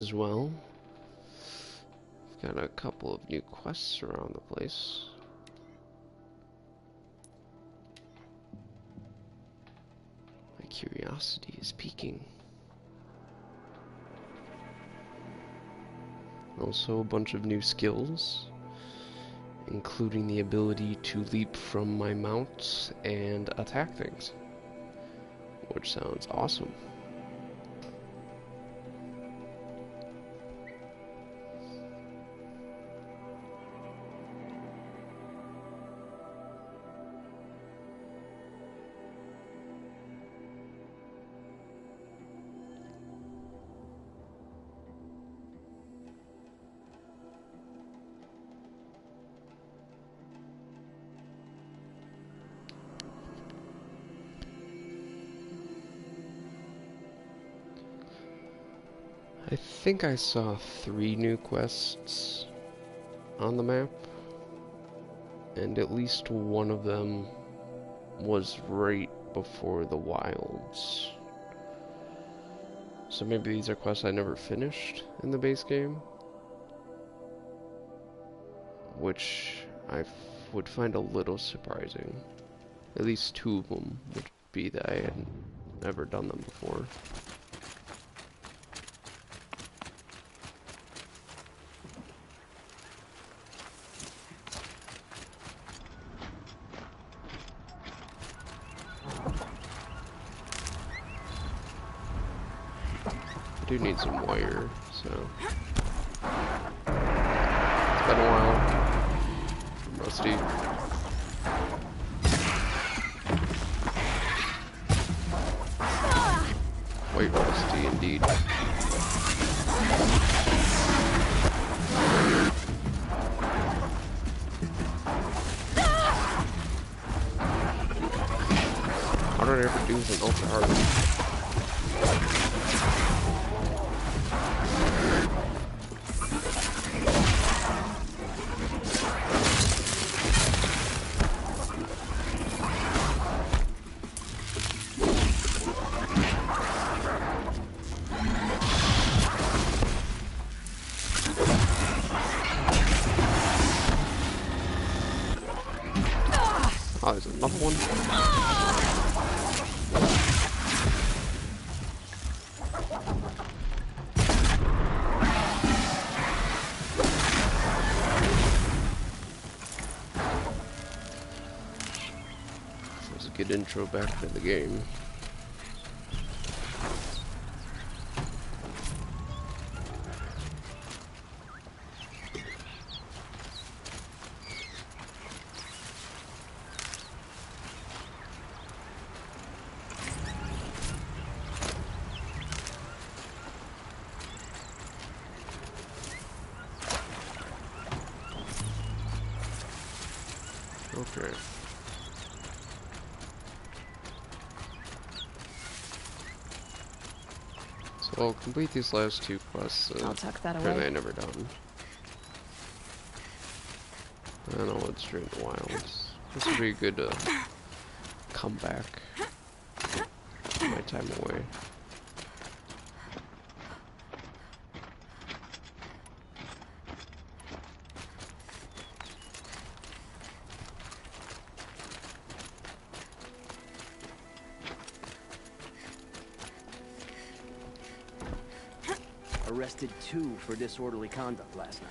as well. Got a couple of new quests around the place. My curiosity is peaking. Also a bunch of new skills, including the ability to leap from my mount and attack things, which sounds awesome. I think I saw 3 new quests on the map, and at least one of them was right before the wilds. So maybe these are quests I never finished in the base game, which I would find a little surprising. At least 2 of them would be that I had never done them before. I do need some wire, so it's been a while. I'm rusty. Quite rusty indeed. How did I ever do with an ultra hard? Oh, there's another one. That was a good intro back to the game. Okay. So I'll complete these last 2 quests. I'll tuck that apparently away. I never done. I know it's during the wilds. This would be a good comeback. My time away. Arrested 2 for disorderly conduct last night.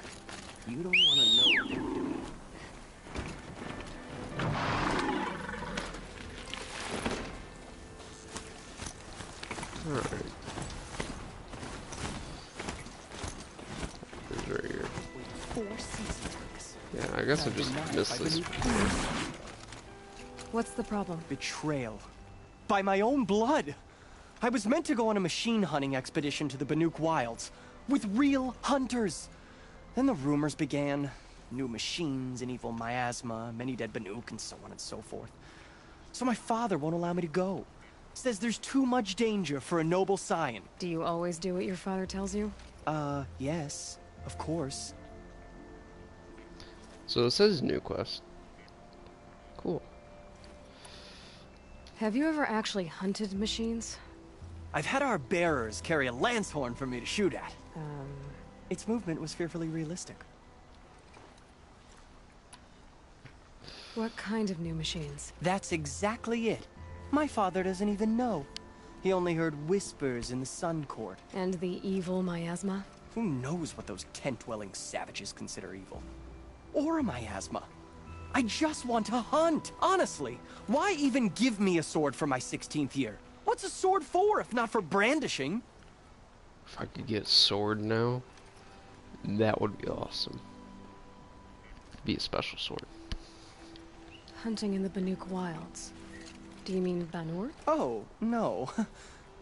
You don't want to know what they were doing. Alright. It's right here. 4 seasons. Yeah, I guess I just missed this. What's the problem? Betrayal. By my own blood! I was meant to go on a machine hunting expedition to the Banuk Wilds, with real hunters. Then the rumors began. New machines, an evil miasma, many dead Banuk, and so on and so forth. So my father won't allow me to go. Says there's too much danger for a noble scion. Do you always do what your father tells you? Yes, of course. So it says new quest. Cool. Have you ever actually hunted machines? I've had our bearers carry a lance horn for me to shoot at. Its movement was fearfully realistic. What kind of new machines? That's exactly it. My father doesn't even know. He only heard whispers in the Sun Court. And the evil miasma? Who knows what those tent-dwelling savages consider evil? Or a miasma. I just want to hunt, honestly. Why even give me a sword for my 16th year? What's a sword for, if not for brandishing? If I could get a sword now, that would be awesome. It'd be a special sword. Hunting in the Banuk Wilds. Do you mean Banur? Oh, no.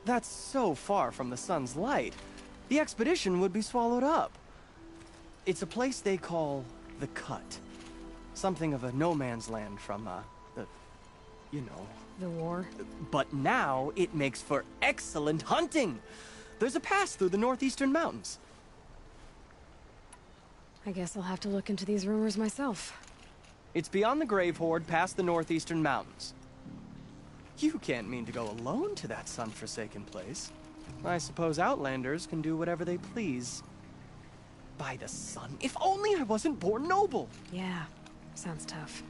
That's so far from the sun's light. The expedition would be swallowed up. It's a place they call the Cut. Something of a no man's land from, you know. The war? But now it makes for excellent hunting. There's a pass through the northeastern mountains. I guess I'll have to look into these rumors myself. It's beyond the Grave Horde, past the northeastern mountains. You can't mean to go alone to that sun-forsaken place. I suppose Outlanders can do whatever they please. By the sun, if only I wasn't born noble! Yeah, sounds tough.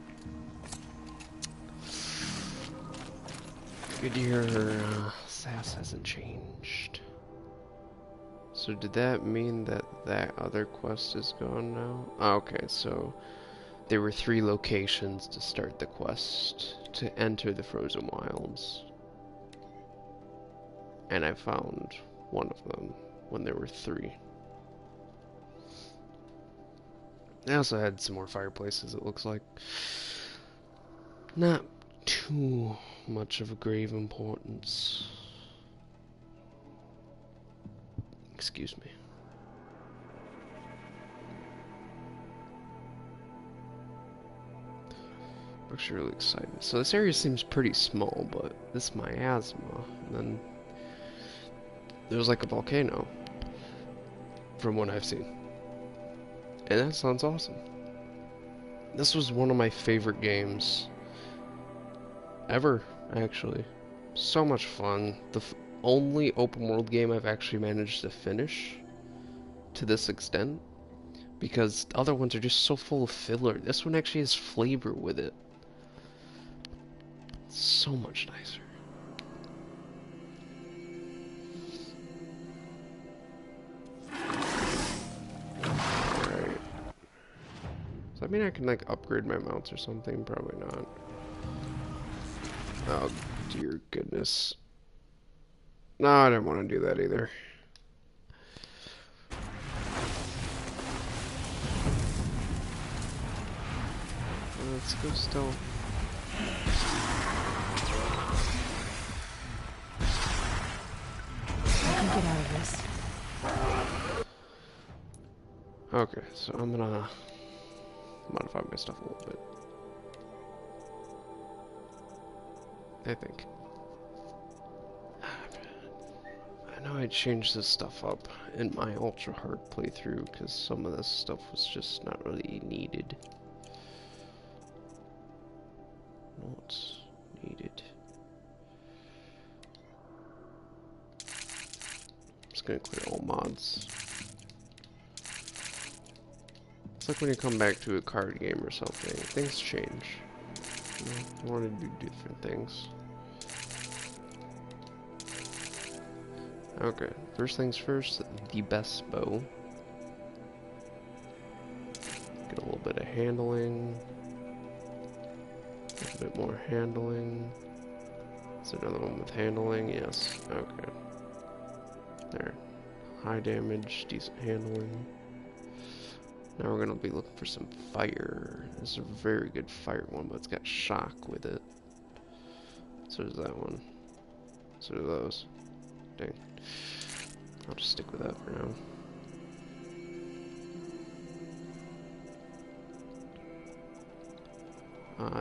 Good to hear her sass hasn't changed. So did that mean that that other quest is gone now? Oh, okay, so there were 3 locations to start the quest to enter the Frozen Wilds. And I found one of them when there were 3. I also had some more fireplaces, it looks like. Not too much of a grave importance. Excuse me. I'm actually really excited. So this area seems pretty small, but this miasma, and then there's like a volcano, from what I've seen. And that sounds awesome. This was one of my favorite games ever, actually. So much fun. The only open world game I've actually managed to finish to this extent, because the other ones are just so full of filler. This one actually has flavor with it. So much nicer. Alright. Does that mean I can like upgrade my mounts or something? Probably not. Oh dear goodness. No, I didn't want to do that either. Let's go still. I can get out of this. Okay, so I'm gonna modify my stuff a little bit. I think. I know I changed this stuff up in my ultra hard playthrough because some of this stuff was just not really needed. What's needed? I'm just gonna clear all mods. It's like when you come back to a card game or something, things change. You know, you want to do different things. Okay, first things first, the best bow. Get a little bit of handling. A little bit more handling. Is there another one with handling? Yes. Okay. There. High damage, decent handling. Now we're gonna be looking for some fire. This is a very good fire one, but it's got shock with it. So does that one. So do those. Dang. I'll just stick with that for now.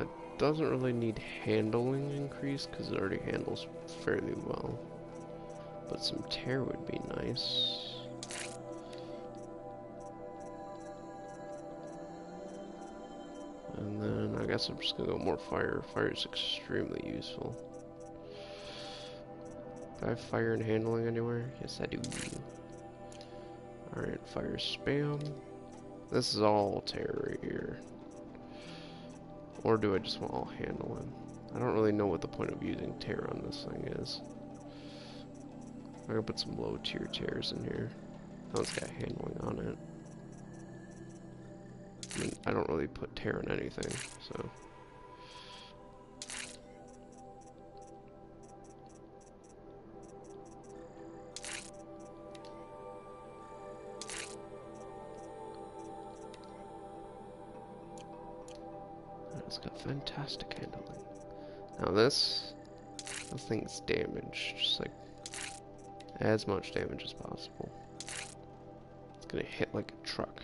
It doesn't really need handling increase because it already handles fairly well. But some tear would be nice. And then I guess I'm just gonna go more fire. Fire is extremely useful. Do I have fire and handling anywhere? Yes, I do. Alright, fire spam. This is all terror right here. Or do I just want all handling? I don't really know what the point of using terror on this thing is. I'm gonna put some low tier tears in here. That one's got handling on it. I mean, I don't really put terror in anything, so. It's got fantastic handling. Now this thing's damaged, just like as much damage as possible. It's gonna hit like a truck.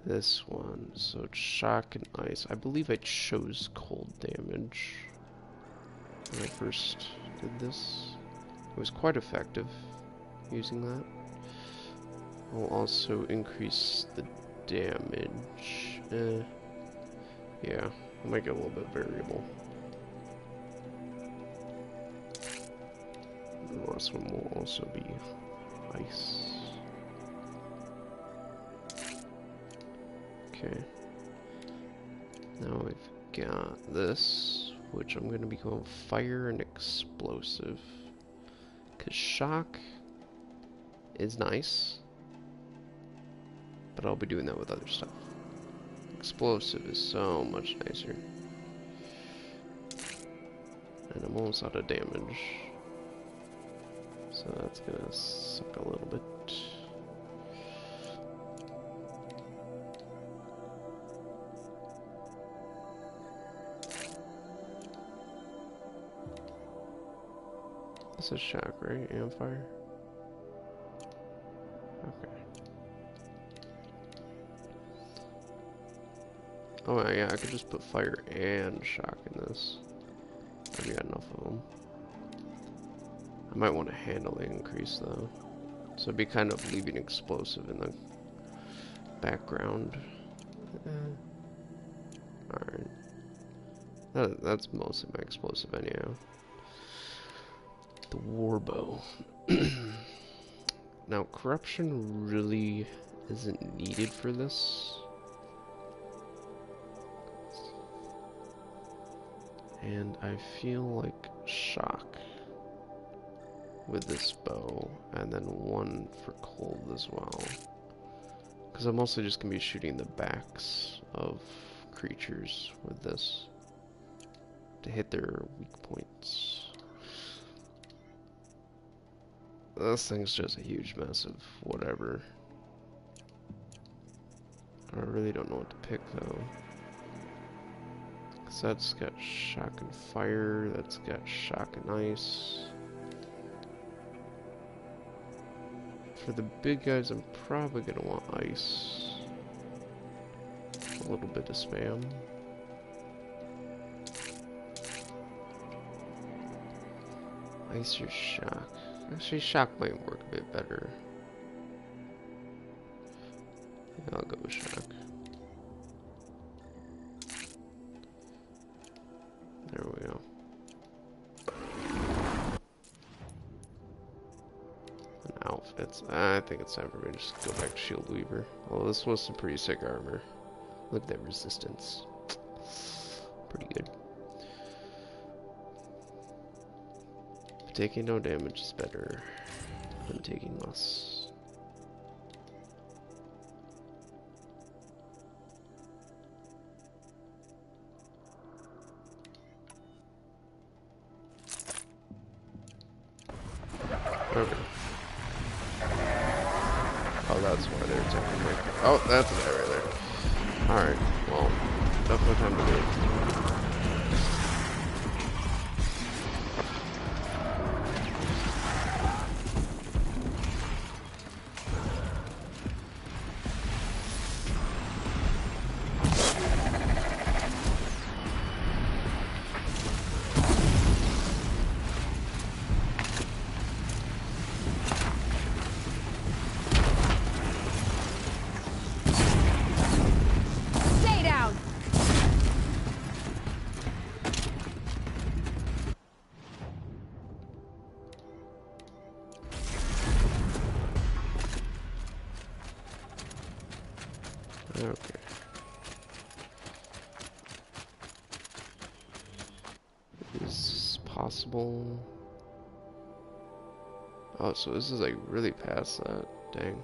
This one, so it's shock and ice. I believe I chose cold damage when I first did this. It was quite effective using that. I'll also increase the damage. Yeah, I'll make it a little bit variable. And the last one will also be ice. Okay. Now I've got this, which I'm going to be going fire and explosive. Because shock is nice, but I'll be doing that with other stuff. Explosive is so much nicer. And I'm almost out of damage. So that's gonna suck a little bit. This is shock, right? And fire? Okay. Oh yeah, I could just put fire and shock in this. I've got enough of them. I might want to handle the increase though. So it'd be kind of leaving explosive in the background. Alright. That's mostly my explosive anyhow. The warbow. Now corruption really isn't needed for this. And I feel like shock with this bow, and then one for cold as well. Because I'm mostly just going to be shooting the backs of creatures with this to hit their weak points. This thing's just a huge mess of whatever. I really don't know what to pick though. Cause that's got shock and fire, that's got shock and ice. For the big guys, I'm probably gonna want ice. A little bit of spam. Ice or shock? Actually, shock might work a bit better. Yeah, I'll go with shock. There we go. And outfits. I think it's time for me to just go back to Shield Weaver. Well, this was some pretty sick armor. Look at that resistance. Pretty good. Taking no damage is better than taking less. Okay. Oh, that's why they're attacking me. Oh, that's a guy right there. Alright, well, definitely time to leave. Okay. Is this possible? Oh, so this is like really past that. Dang.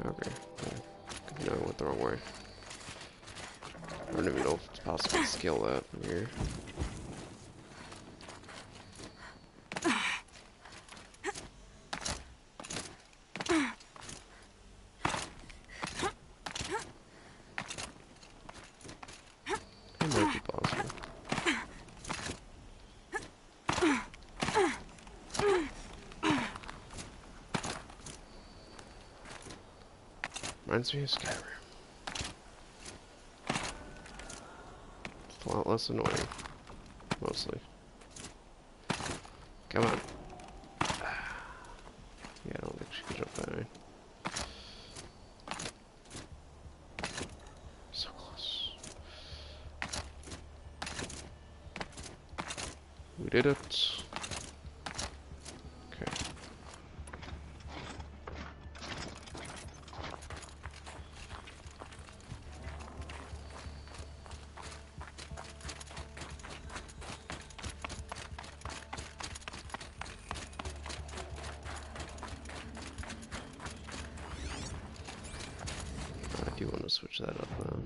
Okay. Well, no, I went the wrong way. I don't even know if it's possible to scale that from here. It might be possible. Reminds me of Skyrim. It's a lot less annoying. Mostly. Come on. Yeah, I don't think she can jump that way. So close. We did it. Okay. I do want to switch that up though.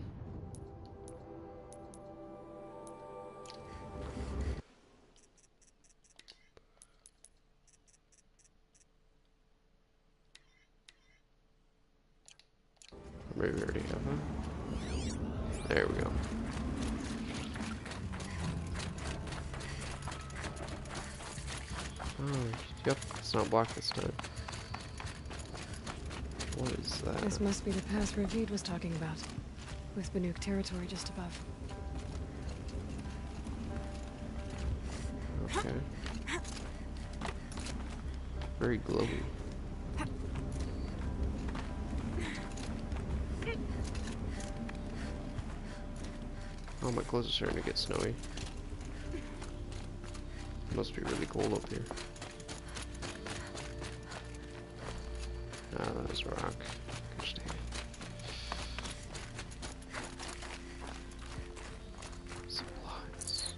Maybe we already have that. There we go. Oh, yep, it's not blocked this time. What is that? This must be the pass Ravid was talking about, with Banuk territory just above. Okay. Very glowy. Oh, my clothes are starting to get snowy. It must be really cold up here. Ah, that was rock. Gosh dang it. Supplies.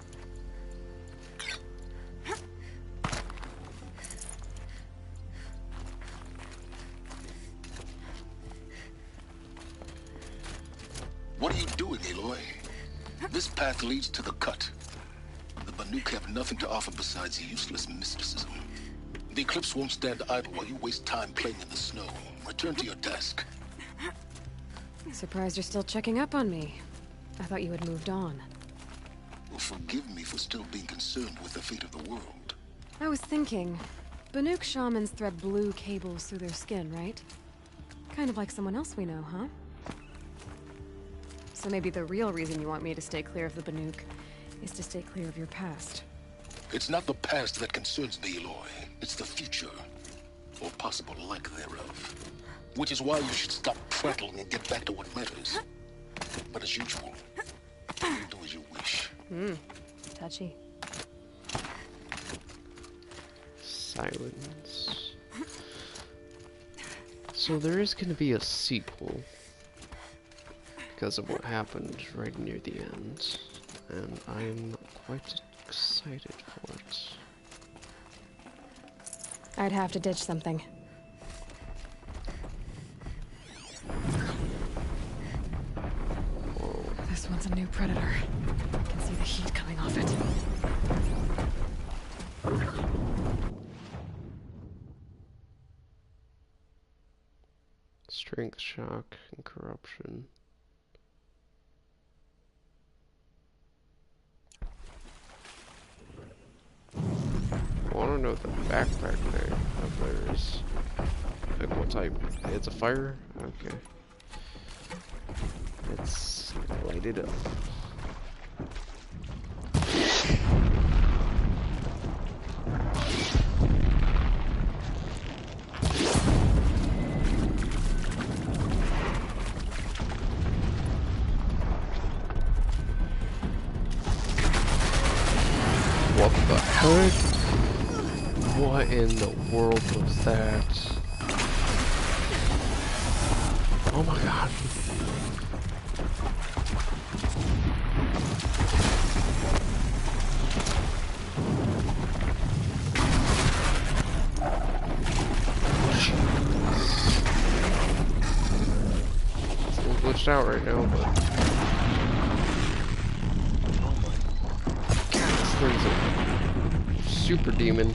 What are you doing, Aloy? This path leads to the cut. The Banuk have nothing to offer besides useless mysticism. The Eclipse won't stand idle while you waste time playing in the snow. Return to your desk. Surprised you're still checking up on me. I thought you had moved on. Well, forgive me for still being concerned with the fate of the world. I was thinking, Banuk shamans thread blue cables through their skin, right? Kind of like someone else we know, huh? So maybe the real reason you want me to stay clear of the Banuk is to stay clear of your past. It's not the past that concerns me, Aloy. It's the future, or possible lack thereof. Which is why you should stop prattling and get back to what matters. But as usual, you do as you wish. Touchy. Silence. So there is going to be a sequel because of what happened right near the end, and I am quite excited for it. I'd have to ditch something. Whoa. This one's a new predator. I can see the heat coming off it. Strength, shock, and corruption. Well, I don't know if the backpack there is. Like what type? It's a fire? Okay. Let's light it up. What the heck? What in the world was that? Oh my god. It's a little glitched out right now, but oh my god, this thing's a super demon.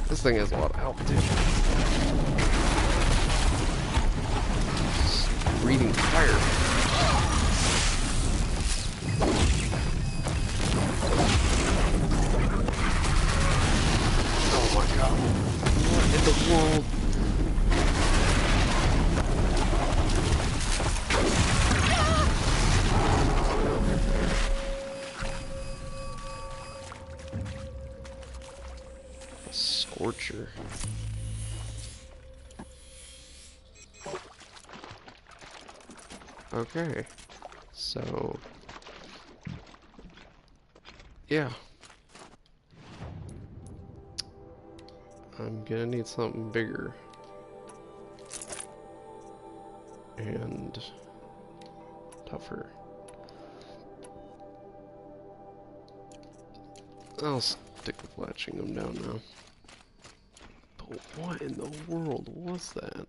This thing has a lot of health too. It's breathing fire. Oh my god. What in the world? Scorcher. Okay, so yeah, I'm gonna need something bigger and tougher. I'll stick with latching them down now. But what in the world was that?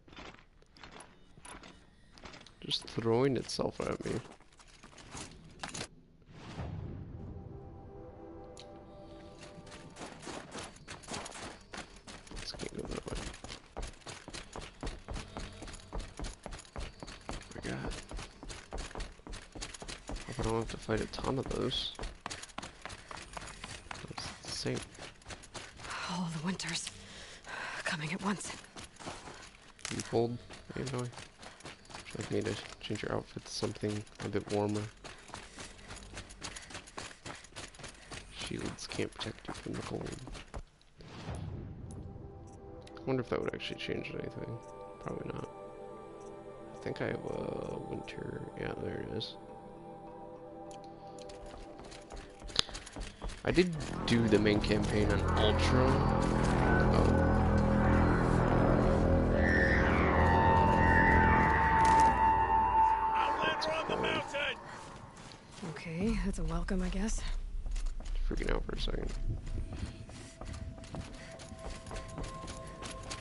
Just throwing itself at me. This can't go that way. Oh my god. Hope I don't have to fight a ton of those. That's insane. All the winters coming at once. You cold, Aloy? Would you like me to change your outfit to something a bit warmer? Shields can't protect you from the cold. I wonder if that would actually change anything. Probably not. I think I have a winter. Yeah, there it is. I did do the main campaign on Ultra. Oh. Okay, that's a welcome, I guess. Freaking out for a second.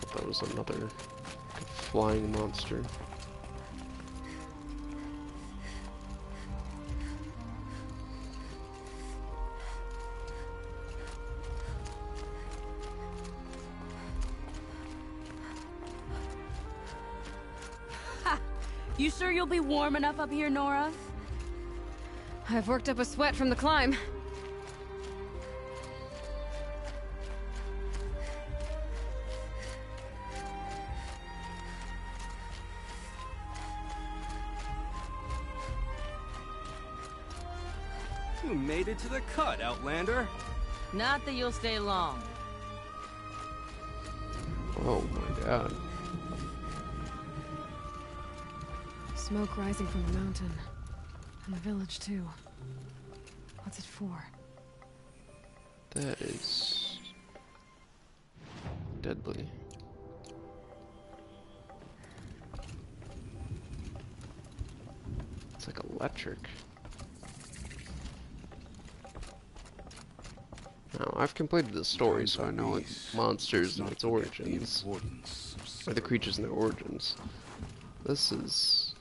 Thought that was another flying monster. You sure you'll be warm enough up here, Nora? I've worked up a sweat from the climb. You made it to the cut, Outlander. Not that you'll stay long. Oh my god. Smoke rising from the mountain. And the village, too. What's it for? That is deadly. It's like electric. Now, I've completed the story, so I know monsters and its origins. Or the creatures and their origins. This is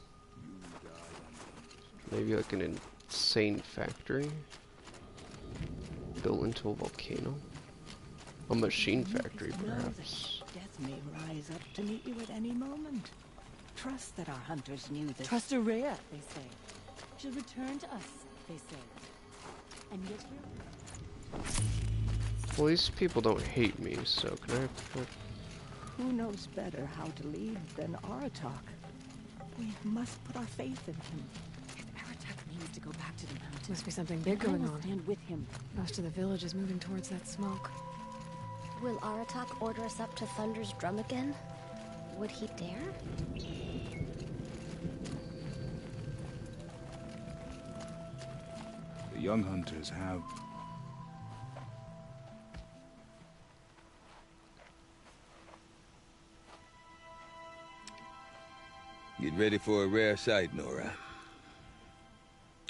maybe like an insane factory built into a volcano. A machine factory, perhaps. Death may rise up to meet you at any moment. Trust that our hunters knew this. Trust Araya. They say. She'll return to us, they say. And yet Well, these people don't hate me, so can I... who knows better how to lead than Aratak? We must put our faith in him. Aratak needs to go back to the mountain. Must be something big I going will on. stand with him. Most of the village is moving towards that smoke. Will Aratak order us up to Thunder's drum again? Would he dare? The young hunters have... Get ready for a rare sight, Nora.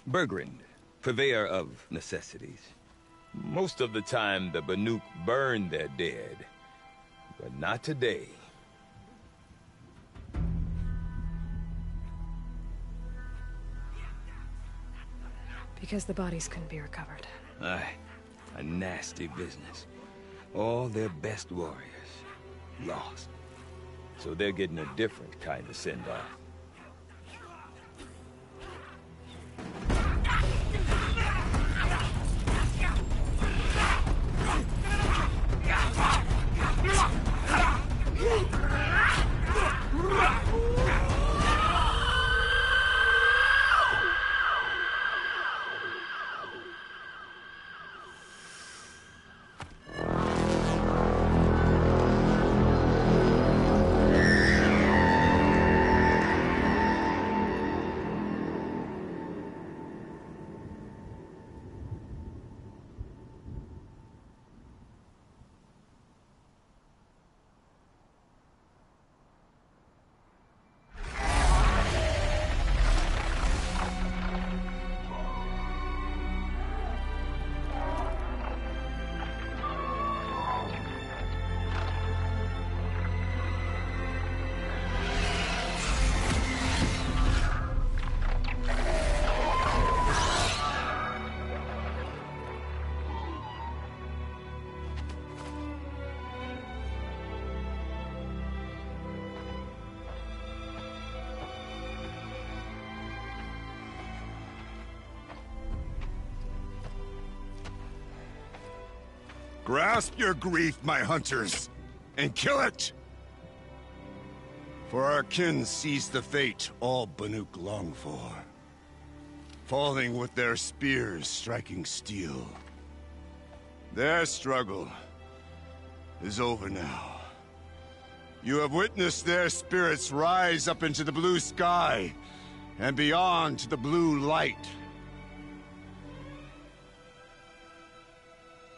Bergrand, purveyor of necessities. Most of the time, the Banuk burn their dead. But not today. Because the bodies couldn't be recovered. Aye, a nasty business. All their best warriors lost. So they're getting a different kind of send-off. Grasp your grief, my hunters, and kill it! For our kin sees the fate all Banuk long for. Falling with their spears striking steel. Their struggle is over now. You have witnessed their spirits rise up into the blue sky, and beyond to the blue light.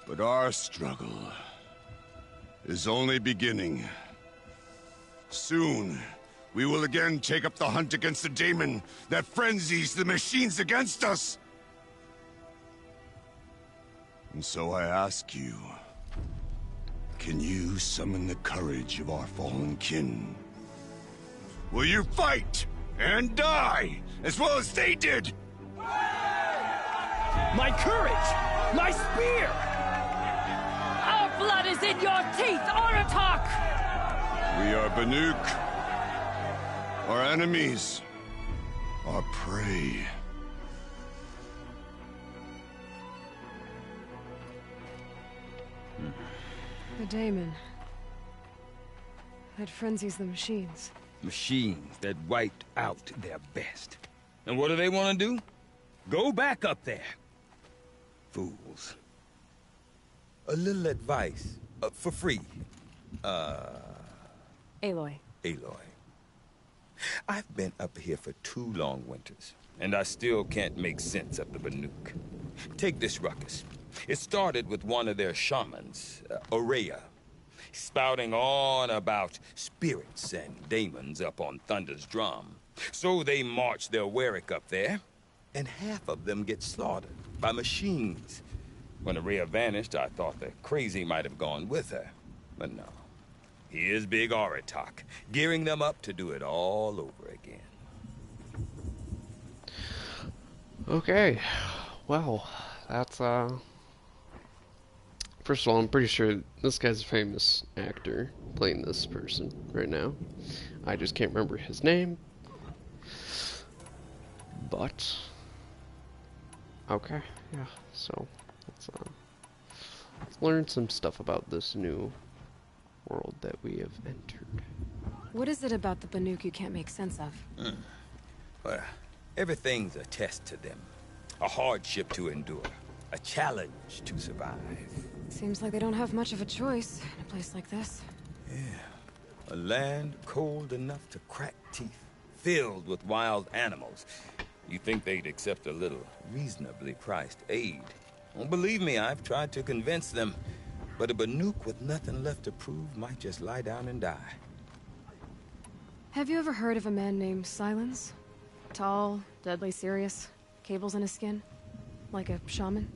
But our struggle is only beginning. Soon, we will again take up the hunt against the daemon that frenzies the machines against us. And so I ask you, can you summon the courage of our fallen kin? Will you fight and die as well as they did? My courage! My spear! Our blood is in your teeth, Aratak! We are Banuk. Our enemies. Our prey. The daemon. That frenzies the machines. Machines that wiped out their best. And what do they want to do? Go back up there. Fools. A little advice, for free. Aloy. Aloy. I've been up here for 2 long winters, and I still can't make sense of the Banuk. Take this ruckus. It started with one of their shamans, Oreya, spouting on about spirits and daemons up on Thunder's drum. So they march their Warwick up there, and half of them get slaughtered by machines. When Oreya vanished, I thought the crazy might have gone with her, but no. Here's Big Aratak, gearing them up to do it all over again. Okay, well, that's first of all, I'm pretty sure this guy's a famous actor playing this person right now. I just can't remember his name. But okay, yeah, so let's learn some stuff about this new world that we have entered. What is it about the Banuk you can't make sense of? Well, everything's a test to them. A hardship to endure. A challenge to survive. Seems like they don't have much of a choice in a place like this. Yeah. A land cold enough to crack teeth. Filled with wild animals. You think they'd accept a little reasonably priced aid. Well, believe me, I've tried to convince them. But a Banuk with nothing left to prove might just lie down and die. Have you ever heard of a man named Silence? Tall, deadly serious, cables in his skin? Like a shaman?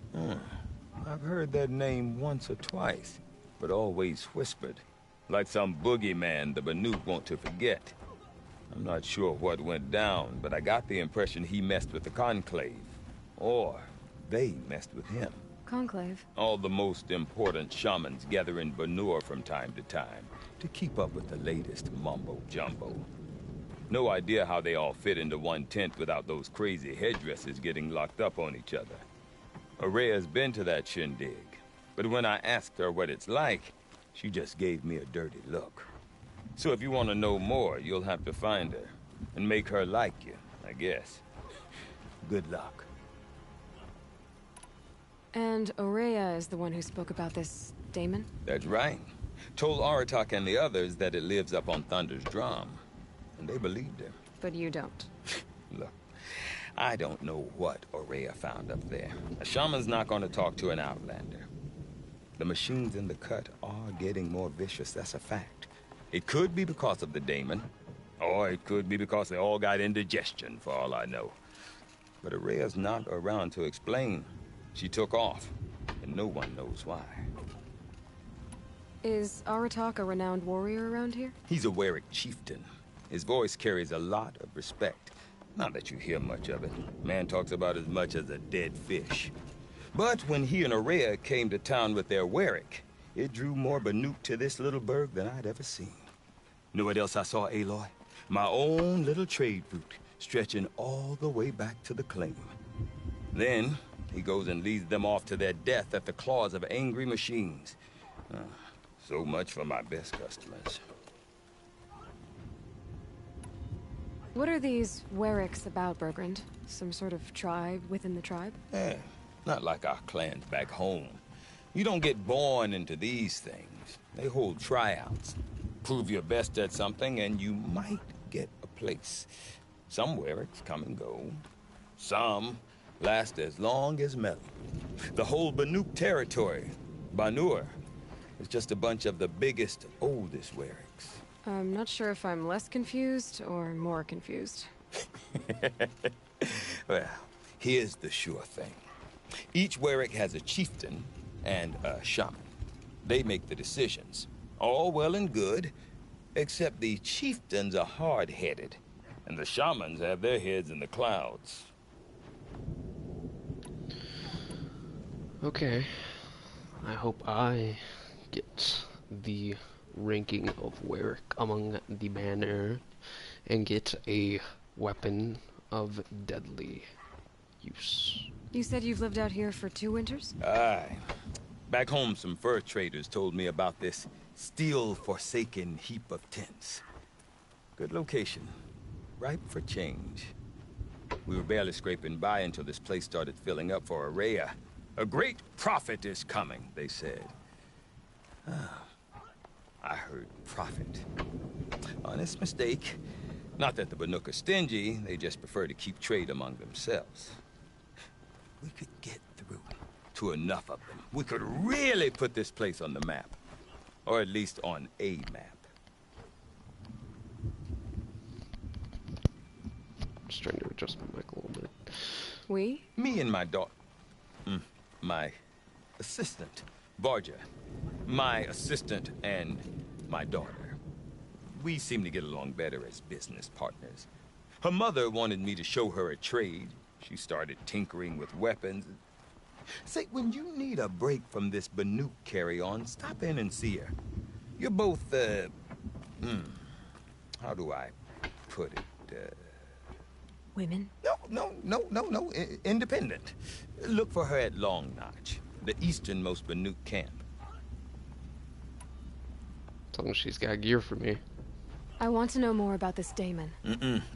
I've heard that name once or twice, but always whispered. Like some boogeyman the Banuk want to forget. I'm not sure what went down, but I got the impression he messed with the Conclave. Or they messed with him. Conclave? All the most important shamans gather in Banur from time to time to keep up with the latest mumbo-jumbo. No idea how they all fit into one tent without those crazy headdresses getting locked up on each other. Araya's been to that shindig, but when I asked her what it's like, she just gave me a dirty look. So if you want to know more, you'll have to find her and make her like you, I guess. Good luck. And Aurea is the one who spoke about this daemon? That's right. Told Aratak and the others that it lives up on Thunder's drum. And they believed him. But you don't. Look, I don't know what Aurea found up there. A shaman's not going to talk to an outlander. The machines in the cut are getting more vicious, that's a fact. It could be because of the daemon, or it could be because they all got indigestion, for all I know. But Aurea's not around to explain. She took off, and no one knows why. Is Aratak a renowned warrior around here? He's a Werik chieftain. His voice carries a lot of respect. Not that you hear much of it. Man talks about as much as a dead fish. But when he and Aurea came to town with their Werik, it drew more Banuk to this little burg than I'd ever seen. Know what else I saw, Aloy? My own little trade route, stretching all the way back to the claim. Then, he goes and leads them off to their death at the claws of angry machines. So much for my best customers. What are these Weriks about, Bergrand? Some sort of tribe within the tribe? Not like our clans back home. You don't get born into these things. They hold tryouts. Prove your best at something and you might get a place. Some Weriks come and go. Some last as long as metal. The whole Banuk territory, Banur, is just a bunch of the biggest, oldest Weriks. I'm not sure if I'm less confused or more confused. Well, here's the sure thing. Each Werik has a chieftain and a shaman. They make the decisions. All well and good, except the chieftains are hard-headed, and the shamans have their heads in the clouds. Okay. I hope I get the ranking of Werik among the banner and get a weapon of deadly use. You said you've lived out here for 2 winters? Aye. Back home, some fur traders told me about this steel-forsaken heap of tents. Good location. Ripe for change. We were barely scraping by until this place started filling up for Aurea. A great prophet is coming, they said. I heard prophet. Honest mistake. Not that the Banuk are stingy, they just prefer to keep trade among themselves. We could get through to enough of them. We could really put this place on the map. Or at least on a map. Just trying to adjust my mic a little bit. We? Me and my daughter. My assistant, Varja. My assistant and my daughter. We seem to get along better as business partners. Her mother wanted me to show her a trade. She started tinkering with weapons. Say, when you need a break from this Banuk carry-on, stop in and see her. You're both, how do I put it, Women? No, independent. Look for her at Long Notch, the easternmost Banuk camp. Tell me she's got gear for me. I want to know more about this daemon.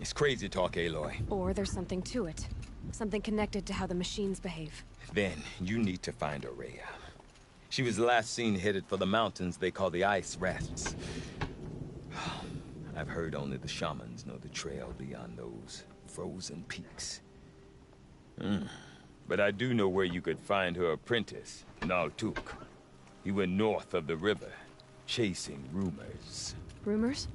It's crazy talk, Aloy. Or there's something to it. Something connected to how the machines behave. Then, you need to find Aurea. She was last seen headed for the mountains they call the Ice Rafts. I've heard only the shamans know the trail beyond those frozen peaks. But I do know where you could find her apprentice, Naltuk. He went north of the river, chasing rumors. Rumors?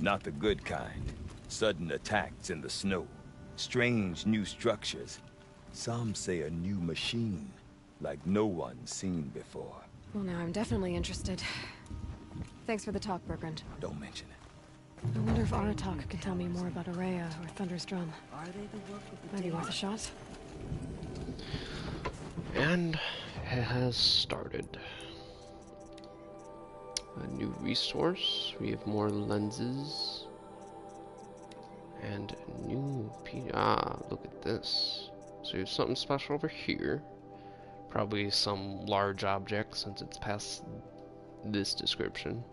Not the good kind. Sudden attacks in the snow. Strange new structures. Some say a new machine, like no one's seen before. Well, now I'm definitely interested. Thanks for the talk, Bergrand. Don't mention it. I wonder if Aratak can tell me more about Aurea or Thunder's Drum. Are they the work of the Might be worth a shot. And it has started. A new resource. We have more lenses. And new look at this. So we have something special over here. Probably some large object since it's past this description.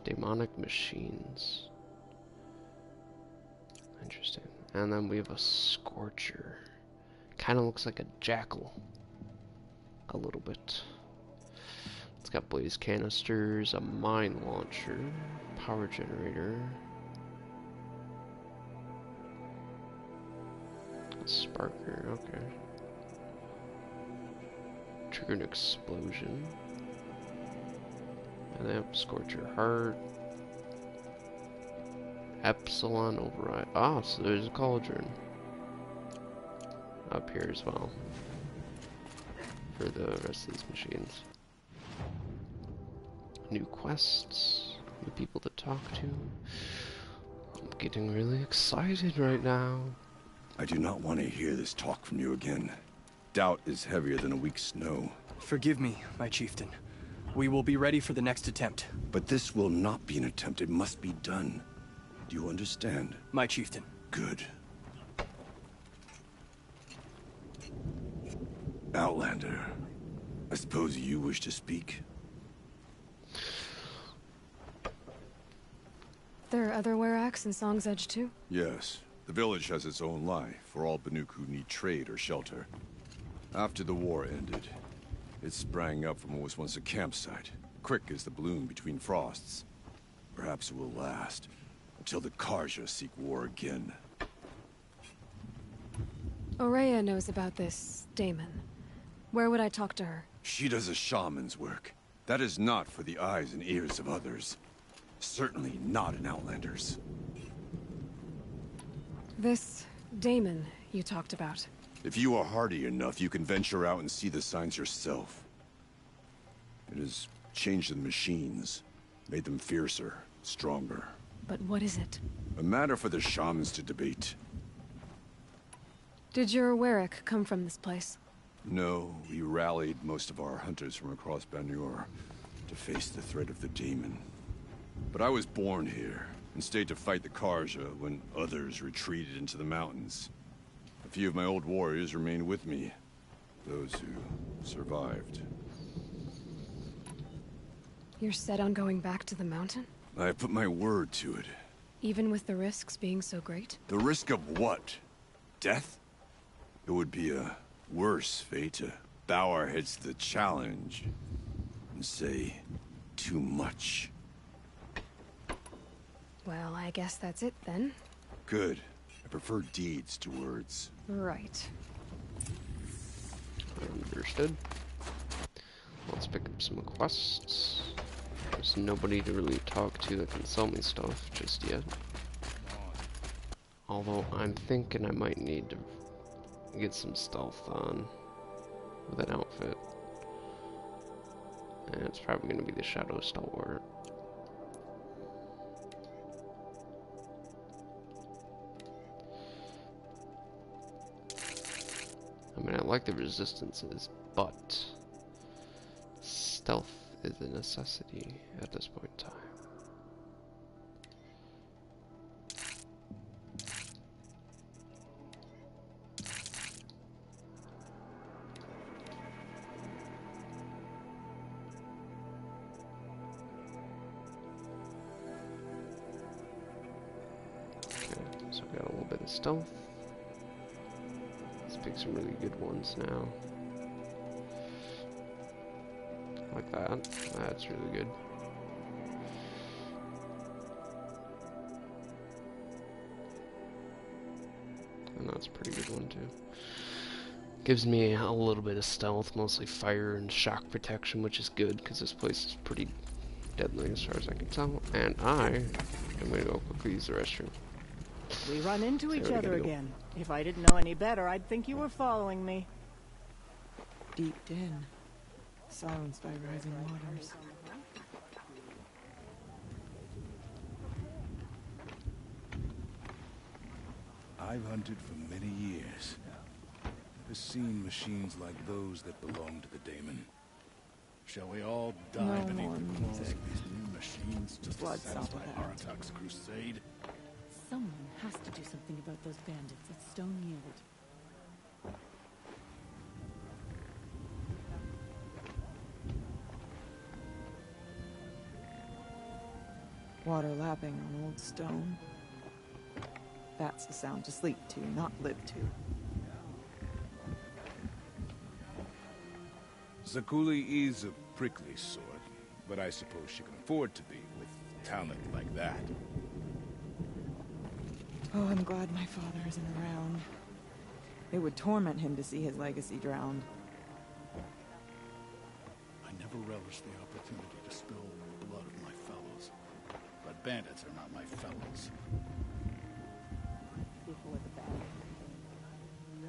Demonic machines. Interesting. And then we have a scorcher. Kind of looks like a jackal. A little bit. It's got blaze canisters, a mine launcher, power generator, a sparker, okay. Trigger an explosion. And then scorcher heart. Epsilon override. Ah, so there's a cauldron up here as well for the rest of these machines. New quests, new people to talk to. I'm getting really excited right now. I do not want to hear this talk from you again. Doubt is heavier than a week's snow. Forgive me, my chieftain. We will be ready for the next attempt. But this will not be an attempt. It must be done. Do you understand? My chieftain. Good. Outlander, I suppose you wish to speak? There are other Weraks in Song's Edge too? Yes. The village has its own life for all Banuk who need trade or shelter. After the war ended, it sprang up from what was once a campsite, quick as the bloom between frosts. Perhaps it will last until the Karja seek war again. Aurea knows about this Daemon. Where would I talk to her? She does a shaman's work. That is not for the eyes and ears of others. Certainly not an Outlander's. This Daemon you talked about. If you are hardy enough, you can venture out and see the signs yourself. It has changed the machines, made them fiercer, stronger. But what is it? A matter for the shamans to debate. Did your Werak come from this place? No, we rallied most of our hunters from across Banur to face the threat of the demon. But I was born here, and stayed to fight the Karja when others retreated into the mountains. A few of my old warriors remained with me, those who survived. You're set on going back to the mountain? I have put my word to it. Even with the risks being so great? The risk of what? Death? It would be a worse fate to bow our heads to the challenge and say too much. Well, I guess that's it then. Good. I prefer deeds to words. Right. Understood. Let's pick up some quests. There's nobody to really talk to that can sell me stuff just yet. Although I'm thinking I might need to get some stealth on with an outfit. And it's probably going to be the Shadow Stalwart. I mean, I like the resistances, but stealth is a necessity at this point in time. Okay, so I got a little bit of stealth. Let's pick some really good ones now. Like that. That's really good. And that's a pretty good one too. Gives me a little bit of stealth, mostly fire and shock protection, which is good because this place is pretty deadly as far as I can tell. And I am gonna go quickly use the restroom. We run into So each we're other gonna go. again. If I didn't know any better, I'd think you were following me. Deep din, silenced by rising waters. I've hunted for many years. Never seen machines like those that belong to the daemon. Shall we all die No beneath more the claws music. of these new machines just to Blood satisfy salt of that. Aratak's crusade? Someone has to do something about those bandits at Stone Yield. Water lapping on old stone. That's the sound to sleep to, not live to. Zakuli is a prickly sort, but I suppose she can afford to be with talent like that. Oh, I'm glad my father isn't around. It would torment him to see his legacy drowned. I never relished the opportunity to spill the blood of my fellows. But bandits are not my fellows. Before the battle.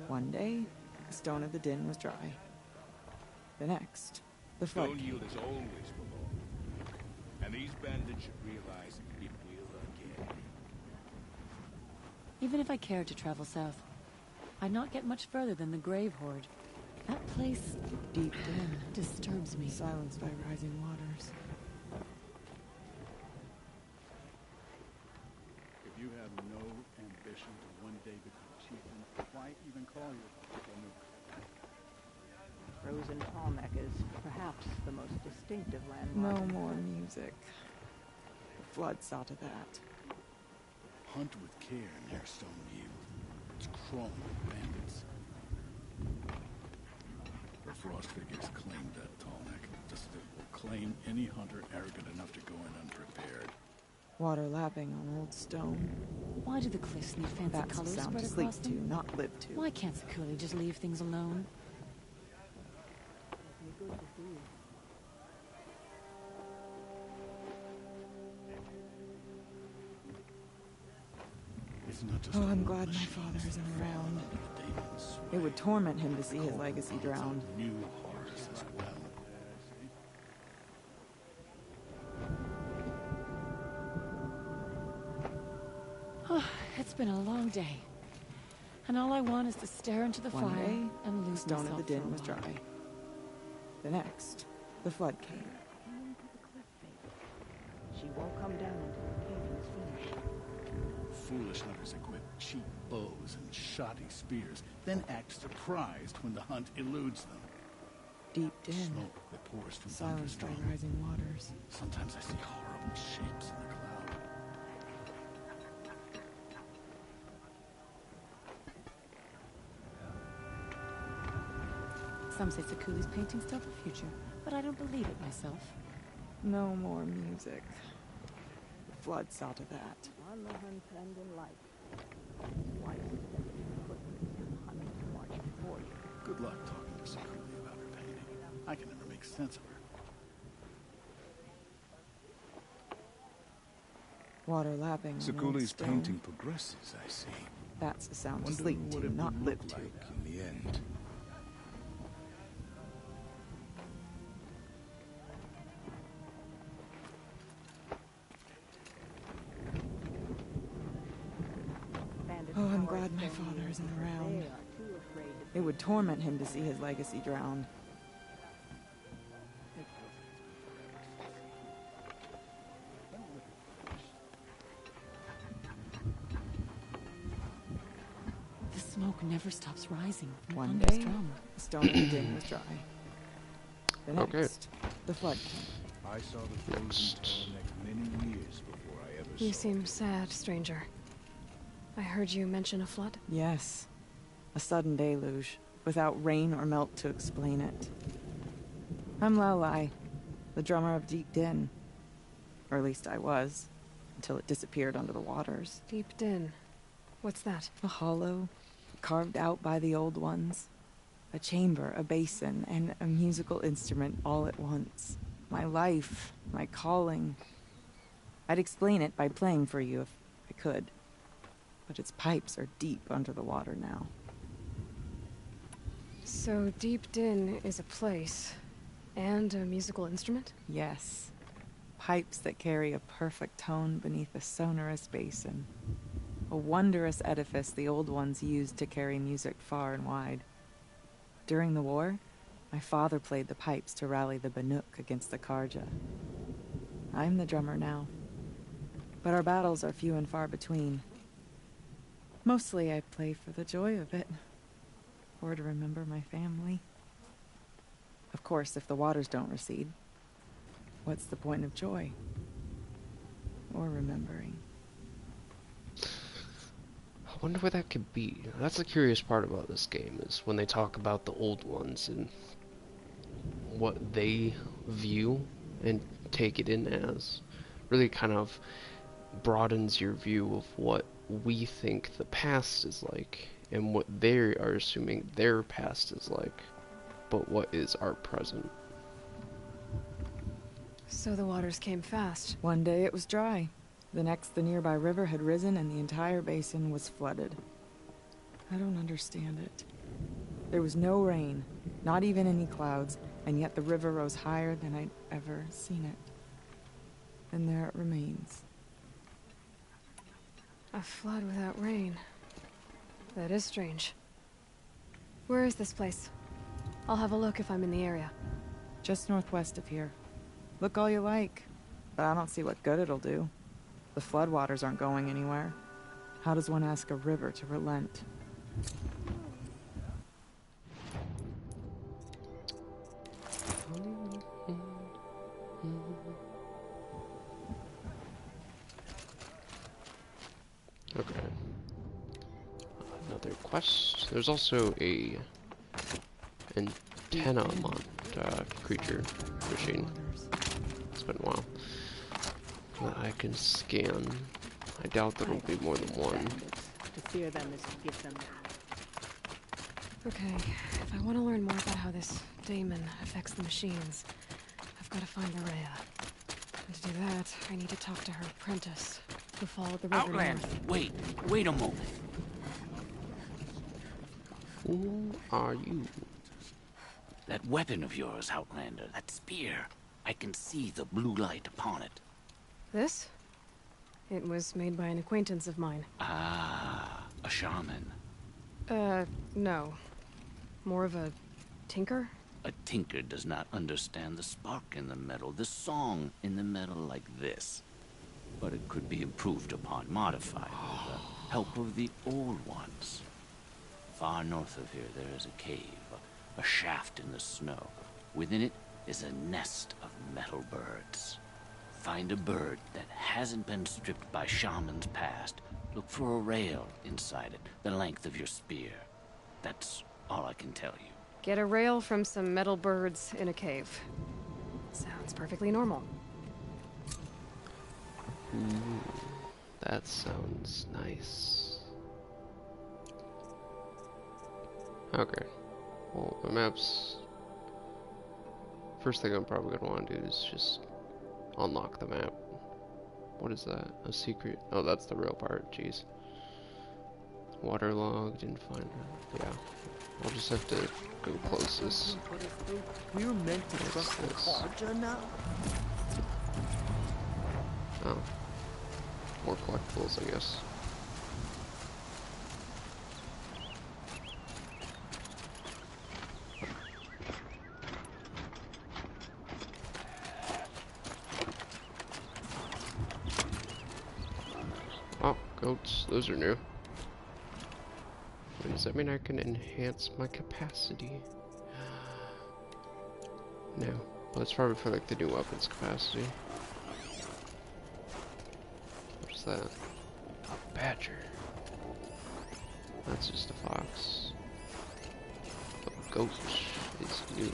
One day, the stone of the din was dry. The next, the flood Stone came. Yield is always below. And these bandits should realize it will again. Even if I cared to travel south, I'd not get much further than the Grave Horde. That place Deep din, disturbs me. silenced by rising waters. If you have no ambition to one day become chieftain, why even call yourself Banuk? Frozen Talmec is perhaps the most distinctive No landmark. more music. The flood saw to that. Hunt with care near Stone Yield. It's crawling with bandits. The Frost figures claimed that Talmec, just as it will claim any hunter arrogant enough to go in unprepared. Water lapping on old stone. Why do the cliffs need fancy That's the colors sound spread to sleep across to, them? not live to. Why can't Zakuli just leave things alone? It's not just Oh, the I'm old glad my machines father isn't that fall around. under the daemon's sway. It would torment him to see his Call legacy upon drowned. some new horrors as well. It's been a long day. And all I want is to stare into the One fire day, and the lose stone myself of the for a din was while. dry. The next, the flood came. She won't come down until the caving is finished. Foolish hunters equip cheap bows and shoddy spears, then act surprised when the hunt eludes them. Deep din, Smoke that pours from silenced by thunderstorm. rising waters. Sometimes I see horrible shapes in the cloud. Some say Sakuli's paintings tell the future, but I don't believe it myself. No more music. The flood saw to that. On the hunt and in life. Twice that you put and hunt to march before you. Good luck talking to Sakuli about her painting. I can never make sense of her. Water lapping on old Sakuli's stone. painting progresses, I see. That's the sound to Wonder sleep what to, it not would live look to. like in the end. Bandits Oh, I'm power glad my Stone father Yield. isn't They around. are too afraid to It would torment him to see his legacy drowned. The smoke never stops rising from One Thunder's day, drum. the stone of the din was dry. The next, Okay. the flood came. I saw the frozen Talmec many years before I ever You saw seem it. sad, stranger. I heard you mention a flood. Yes, a sudden deluge, without rain or melt to explain it. I'm Aloy, the drummer of Deep Din. Or at least I was, until it disappeared under the waters. Deep Din. What's that? A hollow, carved out by the old ones. A chamber, a basin, and a musical instrument all at once. my life, my calling. I'd explain it by playing for you if I could. But its pipes are deep under the water now. So Deep Din is a place and a musical instrument? Yes. Pipes that carry a perfect tone beneath a sonorous basin. A wondrous edifice the old ones used to carry music far and wide. During the war, my father played the pipes to rally the Banuk against the Karja. I'm the drummer now. But our battles are few and far between. Mostly I play for the joy of it. Or to remember my family. Of course, if the waters don't recede, what's the point of joy? Or remembering? I wonder what that could be. That's the curious part about this game, is when they talk about the old ones and what they view and take it in as. Really kind of broadens your view of what we think the past is like and what they are assuming their past is like, but what is our present. So the waters came fast. One day it was dry. The next, the nearby river had risen and the entire basin was flooded. I don't understand it. There was no rain, not even any clouds, and yet the river rose higher than I'd ever seen it. And there it remains. A flood without rain. That is strange. Where is this place? I'll have a look if I'm in the area. Just northwest of here. Look all you like, but I don't see what good it'll do. The floodwaters aren't going anywhere. How does one ask a river to relent? Okay. Another quest. There's also a antenna creature machine. It's been a while. That I can scan. I doubt there'll be more than one. To fear them is to give them. Okay, if I want to learn more about how this daemon affects the machines, I've got to find Rhea. And to do that, I need to talk to her apprentice, who followed the river Outlander, north. wait a moment. Who are you? That weapon of yours, Outlander, that spear. I can see the blue light upon it. This? It was made by an acquaintance of mine. Ah, a shaman. No. More of a tinker? A tinker does not understand the spark in the metal, the song in the metal like this. But it could be improved upon, modified, with the help of the old ones. Far north of here there is a cave, a shaft in the snow. Within it is a nest of metal birds. Find a bird that hasn't been stripped by shamans past. Look for a rail inside it, the length of your spear. That's all I can tell you. Get a rail from some metal birds in a cave. Sounds perfectly normal. Ooh, that sounds nice. Okay. Well, the map's... First thing I'm probably going to want to do is just unlock the map. What is that? A secret? Oh, that's the real part. Jeez. Waterlogged, didn't find it. Yeah. I'll just have to go closest. We're meant to trust the Karja now? Oh. More collectibles, I guess. Oh, goats. Those are new. Wait, does that mean I can enhance my capacity? No. Well, that's probably for like the new weapons capacity. What's that? A badger. That's just a fox. A goat is new.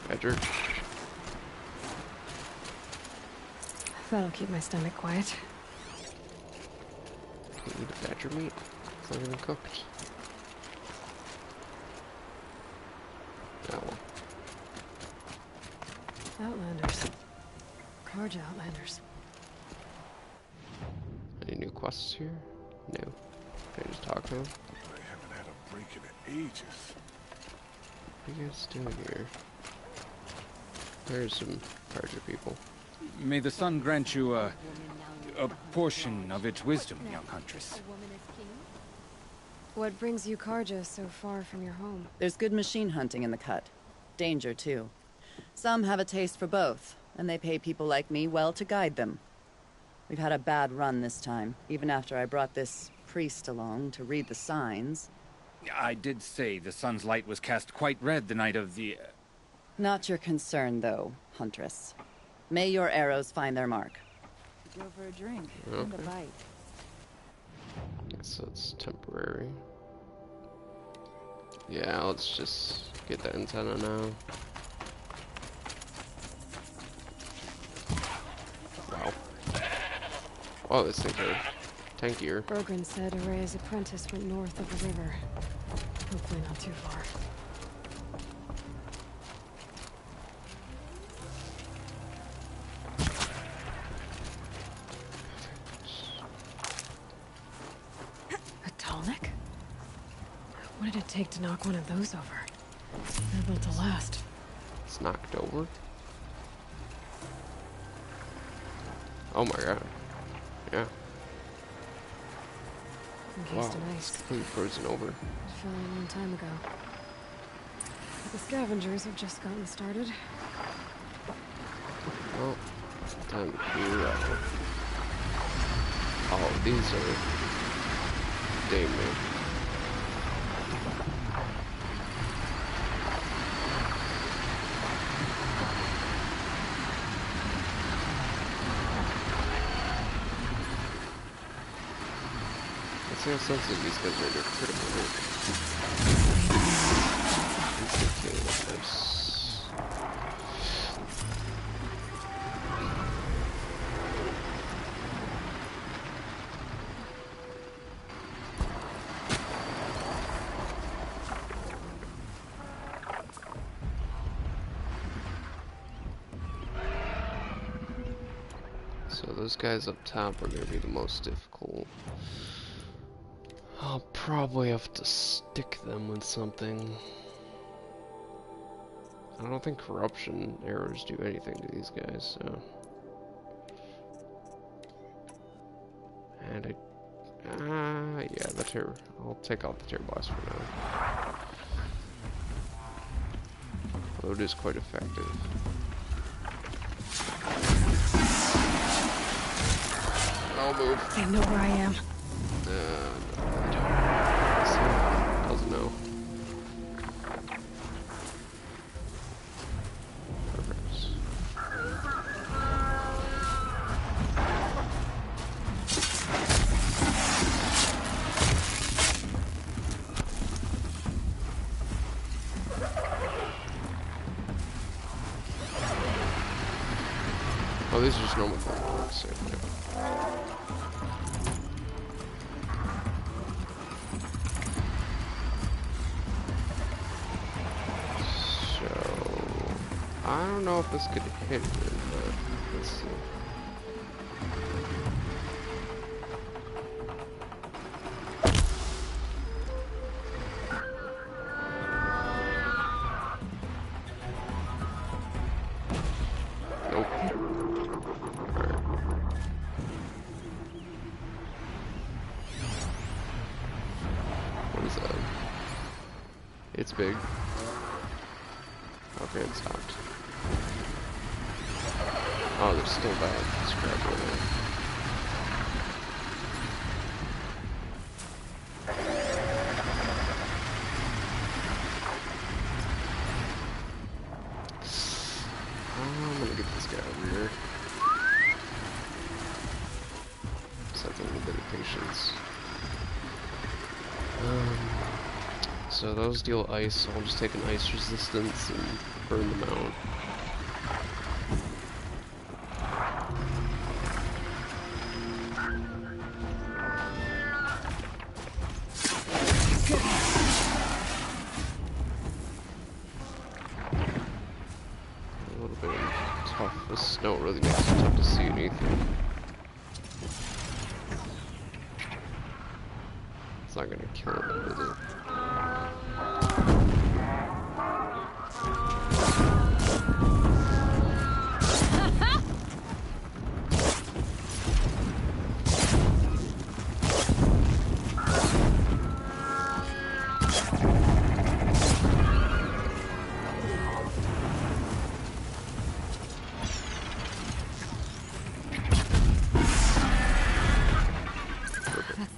Badger. That'll keep my stomach quiet. Can't eat badger meat. It's not even cooked. charge Outlanders. Any new quests here? No. Can I just talk to them? I haven't had a break in ages. What are you guys doing here? There's some Carja people. May the sun grant you a portion of its wisdom, young huntress. What brings you Karja so far from your home? There's good machine hunting in the cut. Danger, too. Some have a taste for both, and they pay people like me well to guide them. We've had a bad run this time, even after I brought this priest along to read the signs. I did say the sun's light was cast quite red the night of the... Not your concern, though, Huntress. May your arrows find their mark. Go for a drink Okay. and a bite. Guess that's temporary. Yeah, let's just get the antenna now. Wow. Oh, this thing's are tankier. Bergren said Araya's apprentice went north of the river. Hopefully not too far. A Tallneck? What did it take to knock one of those over? They're built to last. It's knocked over. Oh my god. Yeah. Encased Wow, in it's ice. completely frozen over. It fell in a long time ago. But the scavengers have just gotten started. Well, time to clear up. Oh, these are Damon. Let's see how sensitive these guys are to critical hit. Nice. So those guys up top are going to be the most difficult. I'll probably have to stick them with something. I don't think corruption arrows do anything to these guys, so. And yeah, the tear. I'll take out the tear blast for now. Although it is quite effective. I'll move. They know where I am. No, I don't. So, doesn't know. Perfect. Oh, these are just normal things. Okay. I don't know if this could hit it, but let's see. Nope. Alright. What is that? It's big. Okay, it stopped. Oh, there's still that scrap over there. I'm gonna get this guy over here. Just have a little bit of patience. So those deal ice, so I'll just take an ice resistance and burn them out. don't really make it tough to see anything. It's not gonna kill it, is it?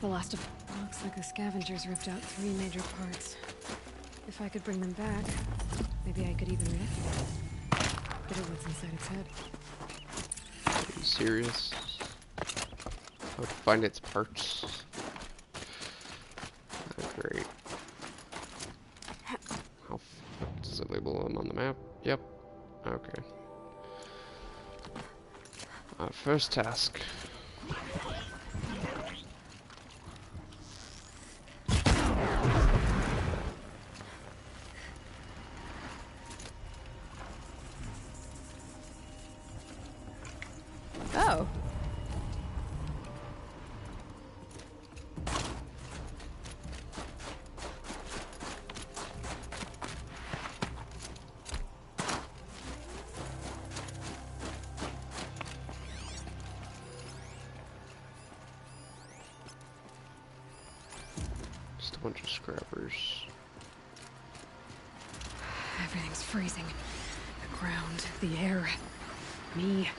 The last of... Looks like the scavengers ripped out 3 major parts. If I could bring them back, maybe I could even get at what's inside its head. Are you serious? I would find its parts. Oh, great. How does it label them on the map? Yep. Okay. First task. Oh. Just a bunch of scrappers. Everything's freezing. The ground, the air, me.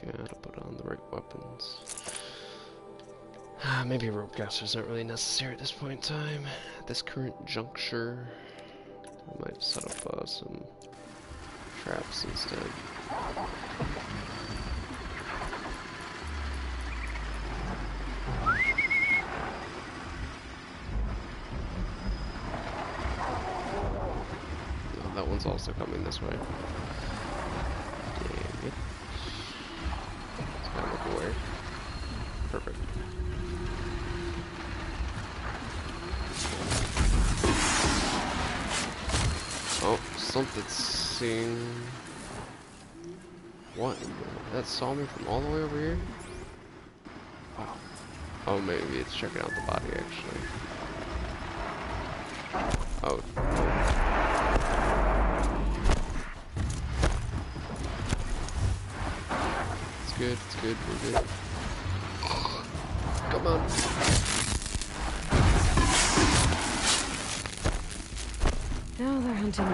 Gotta put on the right weapons. Maybe ropecasters aren't really necessary at this point in time. At this current juncture, I might set up some traps instead. Oh, that one's also coming this way. Dang it. It's gotta look away. Perfect. Oh, something's seeing... What? That saw me from all the way over here? Wow. Oh, maybe it's checking out the body, actually. Oh. It's good, we're good. Come on. Now they're hunting me.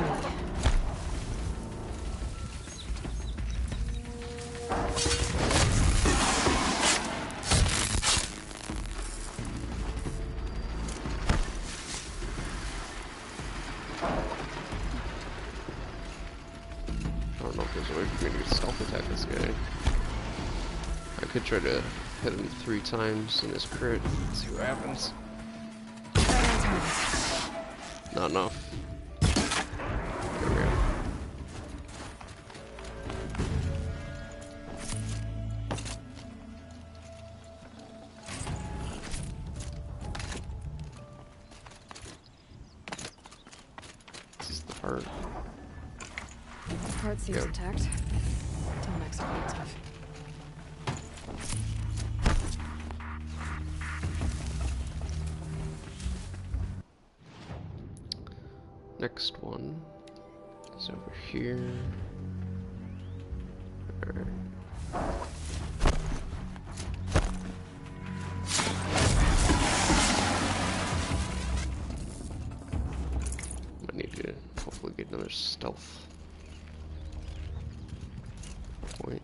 I don't know if there's a way for me to stealth attack this guy. I could try to hit him 3 times in his crit, see what happens. Not enough. There we go. This is the part. The part seems intact. Telemax are pretty tough. Next one is over here. Alright. I need to hopefully get another stealth point.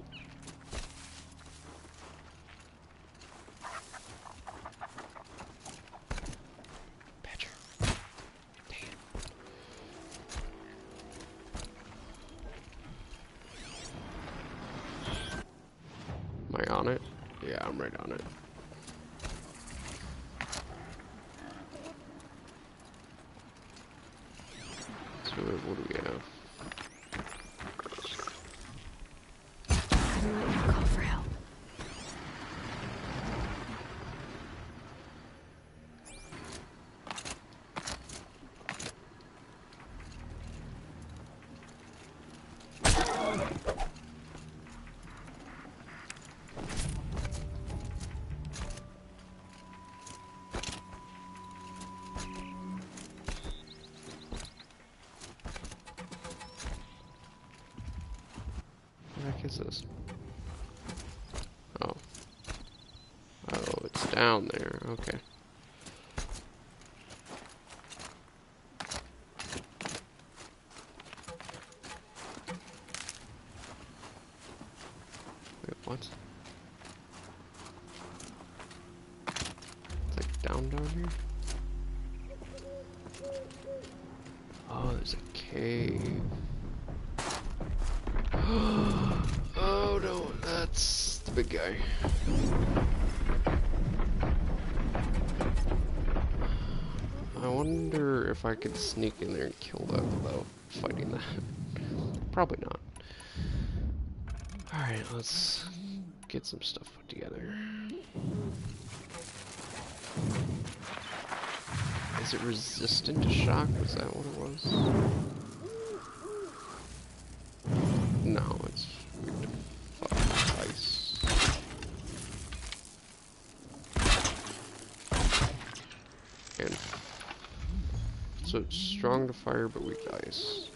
Am I on it? Yeah, I'm right on it. So what do we have? Couldn't let you call for help. is this? Oh. Oh, it's down there. Okay. Wait, what? It's like down here? Oh, there's a cave. Oh no, that's the big guy. I wonder if I could sneak in there and kill that without fighting that. Probably not. Alright, let's get some stuff put together. Is it resistant to shock? Was that what it was? No, it's weak to fucking ice. And so it's strong to fire but weak to ice.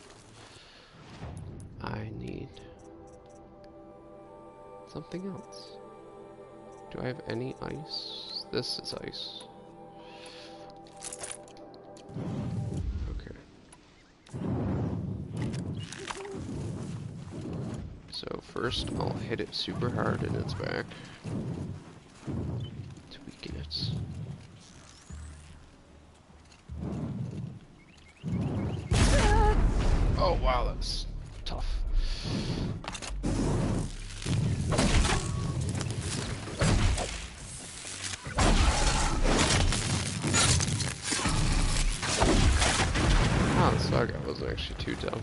I need something else. Do I have any ice? This is ice. Okay. So first I'll hit it super hard in its back to weaken it. Oh wow, that's tough. Oh, the saga wasn't actually too tough.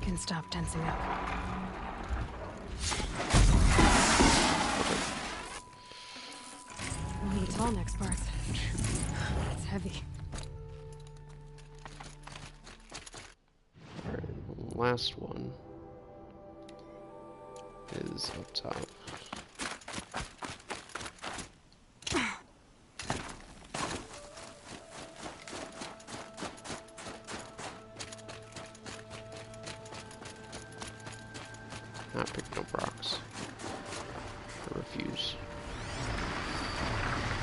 Can stop tensing up. We'll need tall next parts. It's heavy. Alright, last one is up top. Not picking up rocks. I refuse.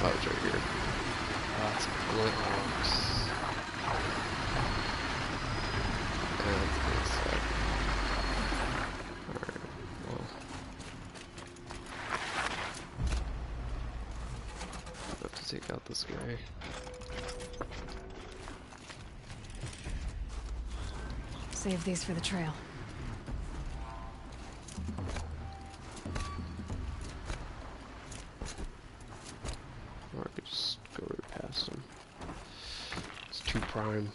Oh, it's right here. That's bullet rocks. And it's like... Alright, well... I have to take out this guy. Save these for the trail. Or I could just go right past him. It's too prime.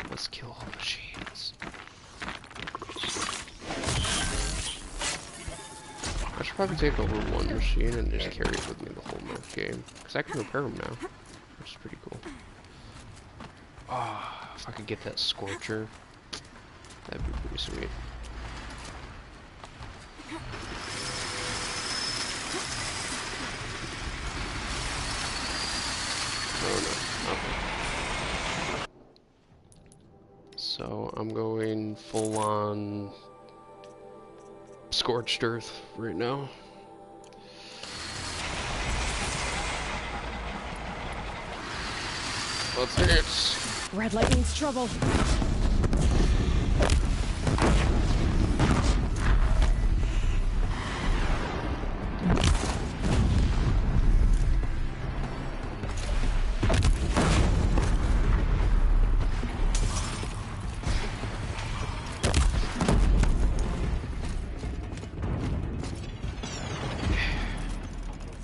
Let's kill all the machines. I should probably take over one machine and just carry it with me the whole game. Because I can repair them now, which is pretty cool. Ah, if I could get that Scorcher, that'd be pretty sweet. Oh no, okay. So I'm going full on scorched earth right now. Let's dance. Red light means trouble.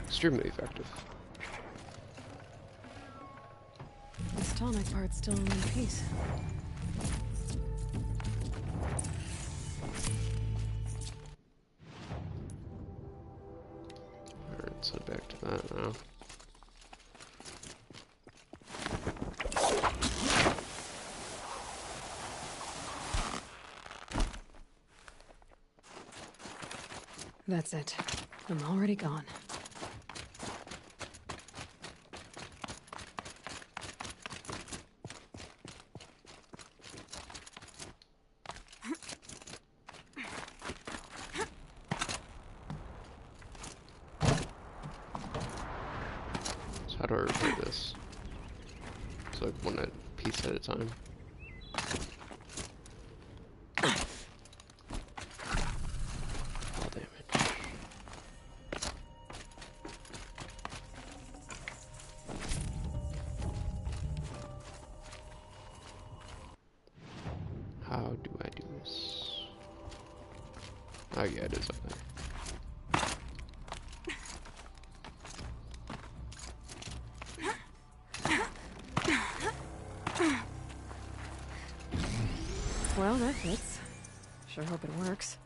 Extremely effective. This tonic part's still in one piece. Alright, so back to that now. That's it. I'm already gone. So how do I repair this? It's like one piece at a time. Fall damage. How do I do this? Oh yeah, it is up there. Well, that fits. Sure hope it works.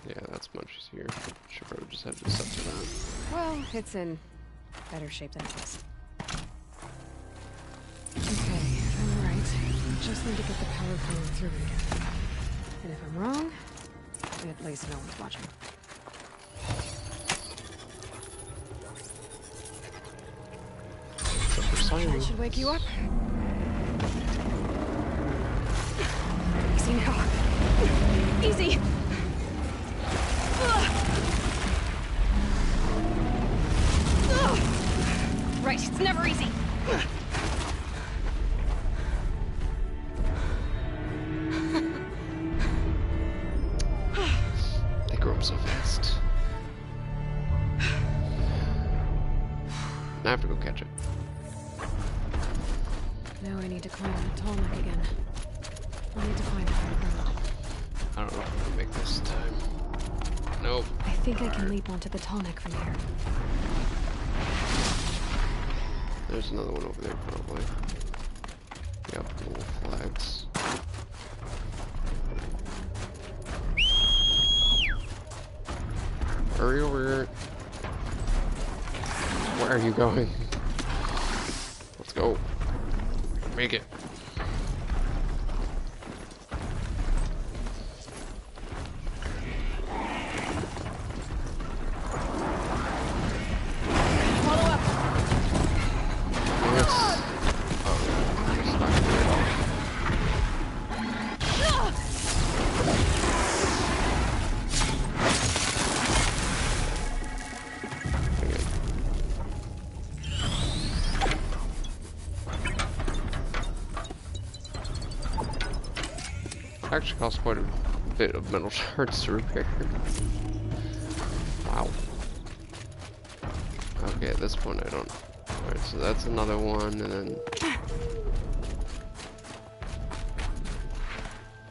Yeah, that's much easier. Should probably just have this up to that. Well, it's in better shape than it was. Okay, if I'm right, I just need to get the power flowing through it again. And if I'm wrong, at least no one's watching. That should wake you up. Easy now. Easy! Right, it's never easy. They grow up so fast. I have to go catch it. Now I need to climb that tall neck again. I'll need to find higher ground. I don't know if I can make this time. Nope. I think I can leap onto the tall neck from here. There's another one over there, probably. Yep, little flags. Hurry over here. Where are you going? Let's go. Make it. Actually costs quite a bit of metal shards to repair. Wow. Okay, at this point I don't. Alright, so that's another one, and then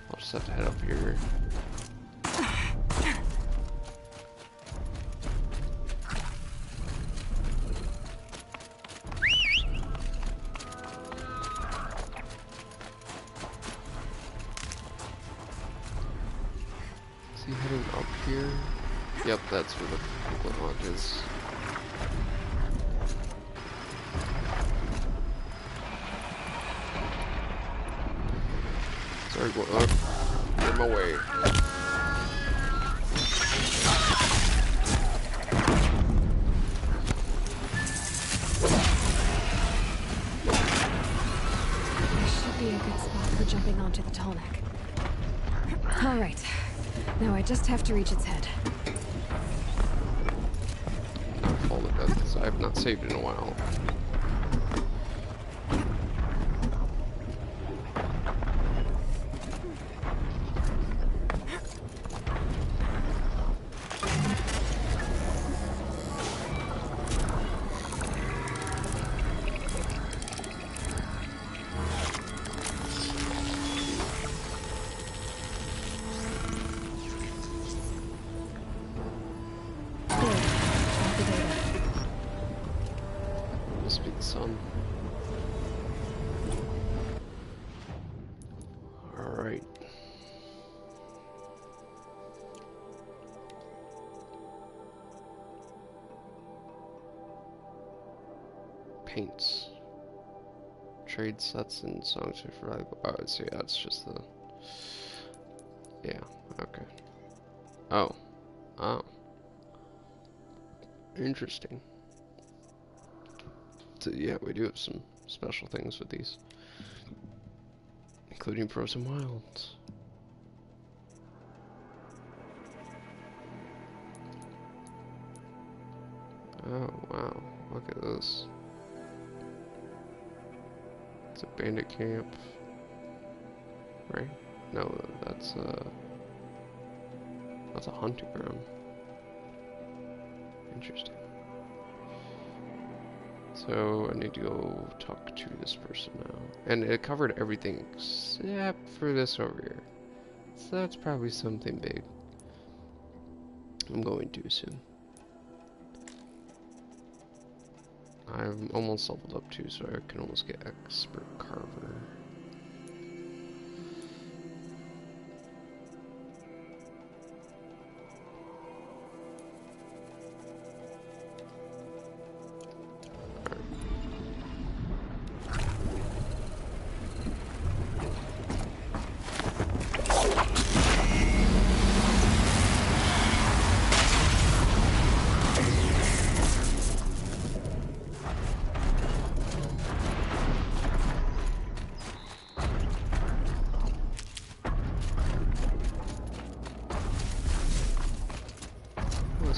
I'll just have to head up here. Is he heading up here? Yep, that's where the Quinlock is. Sorry, Quinlock. Get in my way. This should be a good spot for jumping onto the tall neck. Alright. Now I just have to reach its head. Not fall to death, because I have not saved in a while. Must be the sun. Alright. Paints. Trade sets and songs for valuable. Oh, so yeah, it's just the Yeah, okay. Oh. Oh. Interesting. So yeah, we do have some special things with these. Including Frozen Wilds. Oh, wow. Look at this. It's a bandit camp. Right? No, that's a hunting ground. Interesting. So I need to go talk to this person now. And it covered everything except for this over here. So that's probably something big. I'm going to soon. I'm almost leveled up too, so I can almost get expert carver.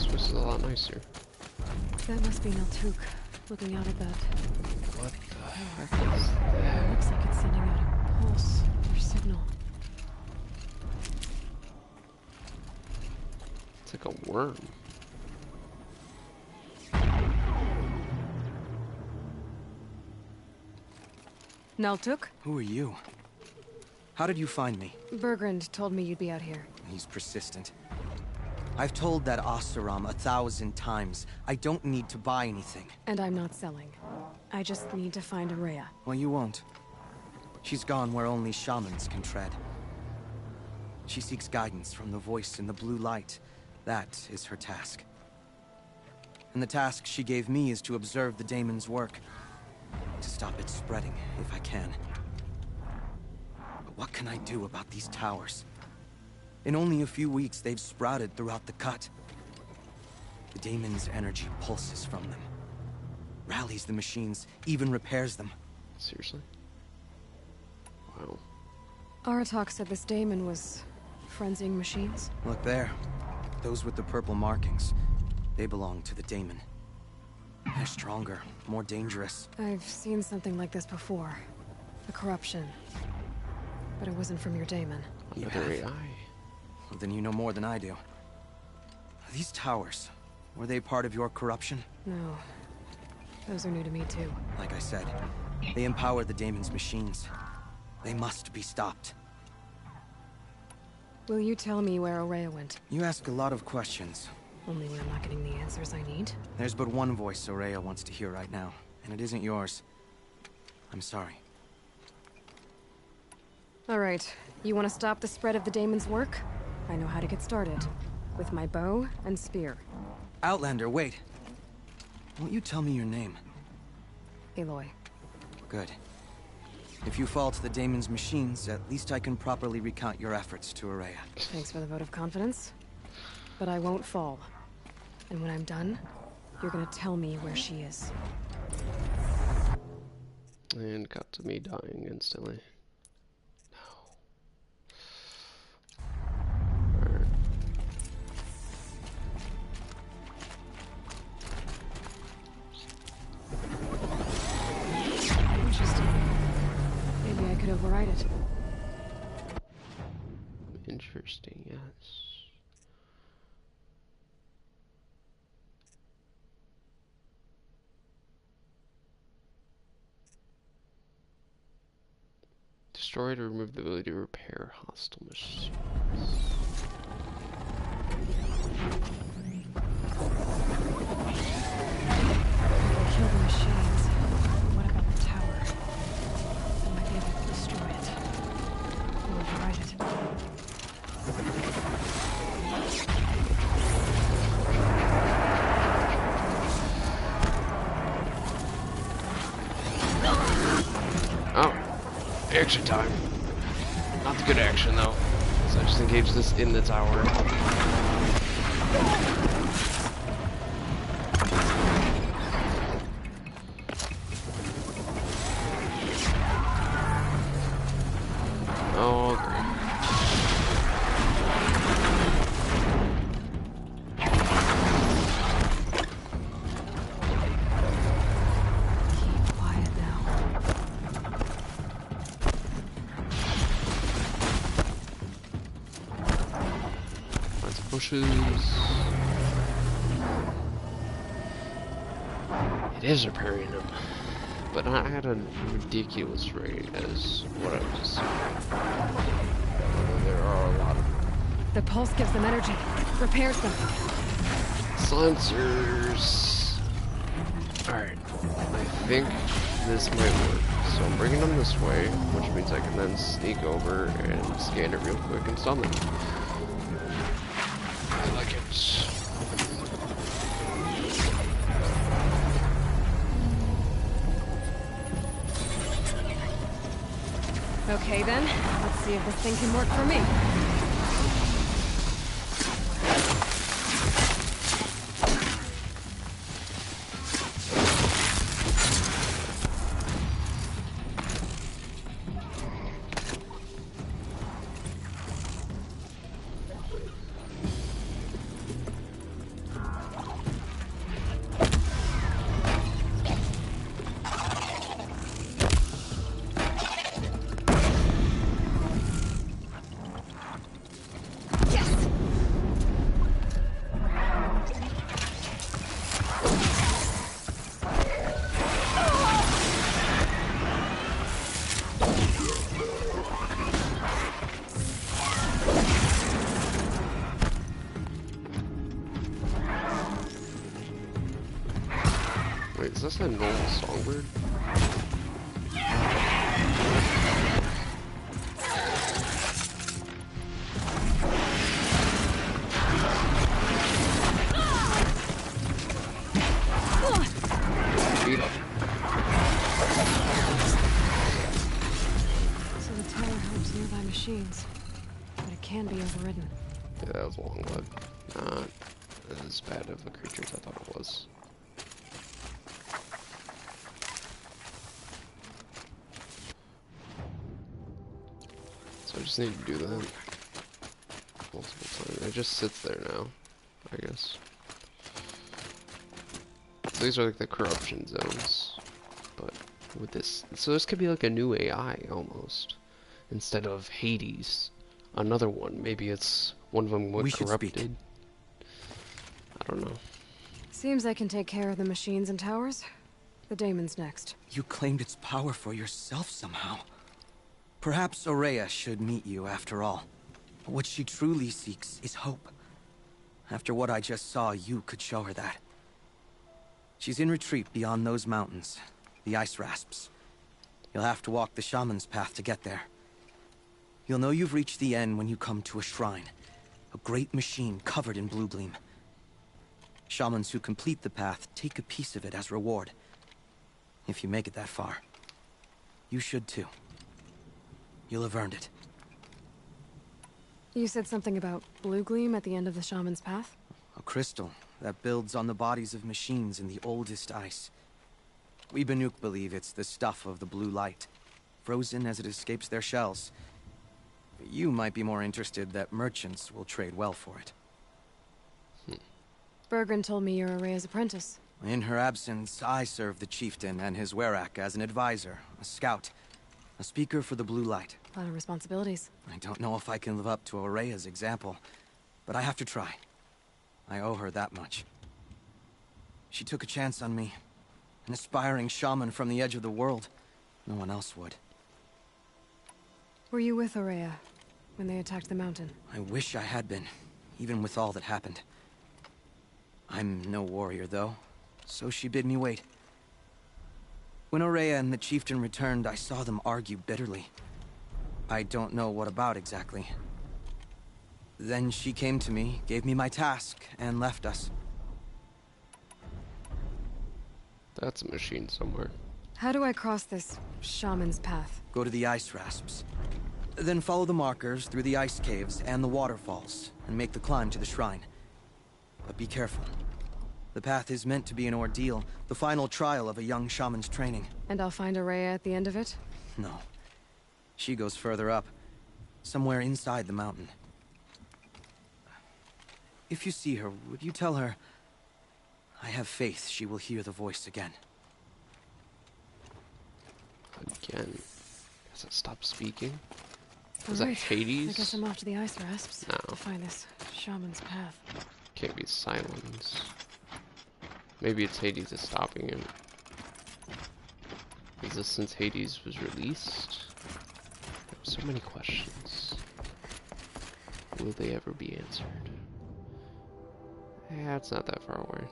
This is a lot nicer. That must be Naltuk, looking out at that. What the heck Tower. is that? It looks like it's sending out a pulse or signal. It's like a worm. Naltuk? Who are you? How did you find me? Bergrand told me you'd be out here. He's persistent. I've told that Oseram 1,000 times. I don't need to buy anything. And I'm not selling. I just need to find Araya. Well, you won't. She's gone where only shamans can tread. She seeks guidance from the voice in the blue light. That is her task. And the task she gave me is to observe the daemon's work. To stop it spreading, if I can. But what can I do about these towers? In only a few weeks, they've sprouted throughout the cut. The daemon's energy pulses from them. Rallies the machines, even repairs them. Seriously? Wow. Aratak said this daemon was frenzying machines. Look there. Those with the purple markings. They belong to the daemon. They're stronger, more dangerous. I've seen something like this before. The corruption. But it wasn't from your daemon. Another AI. Well, then you know more than I do. These towers, were they part of your corruption? No. Those are new to me too. Like I said, they empower the daemon's machines. They must be stopped. Will you tell me where Araya went? You ask a lot of questions. Only when I'm not getting the answers I need. There's but one voice Araya wants to hear right now, and it isn't yours. I'm sorry. Alright, you want to stop the spread of the daemon's work? I know how to get started. With my bow and spear. Outlander, wait. Won't you tell me your name? Aloy. Good. If you fall to the daemon's machines, at least I can properly recount your efforts to Araya. Thanks for the vote of confidence. But I won't fall. And when I'm done, you're gonna tell me where she is. And cut to me dying instantly. Override it. Interesting, yes. Destroy to remove the ability to repair hostile machines. Kill the machines. What about the tower? I might be able to destroy it. Or override it. Oh, extra time. Not the good action though. So I just engaged this in the tower. Oh, great. Keep quiet now. Lots of bushes. It is repairing them, but not at a ridiculous rate as what I was assuming. There are a lot of The pulse gives them energy, repairs them. silencers. Alright, I think this might work. So I'm bringing them this way, which means I can then sneak over and scan it real quick and stun them. I like it. Okay then, let's see if this thing can work for me. Wait, is this a normal songbird? Beat up. So the tower helps nearby machines, but it can be overridden. Yeah, that was a long one. Not as bad of a creature as I thought it was. So I just need to do that multiple times. It just sits there now, I guess. So these are like the corruption zones, but with this, so this could be like a new AI almost, instead of Hades, another one. Maybe it's one of them went corrupted. I don't know. Seems I can take care of the machines and towers. The daemon's next. You claimed its power for yourself somehow. Perhaps Aurea should meet you after all. What she truly seeks is hope. After what I just saw, you could show her that. She's in retreat beyond those mountains, the ice rasps. You'll have to walk the shaman's path to get there. You'll know you've reached the end when you come to a shrine, a great machine covered in blue gleam. Shamans who complete the path take a piece of it as reward. If you make it that far, you should too. You'll have earned it. You said something about blue gleam at the end of the shaman's path? A crystal that builds on the bodies of machines in the oldest ice. We Banuk believe it's the stuff of the blue light, frozen as it escapes their shells. You might be more interested that merchants will trade well for it. Bergren told me you're Aurea's apprentice. In her absence, I serve the chieftain and his werak as an advisor, a scout, a speaker for the blue light. A lot of responsibilities. I don't know if I can live up to Aurea's example, but I have to try. I owe her that much. She took a chance on me. An aspiring shaman from the edge of the world. No one else would. Were you with Aurea when they attacked the mountain? I wish I had been, even with all that happened. I'm no warrior, though, so she bid me wait. When Aurea and the chieftain returned, I saw them argue bitterly. I don't know what about exactly. Then she came to me, gave me my task, and left us. That's a machine somewhere. How do I cross this shaman's path? Go to the ice rasps. Then follow the markers through the ice caves and the waterfalls, and make the climb to the shrine. But be careful. The path is meant to be an ordeal, the final trial of a young shaman's training. And I'll find Araya at the end of it? No. She goes further up, somewhere inside the mountain. If you see her, would you tell her, I have faith she will hear the voice again. Again. Does it stop speaking? All Is that right. Hades? I guess I'm off to the ice rasps No. to find this shaman's path. Can't be silence. Maybe it's Hades that's stopping him. Is this since Hades was released? So many questions. Will they ever be answered? Yeah, it's not that far away.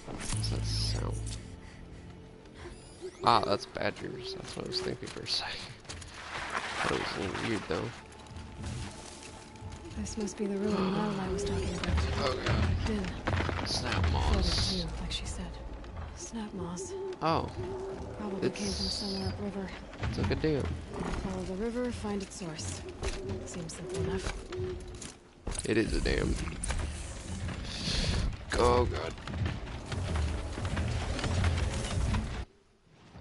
What's that sound? Ah, that's badgers. That's what I was thinking for a second. That was a little weird though. This must be the ruin Aloy was talking about. Oh god. Din. Snap moss. Too, like she said. Snap moss. Oh. Probably came from somewhere upriver. It's like a dam. Follow the river, find its source. Seems simple enough. It is a dam. Oh god.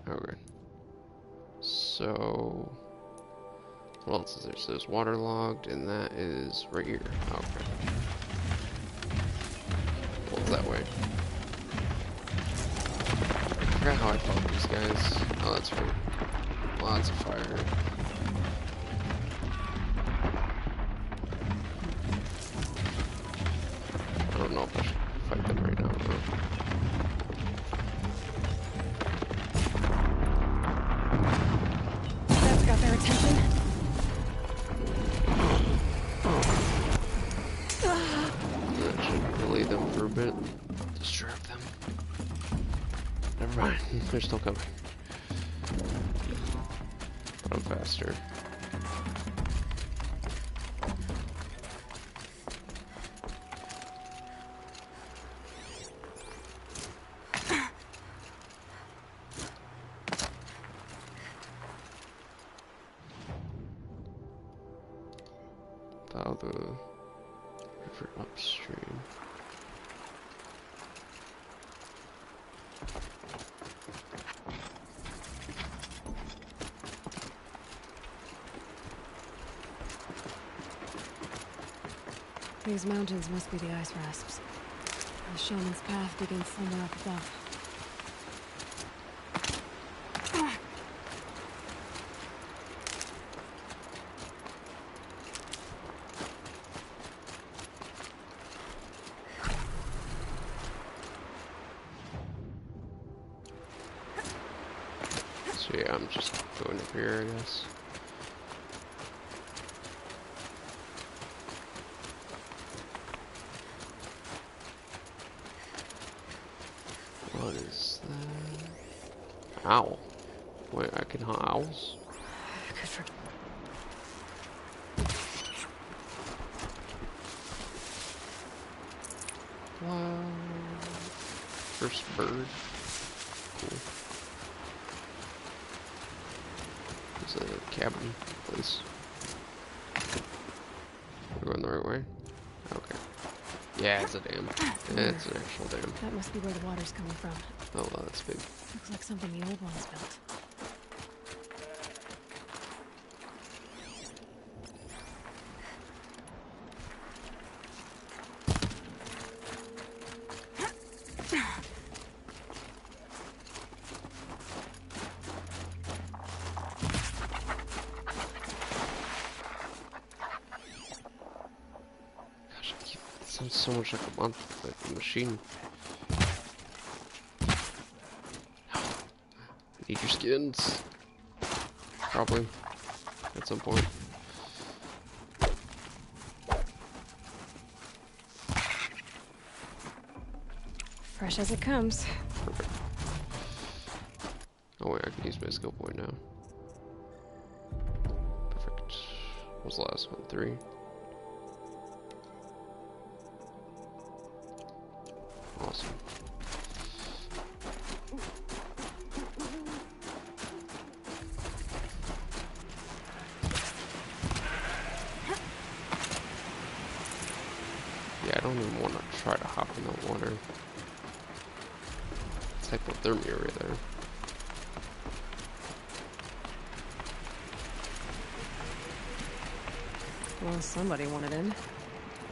Okay. So, what else is there? So there's waterlogged, and that is right here. Okay. Well, that way. I forgot how I fought these guys. Oh, that's right. Lots of fire. I don't know if I should fight them right now, though. That's got their attention. That should delay them for a bit. Distract them. Never mind, they're still coming. But I'm faster. Follow the river upstream. These mountains must be the ice rasps. The shaman's path begins somewhere up above. So yeah, I'm just going up here, I guess. What is that? Owl. Wait, I can hunt owls? Good for... Wow. First bird. Cool. There's a cabin place. We're going the right way? Okay. Yeah, it's a dam. It's an actual dam. That must be where the water's coming from. Oh, wow, that's big. Looks like something the old ones built. Sounds so much like a month, like a machine. Need your skins. Probably. At some point. Fresh as it comes. Perfect. Oh wait, I can use my skill point now. Perfect. What was the last one? 3? Awesome. Yeah, I don't even want to try to hop in that water. It's hypothermia right there. Well, somebody wanted in.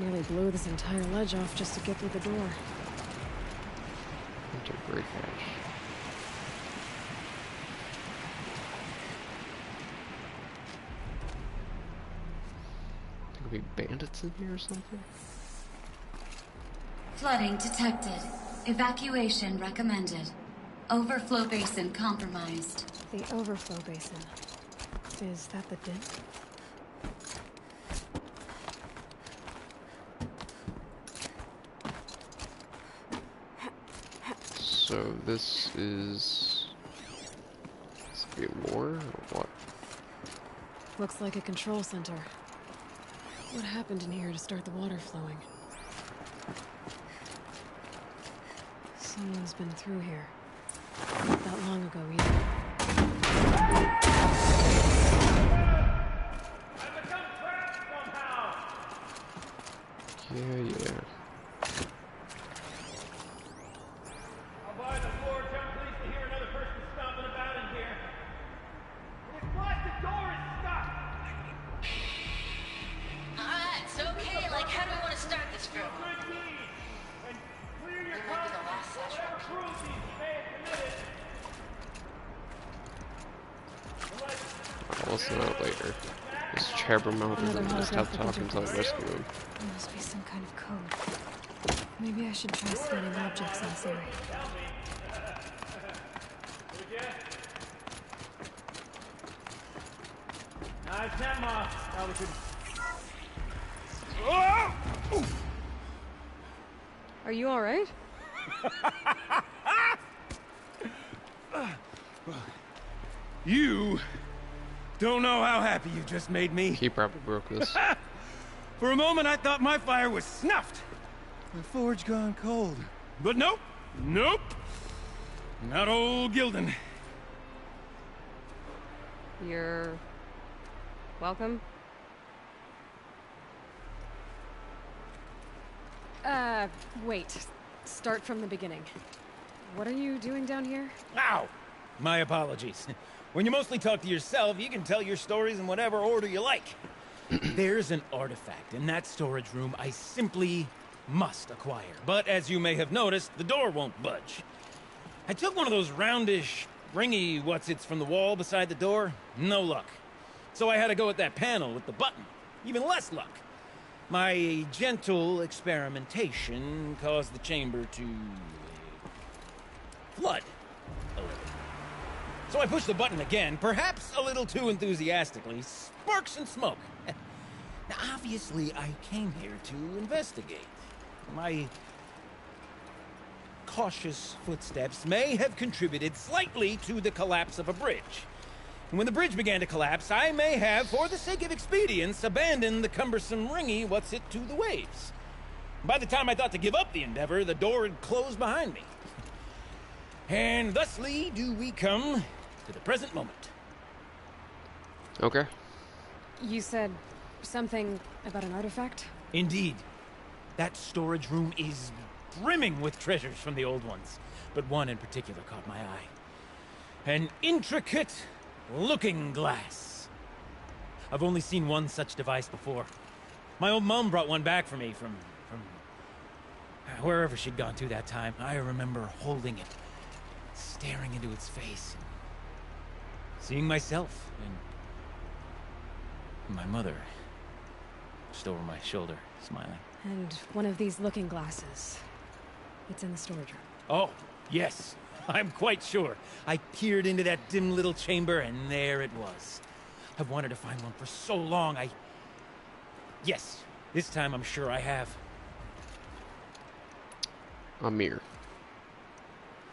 Nearly blew this entire ledge off just to get through the door. Into a great catch. There could be bandits in here or something? Flooding detected. Evacuation recommended. Overflow basin compromised. The overflow basin. Is that the din? So this is... This could be a lore or what? Looks like a control center. What happened in here to start the water flowing? Someone's been through here. Not that long ago either. Yeah. I'll buy the floor. I'm pleased to hear another person stomping about in here. It's like the door is stuck. Alright, it's okay. Like, how do we want to start this room? Clear your might be the last such whatever cruelties you may have committed. I'll listen to that later. This Chabermouth isn't Another gonna stop holographic talking until I interface. rescue him. There must be some kind of code. Maybe I should try scanning objects in this area. Nice hammer. Probably could. Are you alright? You don't know how happy you just made me. He probably broke this. For a moment, I thought my fire was snuffed. The forge gone cold. But nope. Nope. Not old Gildan. You're... welcome? Wait. Start from the beginning. What are you doing down here? Ow! My apologies. When you mostly talk to yourself, you can tell your stories in whatever order you like. There's an artifact in that storage room I simply must acquire. But as you may have noticed, the door won't budge. I took one of those roundish, ringy what's-its from the wall beside the door. No luck. So I had to go with that panel with the button. Even less luck. My gentle experimentation caused the chamber to... flood a little. So I pushed the button again, perhaps a little too enthusiastically. Sparks and smoke. Now, obviously, I came here to investigate. My cautious footsteps may have contributed slightly to the collapse of a bridge. And when the bridge began to collapse, I may have, for the sake of expedience, abandoned the cumbersome ringy what's-it to the waves. By the time I thought to give up the endeavor, the door had closed behind me. And thusly do we come to the present moment. Okay. You said something about an artifact? Indeed. That storage room is brimming with treasures from the old ones, but one in particular caught my eye. An intricate looking glass. I've only seen one such device before. My old mom brought one back for me from wherever she'd gone to that time. I remember holding it, staring into its face, seeing myself and my mother just over my shoulder, smiling. And one of these looking glasses. It's in the storage room. Oh, yes. I'm quite sure. I peered into that dim little chamber, and there it was. I've wanted to find one for so long, Yes, this time I'm sure I have. A mirror.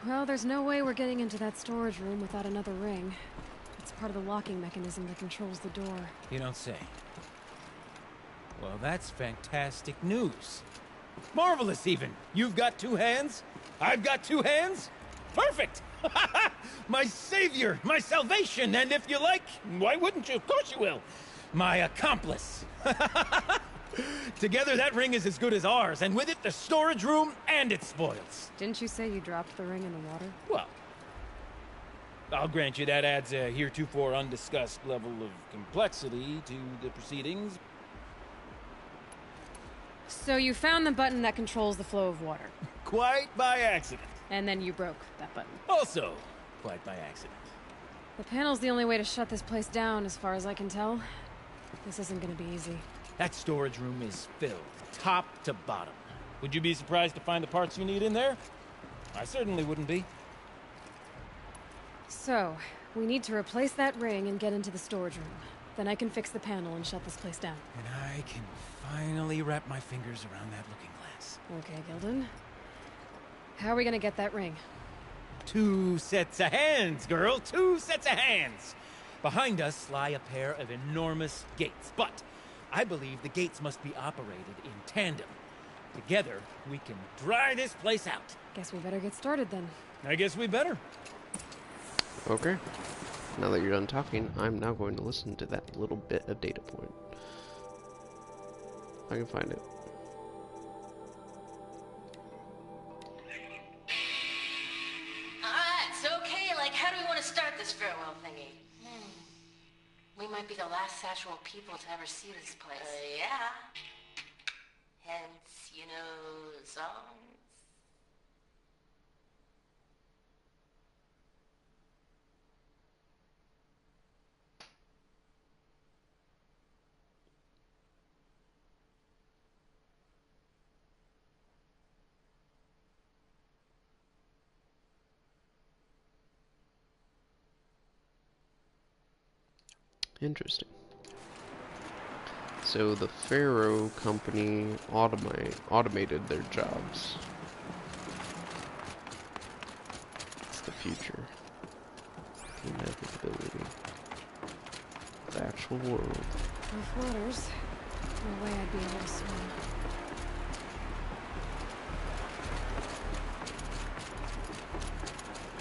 Well, there's no way we're getting into that storage room without another ring. It's part of the locking mechanism that controls the door. You don't say. Well, that's fantastic news. Marvelous, even. You've got 2 hands. I've got 2 hands. Perfect! My savior, my salvation, and if you like, why wouldn't you? Of course you will. My accomplice. Together, that ring is as good as ours, and with it, the storage room and its spoils. Didn't you say you dropped the ring in the water? Well, I'll grant you that adds a heretofore undiscussed level of complexity to the proceedings. So you found the button that controls the flow of water. Quite by accident. And then you broke that button. Also, quite by accident. The panel's the only way to shut this place down, as far as I can tell. This isn't gonna be easy. That storage room is filled, top to bottom. Would you be surprised to find the parts you need in there? I certainly wouldn't be. So, we need to replace that ring and get into the storage room. Then I can fix the panel and shut this place down. And I can finally wrap my fingers around that looking glass. Okay, Gilden. How are we gonna get that ring? 2 sets of hands, girl. 2 sets of hands. Behind us lie a pair of enormous gates, but I believe the gates must be operated in tandem. Together, we can dry this place out. Guess we better get started then. I guess we better. Okay. Now that you're done talking, I'm now going to listen to that little bit of data point. If I can find it. Alright, it's okay. Like, how do we want to start this farewell thingy? We might be the last actual people to ever see this place. Yeah. Hence, you know, songs. Interesting. So the Pharaoh company automated their jobs. It's the future. The inevitability. The actual world. Rough waters. No way I'd be able to swim.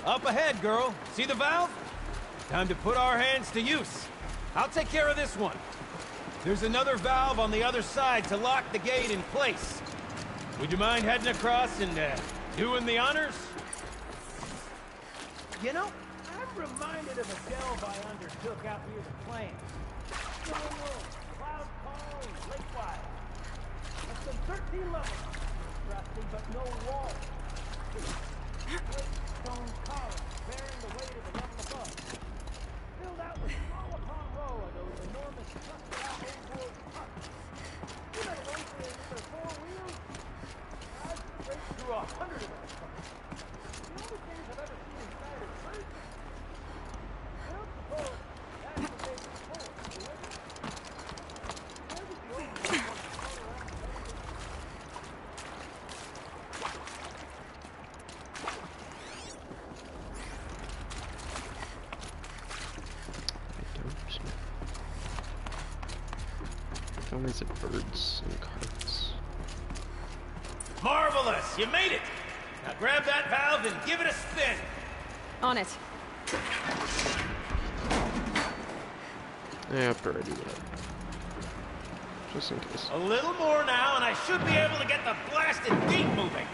Up ahead, girl. See the valve? Time to put our hands to use. I'll take care of this one. There's another valve on the other side to lock the gate in place. Would you mind heading across and doing the honors? You know, I'm reminded of a delve I undertook out near the plains. Stone Road, Cloud Call, and Lake Wild. Less than 13 levels. Rusty, but no walls. Great stone columns bearing the weight of the level above. Filled out with row upon row of those enormous trucked-out old-world huts. You know the ones with 4 wheels? I've raced through 100 of those trucks. The only things I've ever seen inside are birds. I don't suppose that's what they were for, do it? Where did the old man want to call around the How is it birds and carts? Marvelous! You made it! Now grab that valve and give it a spin! On it. After I do that. Just in case. A little more now, and I should be able to get the blasted gate moving.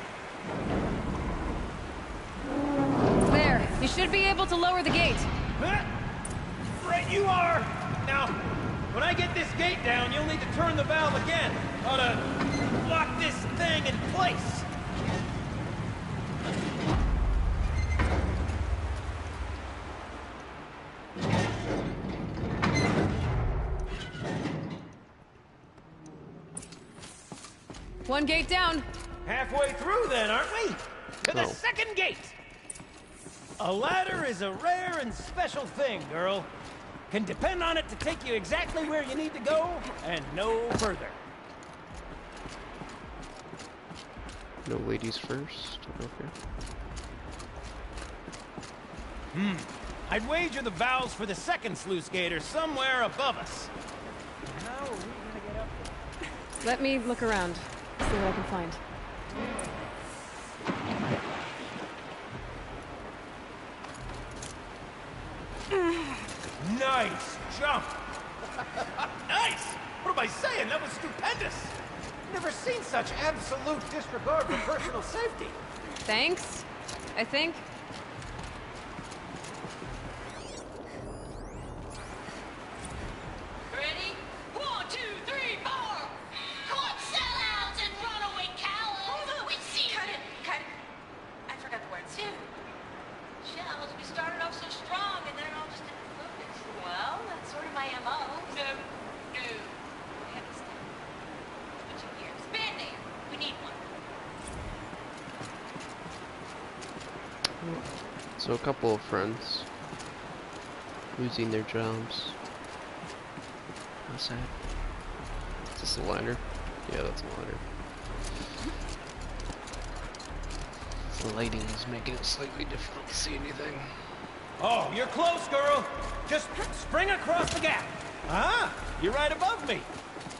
There. You should be able to lower the gate. Right you are! Now, when I get this gate down, you'll need to turn the valve again. Ought to lock this thing in place. One gate down. Halfway through then, aren't we? To the Oh. second gate! A ladder is a rare and special thing, girl. Can depend on it to take you exactly where you need to go, and no further. No ladies first. Okay. I'd wager the valves for the second sluice gate are somewhere above us. How are we gonna get up there? Let me look around, see what I can find. Nice jump! Nice! What am I saying? That was stupendous! Never seen such absolute disregard for personal safety. Thanks, I think. Ready? 1, 2, 3, 4! Caught sellouts and runaway cowards! We've seen Cut it. I forgot the words. Shells, we started off so strong and then it all just didn't focus. Well, that's sort of my MO. No. I understand. Switching gears. Band-aid. We need one. So a couple of friends losing their jobs. What's that? Is this a ladder? Yeah, that's a ladder. The lighting is making it slightly difficult to see anything. Oh, you're close, girl. Just spring across the gap. Ah, you're right above me.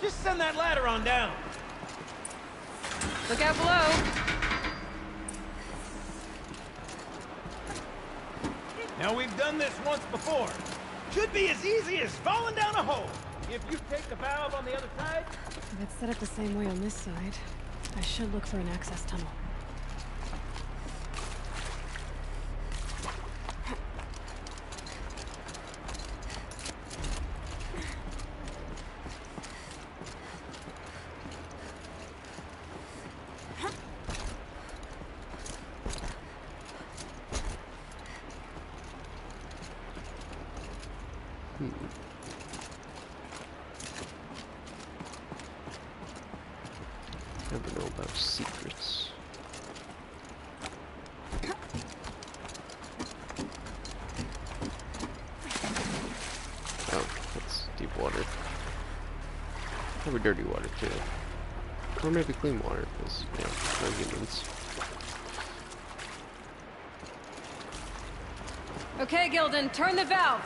Just send that ladder on down. Look out below. Now, we've done this once before. Should be as easy as falling down a hole. If you take the valve on the other side... If it's set up the same way on this side, I should look for an access tunnel. Never know about secrets. Oh, that's deep water. Probably dirty water too. Or maybe clean water, because, yeah, no humans. Okay, Gilden, turn the valve.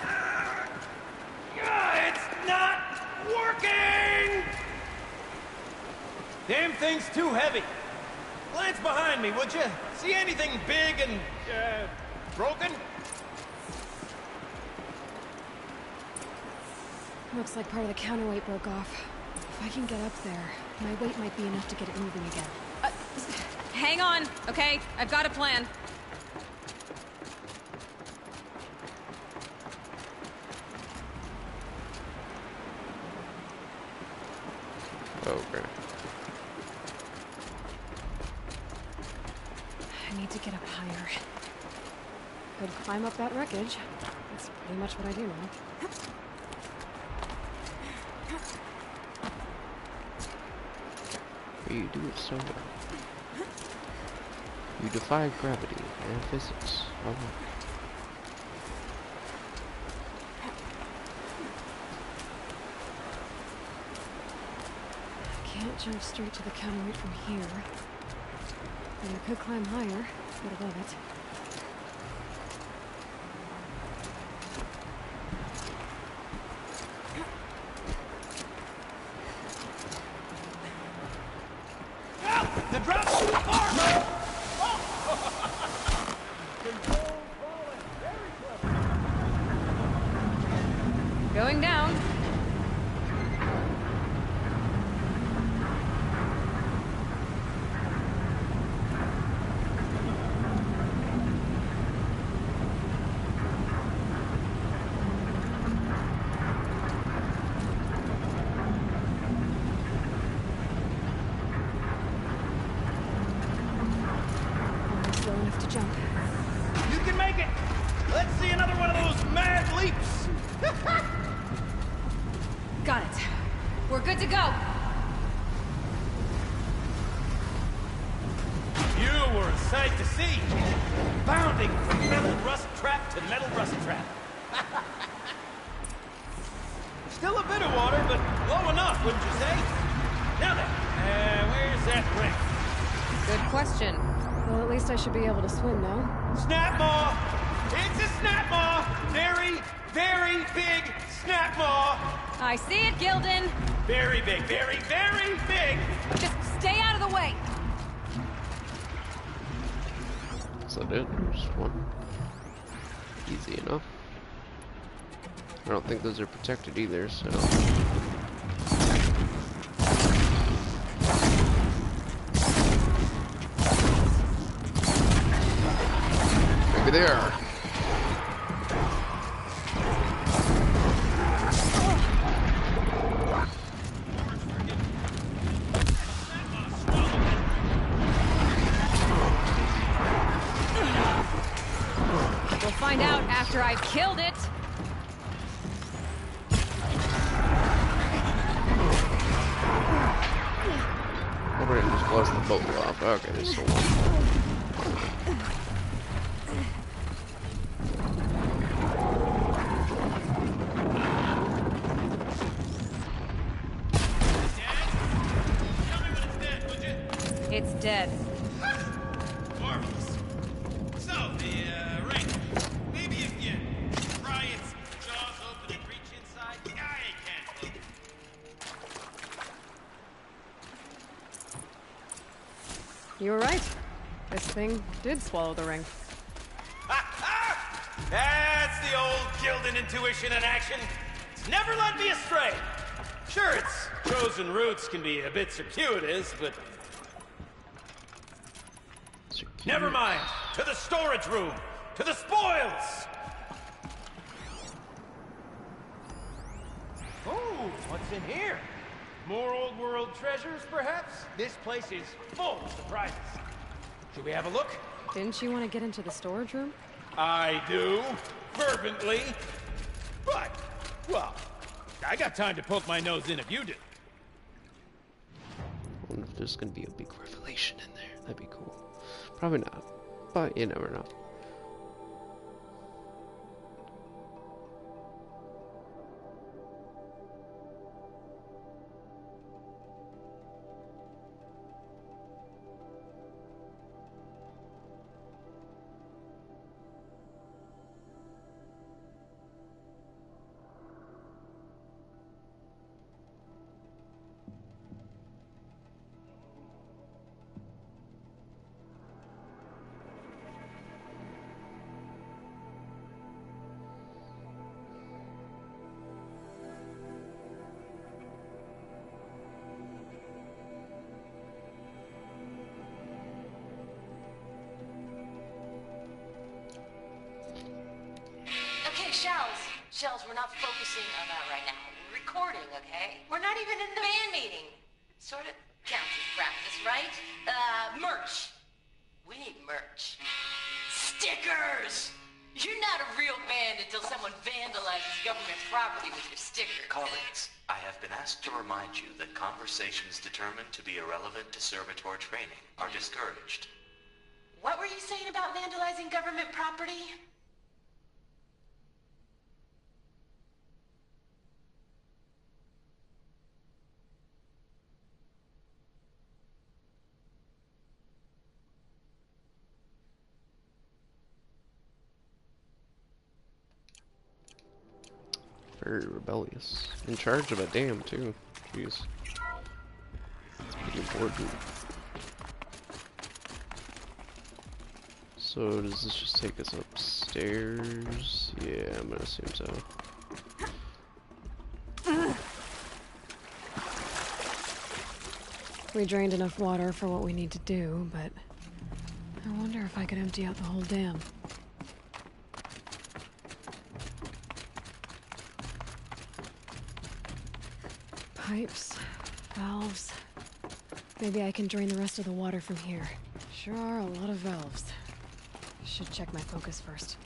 It's not working! Damn thing's too heavy. Glance behind me, would you? See anything big and, broken? Looks like part of the counterweight broke off. If I can get up there, my weight might be enough to get it moving again. Hang on, okay? I've got a plan. Okay. I need to get up higher. Could climb up that wreckage. That's pretty much what I do now. But you do it so well. You defy gravity and physics. Oh. Can't jump straight to the counterweight from here. But I could climb higher, get above it. The drop's too far, bro! Going down. Slow enough to jump. You can make it! Let's see another one of those mad leaps! Got it. We're good to go. You were a sight to see. Bounding from metal rust trap to metal rust trap. Still a bit of water, but low enough, wouldn't you say? Now then, where's that ring? Good question. Well, at least I should be able to swim now. Snap, Maw! It's a snap maw! Very, very big snap maw! I see it, Gildan. Very big, very, very big! Just stay out of the way. Is that it? Just one? Easy enough. I don't think those are protected either, so... Maybe they are. We'll find out after I've killed it. We're gonna just blast the boat off. Okay, there's still one. It's dead. Marvelous. So, the ring. Maybe if you pry its jaws open and reach inside, I can't look. You were right. This thing did swallow the ring. That's the old Gildan intuition in action. It's never led me astray. Sure, its chosen routes can be a bit circuitous, but... Never mind! To the storage room! To the spoils! Oh, what's in here? More old world treasures, perhaps? This place is full of surprises. Should we have a look? Didn't you want to get into the storage room? I do, fervently. But, well, I got time to poke my nose in if you do. I wonder if there's gonna be a big revelation in there. That'd be cool. Probably not, but you never know. Okay, Shells, we're not focusing on that right now. We're recording, okay? We're not even in the band meeting. Sort of counts as practice, right? Merch. We need merch. Stickers! You're not a real band until someone vandalizes government property with your sticker. Colleagues, I have been asked to remind you that conversations determined to be irrelevant to servitor training are discouraged. What were you saying about vandalizing government property? Very rebellious. In charge of a dam, too. Jeez. That's pretty important. So, does this just take us upstairs? Yeah, I'm gonna assume so. We drained enough water for what we need to do, but... I wonder if I could empty out the whole dam. Pipes, valves. Maybe I can drain the rest of the water from here. Sure are a lot of valves. Should check my focus first.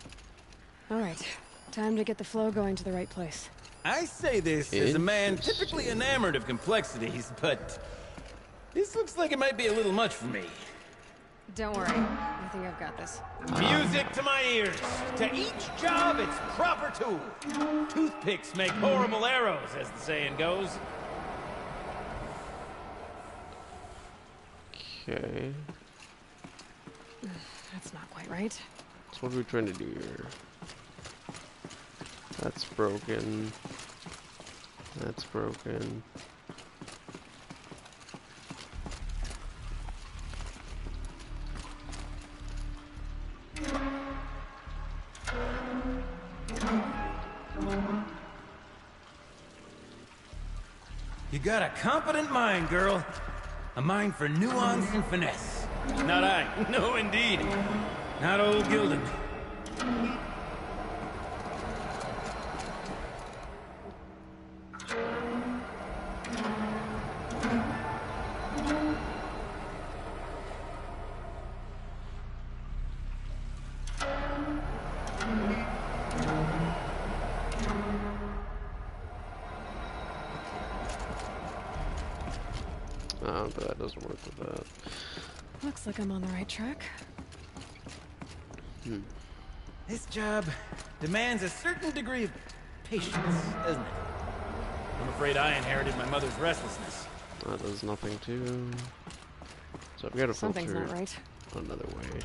Alright, time to get the flow going to the right place. I say this as a man typically enamored of complexities, but this looks like it might be a little much for me. Don't worry, I think I've got this. Music to my ears. To each job, its proper tool. Toothpicks make horrible arrows, as the saying goes. Okay. That's not quite right. So what are we trying to do here? That's broken. That's broken. You got a competent mind, girl. A mind for nuance and finesse. Not I. No, indeed. Not old Gildan. But that doesn't work with that. Looks like I'm on the right track. This job demands a certain degree of patience, doesn't it? I'm afraid I inherited my mother's restlessness. That does nothing too. So I've got to Something's filter not right. another way.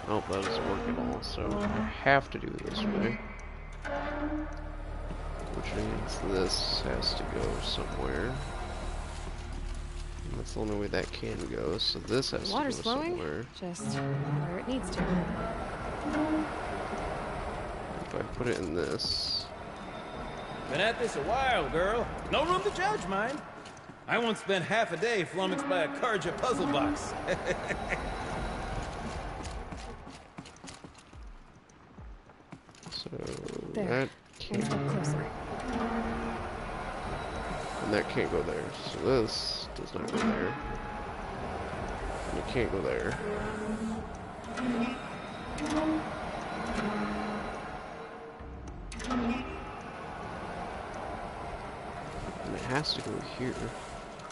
Oh, that doesn't work at all. So I have to do it this way. Which means this has to go somewhere. And that's the only way that can go, so this has to go Water's flowing, somewhere. just where it needs to. If I put it in this... Been at this a while, girl. No room to judge, mind. I once spent half a day flummoxed by a Karja puzzle box. So There. that One can't... step closer. And that can't go there. So this does not go there. And it can't go there. And it has to go here.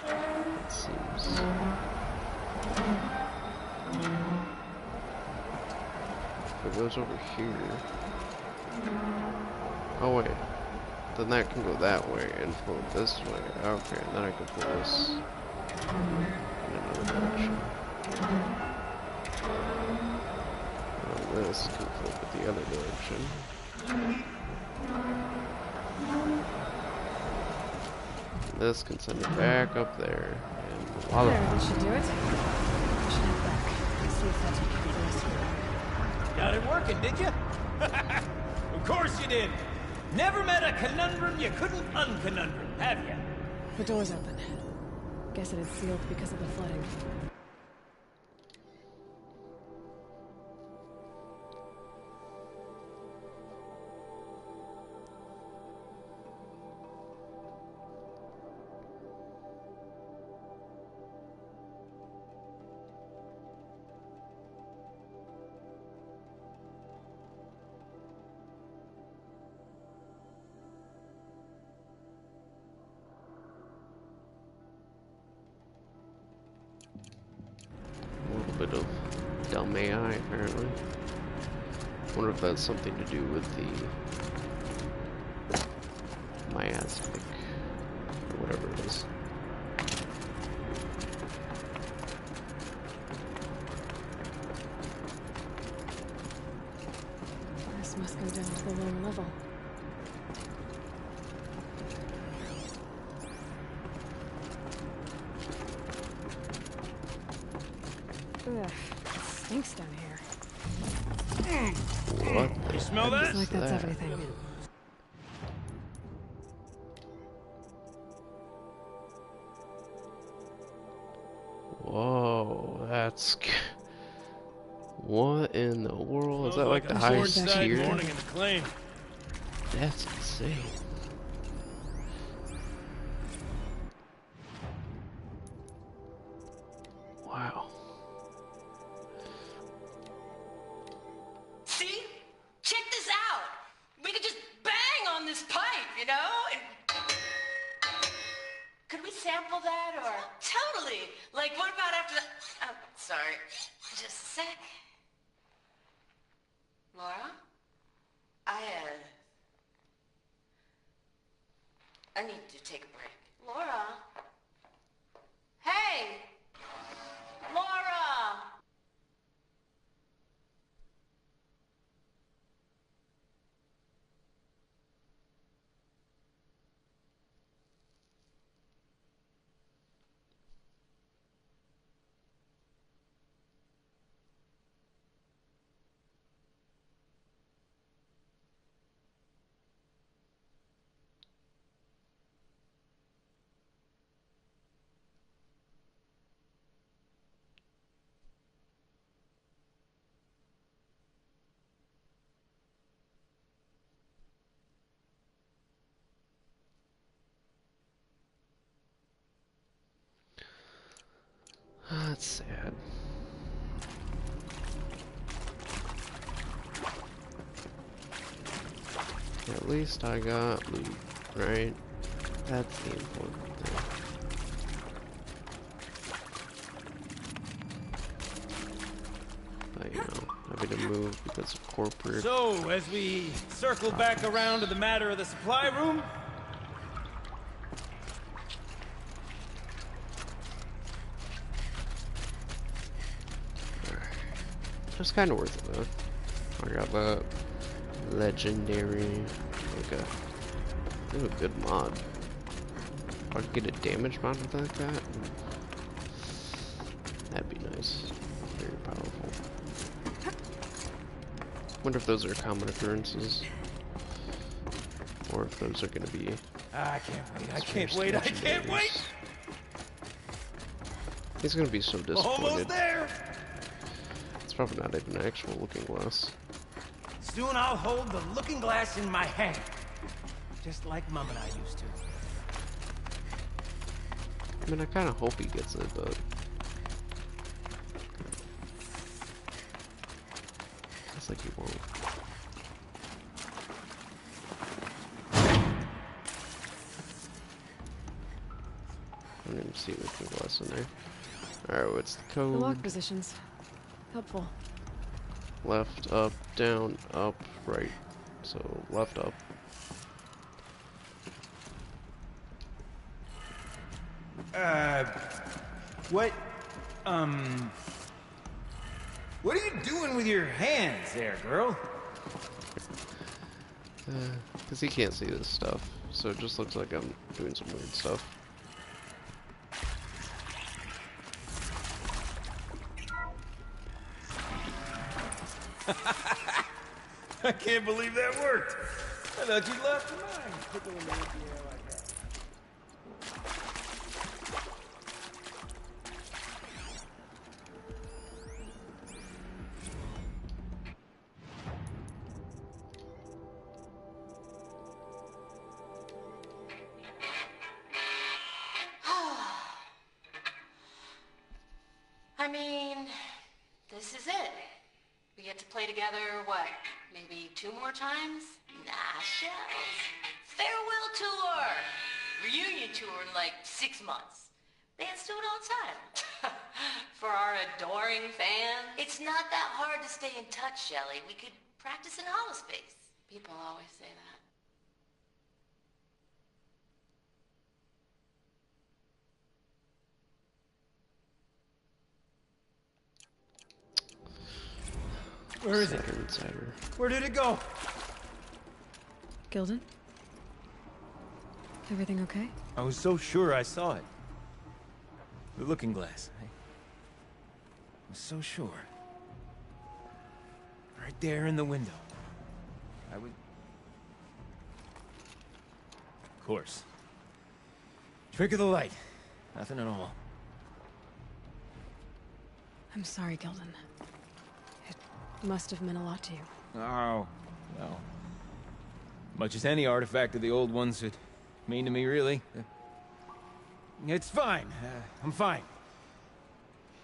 It seems. If it goes over here... Oh wait. Then that can go that way and flow this way. Okay, and then I can pull this in another direction. And this can flip it the other direction. And this can send it back up there. And voila. There, that should do it. I should head back. See if that took care of the rest of it. Got it working, did you? Of course you did. Never met a conundrum you couldn't unconundrum, have you? The door's open. Guess it had sealed because of the flooding. A little bit of dumb AI, apparently. Wonder if that's something to do with the miastic, or whatever it is. This must go down to the lower level. Ugh, it stinks down here. What? You smell that? Looks like that's everything. Whoa, that's... What in the world? Is that like the a highest sword-side tier? morning in the claim. That's insane. Wow. See? Check this out. We could just bang on this pipe, you know? And could we sample that or? Totally. Like, what about after the... Oh, sorry. Just a sec. Laura? I need to take a break. Laura? Hey! That's sad. At least I got loot, right? That's the important thing. But, you know, having to move because of corporate... So, as we circle back around to the matter of the supply room... It's kind of worth it, though. I got that legendary, like a good mod. If I could get a damage mod with like that, that'd be nice. Very powerful. Wonder if those are common occurrences, or if those are gonna be. I can't wait! I can't wait! I can't wait! He's gonna be so disappointed. Almost there! It's probably not even an actual looking glass. Soon I'll hold the looking glass in my hand. Just like Mom and I used to. I mean, I kind of hope he gets it, but... It's like he won't. I don't even see looking glass in there. Alright, what's the code? The lock positions. Helpful. Left, up, down, up, right. So, left, up. What are you doing with your hands there, girl? Because he can't see this stuff. So it just looks like I'm doing some weird stuff. I can't believe that worked. I thought you'd lost your mind. Pickling in the air like that. I mean, this is it. We get to play together, what, maybe 2 more times? Nah, shells. Farewell tour! Reunion tour in like 6 months. Band's doing all the time. For our adoring fans. It's not that hard to stay in touch, Shelley. We could practice in holospace. People always say that. Where is it? Insider. Where did it go? Gilden? Everything okay? I was so sure I saw it. The looking glass. I was so sure. Right there in the window. I was... Of course. Trick of the light. Nothing at all. I'm sorry, Gilden. It must have meant a lot to you. Oh, well. Much as any artifact of the old ones would mean to me, really. It's fine. I'm fine.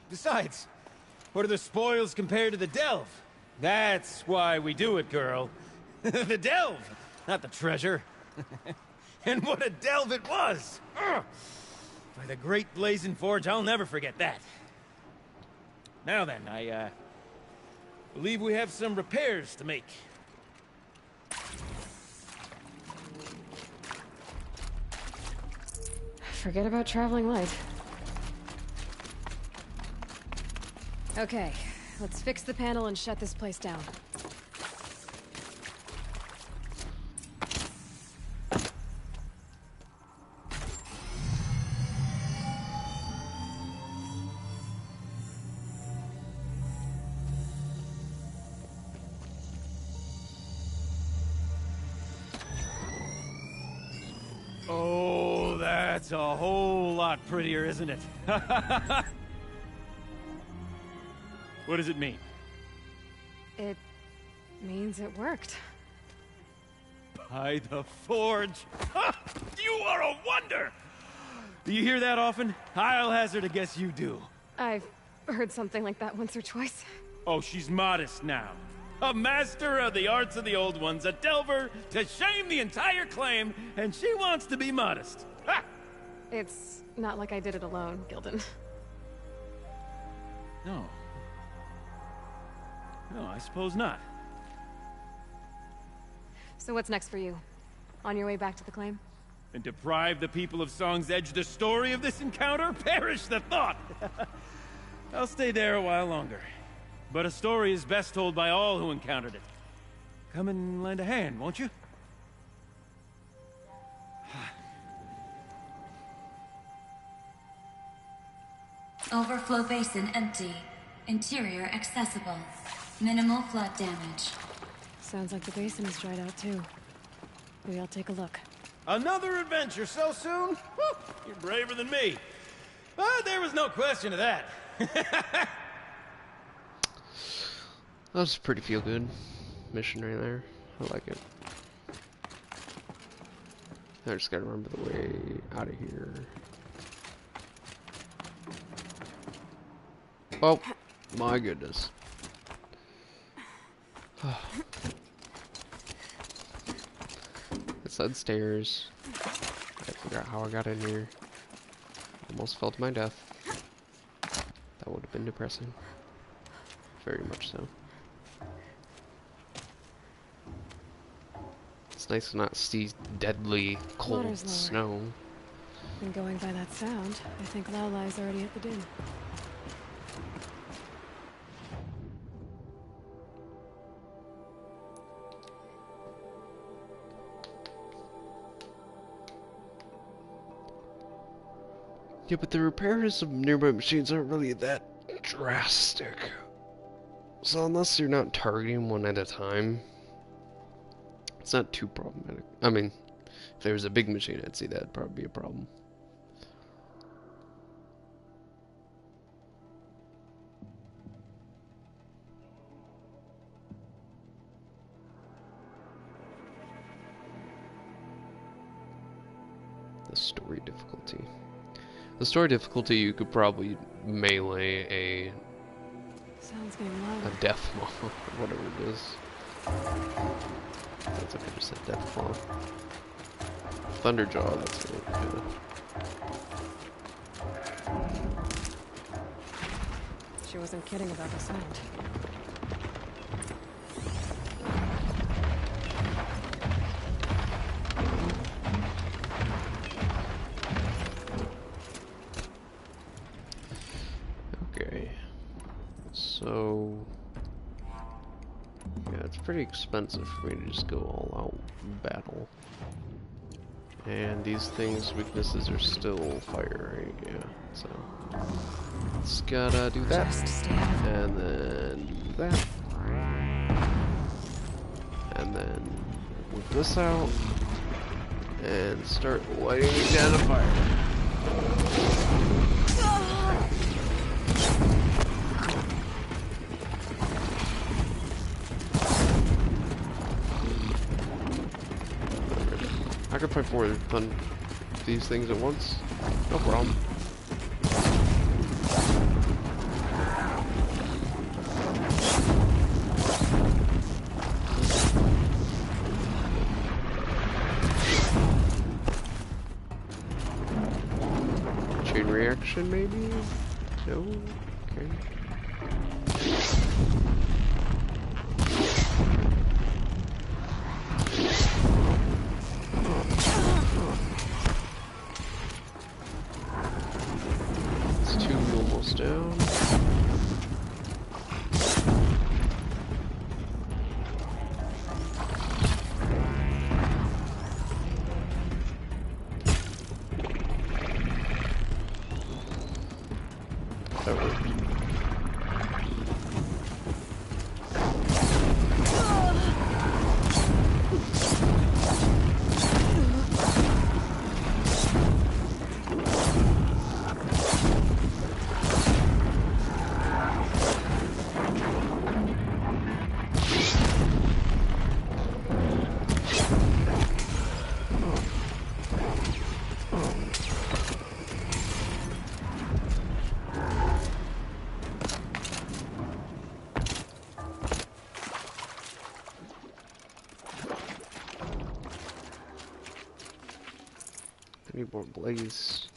Besides, what are the spoils compared to the delve? That's why we do it, girl. The delve, not the treasure. And what a delve it was! Ugh. By the great blazing forge, I'll never forget that. Now then, I believe we have some repairs to make. Forget about traveling light. Okay, let's fix the panel and shut this place down. Oh, that's a whole lot prettier, isn't it? What does it mean? It means it worked. By the forge! You are a wonder! Do you hear that often? I'll hazard a guess you do. I've heard something like that once or twice. Oh, she's modest now. A master of the arts of the old ones, a delver to shame the entire claim, and she wants to be modest. Ha! It's not like I did it alone, Gildan. No. No, I suppose not. So what's next for you? On your way back to the claim? And deprive the people of Song's Edge the story of this encounter? Perish the thought! I'll stay there a while longer. But a story is best told by all who encountered it. Come and lend a hand, won't you? Overflow basin empty. Interior accessible. Minimal flood damage. Sounds like the basin is dried out too. Maybe I'll take a look. Another adventure so soon? Whew, you're braver than me. But there was no question of that. That was a pretty feel-good mission right there. I like it. I just gotta remember the way out of here. Oh, my goodness. It said stairs. I forgot how I got in here. Almost fell to my death. That would have been depressing. Very much so. It's nice to not see deadly cold Water's lower. snow. And going by that sound, I think Aloy's already at the din. Yeah, but the repairs of nearby machines aren't really that drastic. So unless you're not targeting one at a time, it's not too problematic. I mean, if there was a big machine, I'd see that'd probably be a problem. The story difficulty. The story difficulty, you could probably melee a Sounds getting louder. death maw, or whatever it is. That's like I just said death maw. Thunderjaw, that's really good. She wasn't kidding about the sound. Okay. So yeah, it's pretty expensive for me to just go all out battle. And these things' weaknesses are still fire, right? Yeah, so just gotta do that. And then do that. And then whip this out. And start lighting it down a fire. I could fight 4 on these things at once. No problem. Chain reaction, maybe? No? Okay. It's 2 almost down. That worked. Reborn Blaze.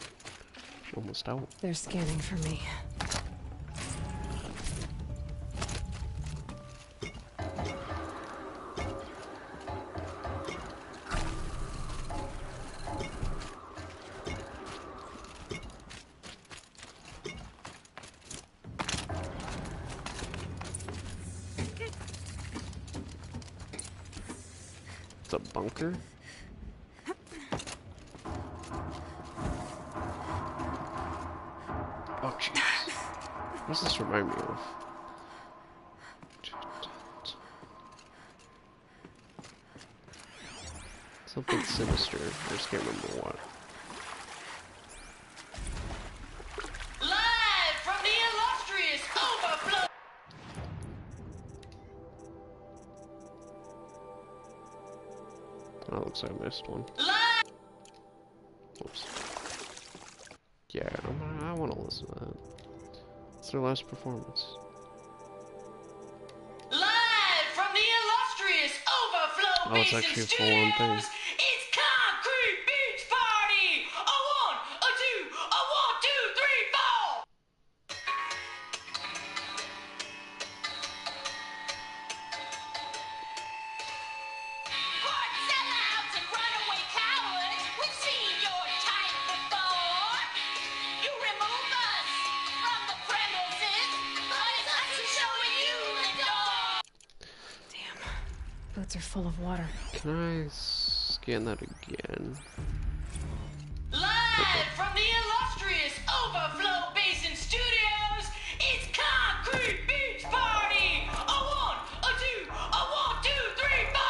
Almost out. They're scanning for me. It's a bunker? Oh, jeez. What does this remind me of? Something sinister. I just can't remember what. Live from the illustrious Overflow. Oh, looks like I missed one. Oops. Yeah, I want to listen to that. It's their last performance. Live from the illustrious Overflow Oh, it's Basin actually a full-on thing. Studios, it's Concrete Beach Party! A one, a two, a 1, 2, 3, 4! Court sellouts and runaway cowards, we've seen your type before. You remove us from the premises, but it's us who's showing you the door. Boots are full of water. Can I scan that again? Live from the illustrious Overflow Basin Studios, it's Concrete Beach Party! A one, a two, a 1, 2, 3, 4!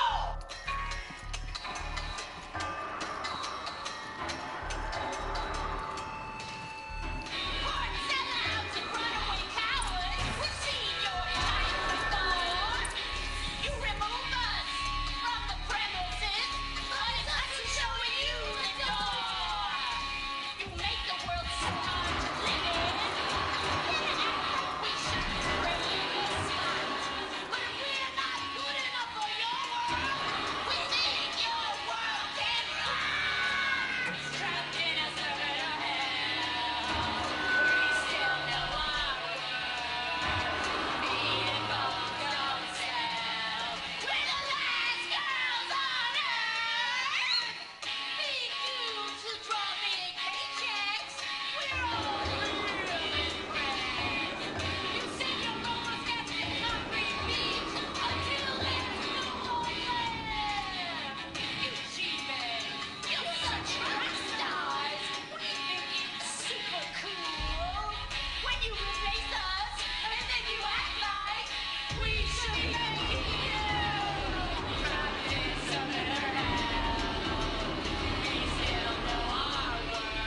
Court sellouts and runaway cowards, we've seen your type before. You remove us from the premises, but it's us who's showing you the door. You make the world so hard to live in. Yeah, we should bring you a smart. But if we're not good enough for your world, we think your world can rot. Trapped in a circuit of hell, we still know our worth. Being both don't sell. We're the last girls on earth. Big dudes who draw big paychecks. We're all real impressed. You send your roller skates to Concrete Beach until there's no more left. You G-men, you're such rock stars. We think it's super cool when you replace us and then you act like we should be making you. Trapped in summer hell, we still know our worth.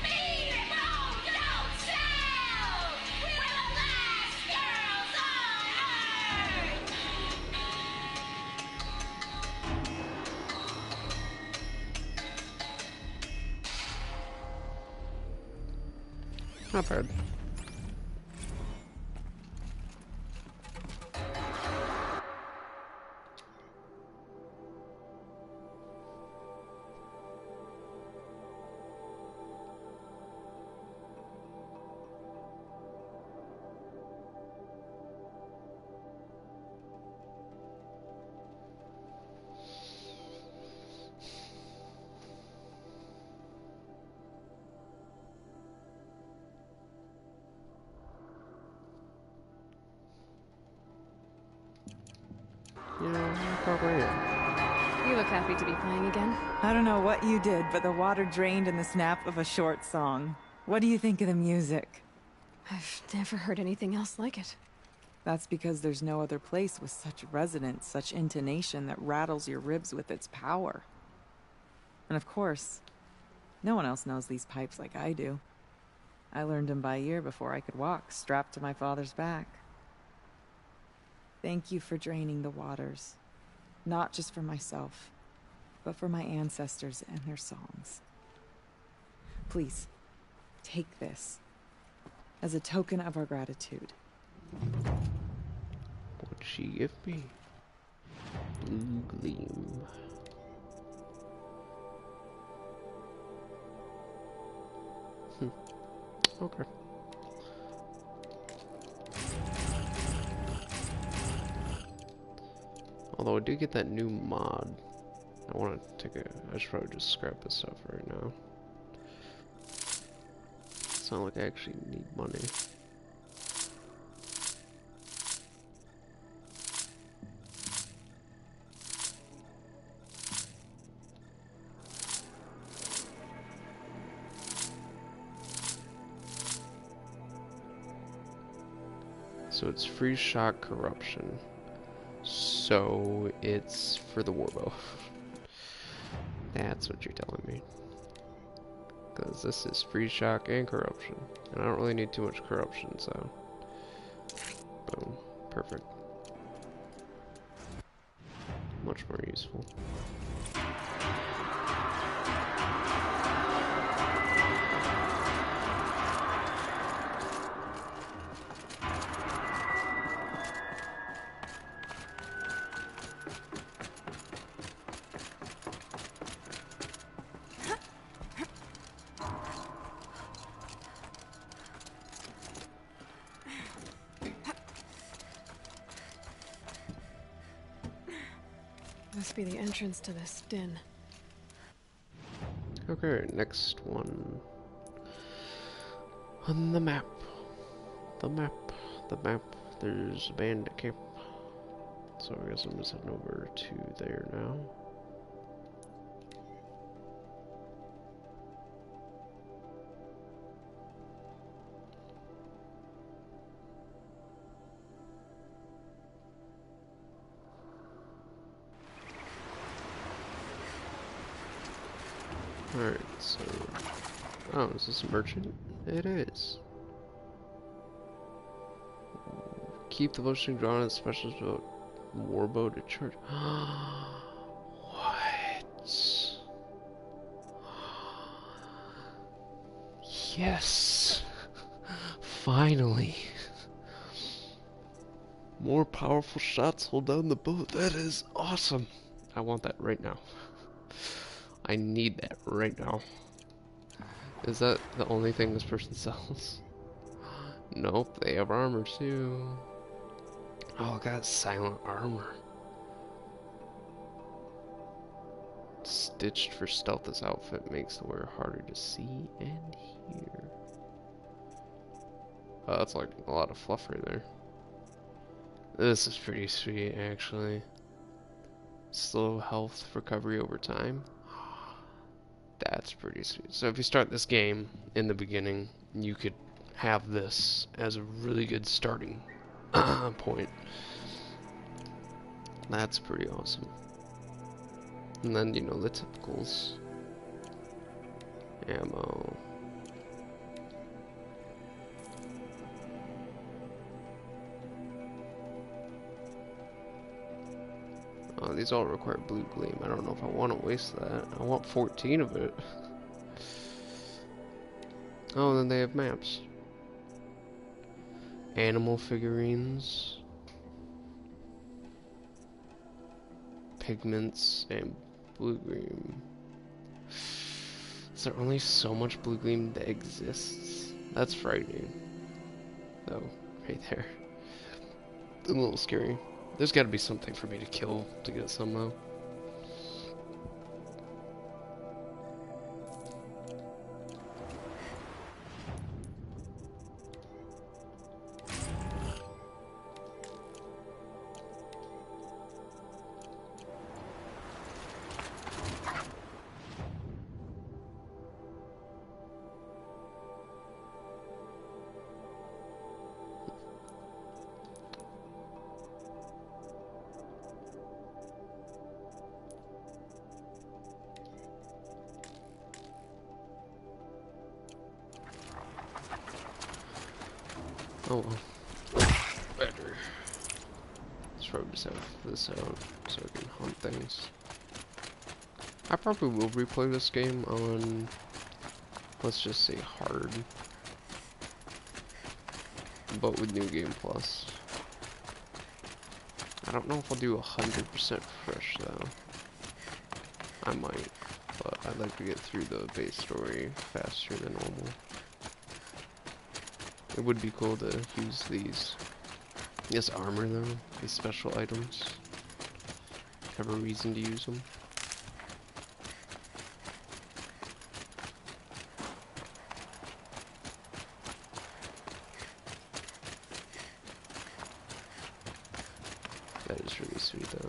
Being broke don't sell. We're the last girls on earth. Not bad. Yeah, probably am. You look happy to be playing again. I don't know what you did, but the water drained in the snap of a short song. What do you think of the music? I've never heard anything else like it. That's because there's no other place with such resonance, such intonation that rattles your ribs with its power. And of course, no one else knows these pipes like I do. I learned them by ear before I could walk, strapped to my father's back. Thank you for draining the waters. Not just for myself, but for my ancestors and their songs. Please, take this as a token of our gratitude. What'd she give me? Blue gleam. Okay. Although I do get that new mod. I want to take a... I should probably just scrap this stuff right now. It's not like I actually need money. So it's free shot corruption. So it's for the warbow. That's what you're telling me. Because this is free shock and corruption. And I don't really need too much corruption, so... Boom. Perfect. Much more useful. Must be the entrance to this den. Okay, next one. On the map. The map. The map. There's a bandit camp. So I guess I'm just heading over to there now. Alright, so... Oh, is this a merchant? It is. Keep the motion drawn and specialist warbow to charge. What? Yes! Finally! More powerful shots hold down the bow. That is awesome! I want that right now. I need that right now. Is that the only thing this person sells? Nope, they have armor too. Oh, got silent armor. Stitched for stealth, this outfit makes the wearer harder to see and hear. Oh, that's like a lot of fluff right there. This is pretty sweet, actually. Slow health recovery over time. That's pretty sweet. So if you start this game in the beginning, you could have this as a really good starting point. That's pretty awesome. And then, you know, the typicals. Ammo. Oh, these all require blue gleam. I don't know if I want to waste that. I want 14 of it. Oh, and then they have maps. Animal figurines. Pigments and blue gleam. Is there only so much blue gleam that exists? That's frightening. Though, right there. A little scary. There's got to be something for me to kill to get some though. Oh well. Better. Let's probably just have this out so I can hunt things. I probably will replay this game on, let's just say hard. But with New Game Plus. I don't know if I'll do 100% fresh though. I might, but I'd like to get through the base story faster than normal. It would be cool to use these. This armor though, these special items. Have a reason to use them. That is really sweet though.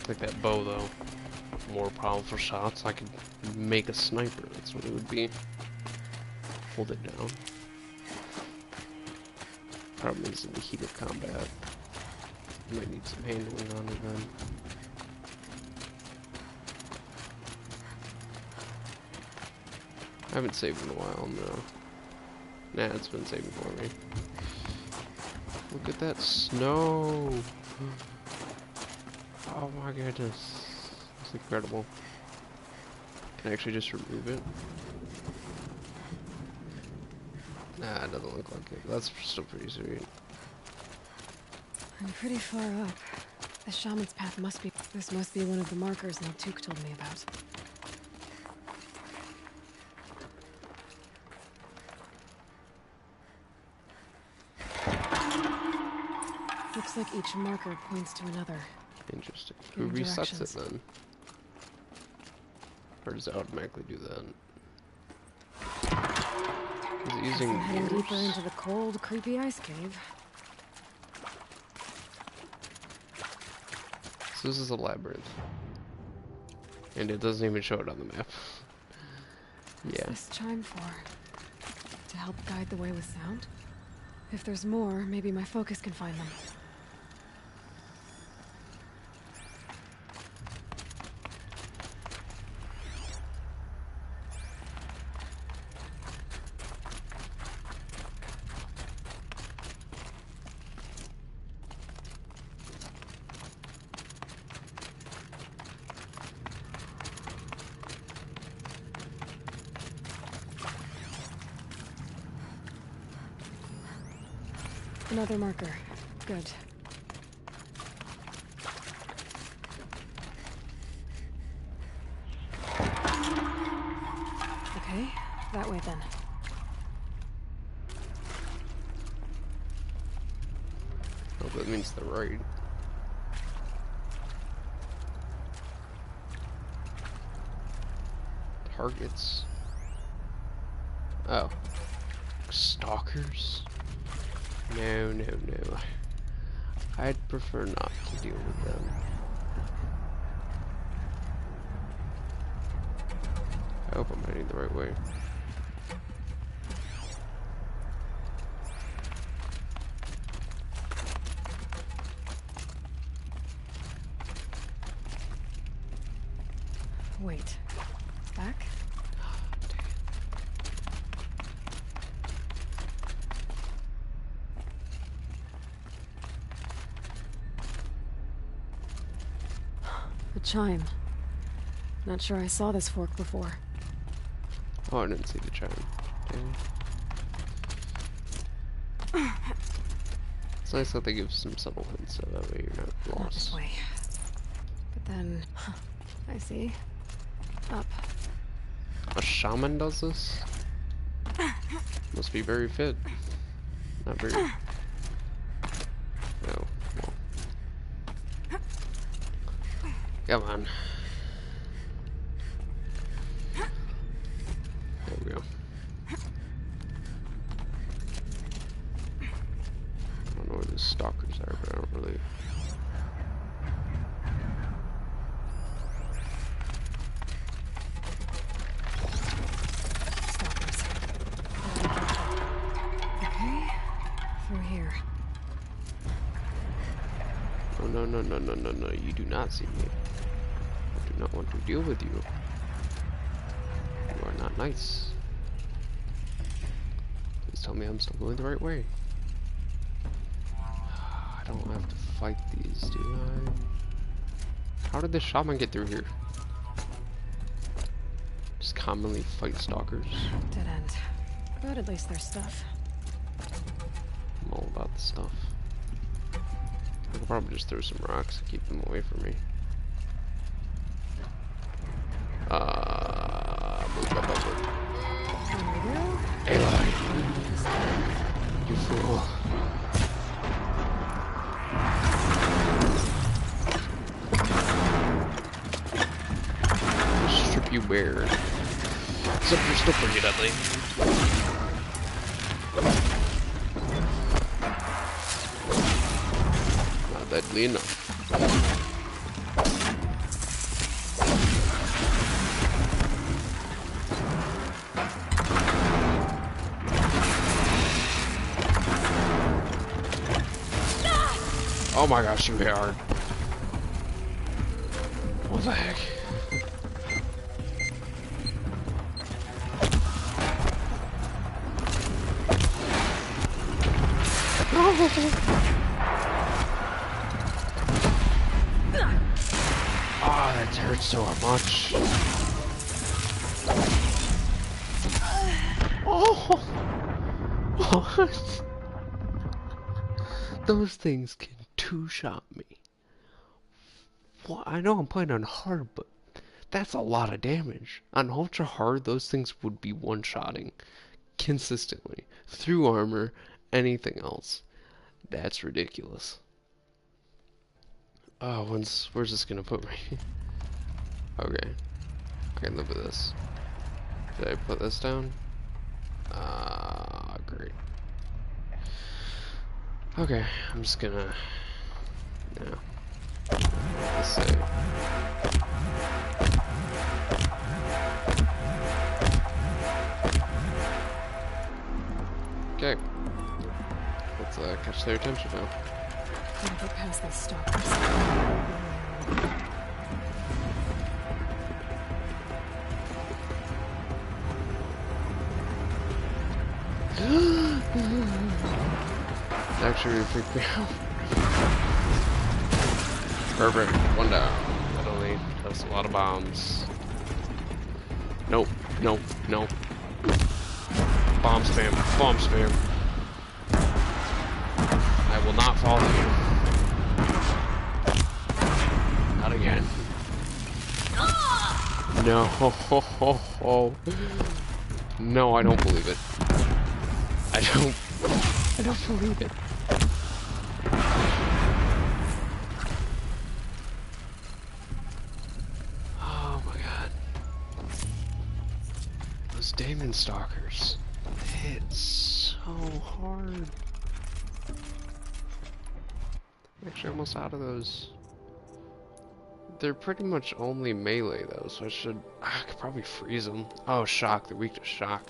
Like that bow though. More powerful shots. I could make a sniper. That's what it would be. Hold it down. Problem is in the heat of combat. You might need some handling on it then. I haven't saved in a while, no. Nah, it's been saving for me. Look at that snow! Oh my goodness. It's incredible. Can I actually just remove it? Nah, it doesn't look like it. That's still pretty sweet. I'm pretty far up. The shaman's path must be... This must be one of the markers Naltuk told me about. Looks like each marker points to another. Interesting. Who resets it then? Or does it automatically do that? Is it using heading deeper into the cold, creepy ice cave. So this is a labyrinth. And it doesn't even show it on the map. Yeah. What's this chime for? To help guide the way with sound? If there's more, maybe my focus can find them. Another marker. Good. Okay, that way then. Oh, that means the right. Targets. Oh. Stalkers? No, no, no. I'd prefer not to deal with them. I hope I'm heading the right way. Wait. Back? The chime. Not sure I saw this fork before. Oh, I didn't see the chime. Dang. It's nice that they give some subtle hints so that way you're not lost. Not this way. But then... I see. Up. A shaman does this? Must be very fit. Not very... Oh, well. Come on. There we go. I don't know where the stalkers are, but I don't really... No, you do not see me. I do not want to deal with you. You are not nice. Please tell me I'm still going the right way. I don't have to fight these, do I? How did the shaman get through here? Just commonly fight stalkers. Dead end. But at least there's stuff. I'm all about the stuff. I could probably just throw some rocks and keep them away from me. Aloy! You fool. Strip you bare. Except you're still pretty deadly. Not deadly enough. Oh my gosh, you hit hard. What the heck? Oh, that hurts so much. Oh! Those things can two-shot me. Well, I know I'm playing on hard, but that's a lot of damage. On ultra hard, those things would be one-shotting consistently through armor, anything else. That's ridiculous. Oh, where's this gonna put me? Okay, I can live with this. Did I put this down? Great. Okay, I'm just gonna, let's say. Okay, let's catch their attention now. Gotta get past these stalkers. Actually really freaked me out. Perfect, one down. That only does a lot of bombs. Nope, nope, nope. Bomb spam, bomb spam. I will not follow you. Not again. No, no, I don't believe it. I don't believe it. Oh my god. Those Demon Stalkers hit so hard. I'm actually almost out of those. They're pretty much only melee though, so I could probably freeze them. Oh, shock, they're weak to shock.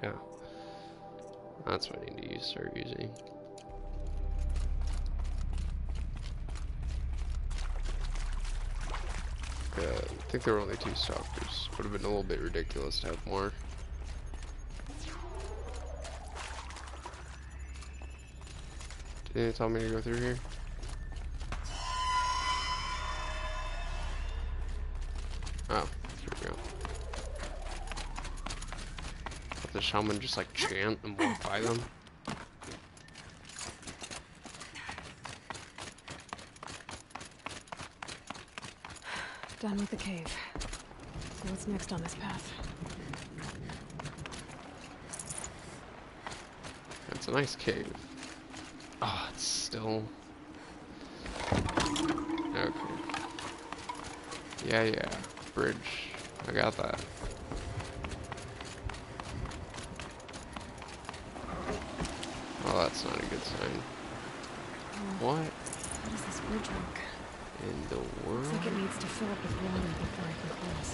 Yeah. That's what I need to start using. I think there were only 2 stalkers. Would have been a little bit ridiculous to have more. Did they tell me to go through here? Oh, here we go. Let the shaman just like chant and walk by them. Done with the cave. So what's next on this path? It's a nice cave. Oh, it's still... Okay. Yeah. Bridge. I got that. Well, that's not a good sign. What? What is this bridge rock? In the world? Looks like it needs to fill up with water before I can cross.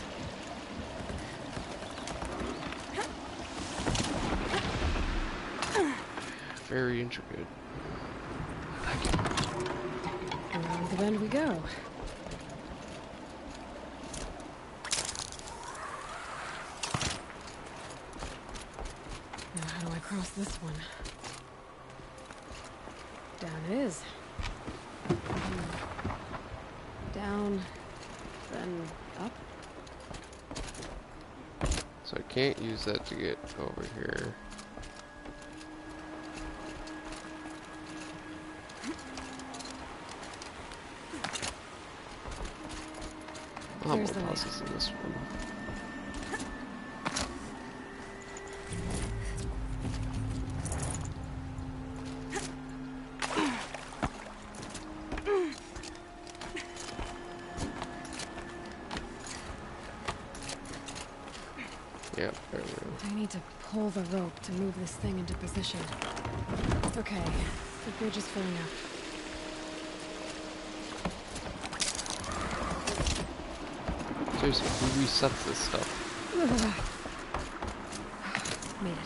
Very intricate. I like it. Around the bend we go. Now how do I cross this one? Down it is. Down, then up. So I can't use that to get over here. lot There's more the puzzles in this one. Yep, there we go. I need to pull the rope to move this thing into position. Okay, the bridge is filling up. Seriously, who resets this stuff? Made it.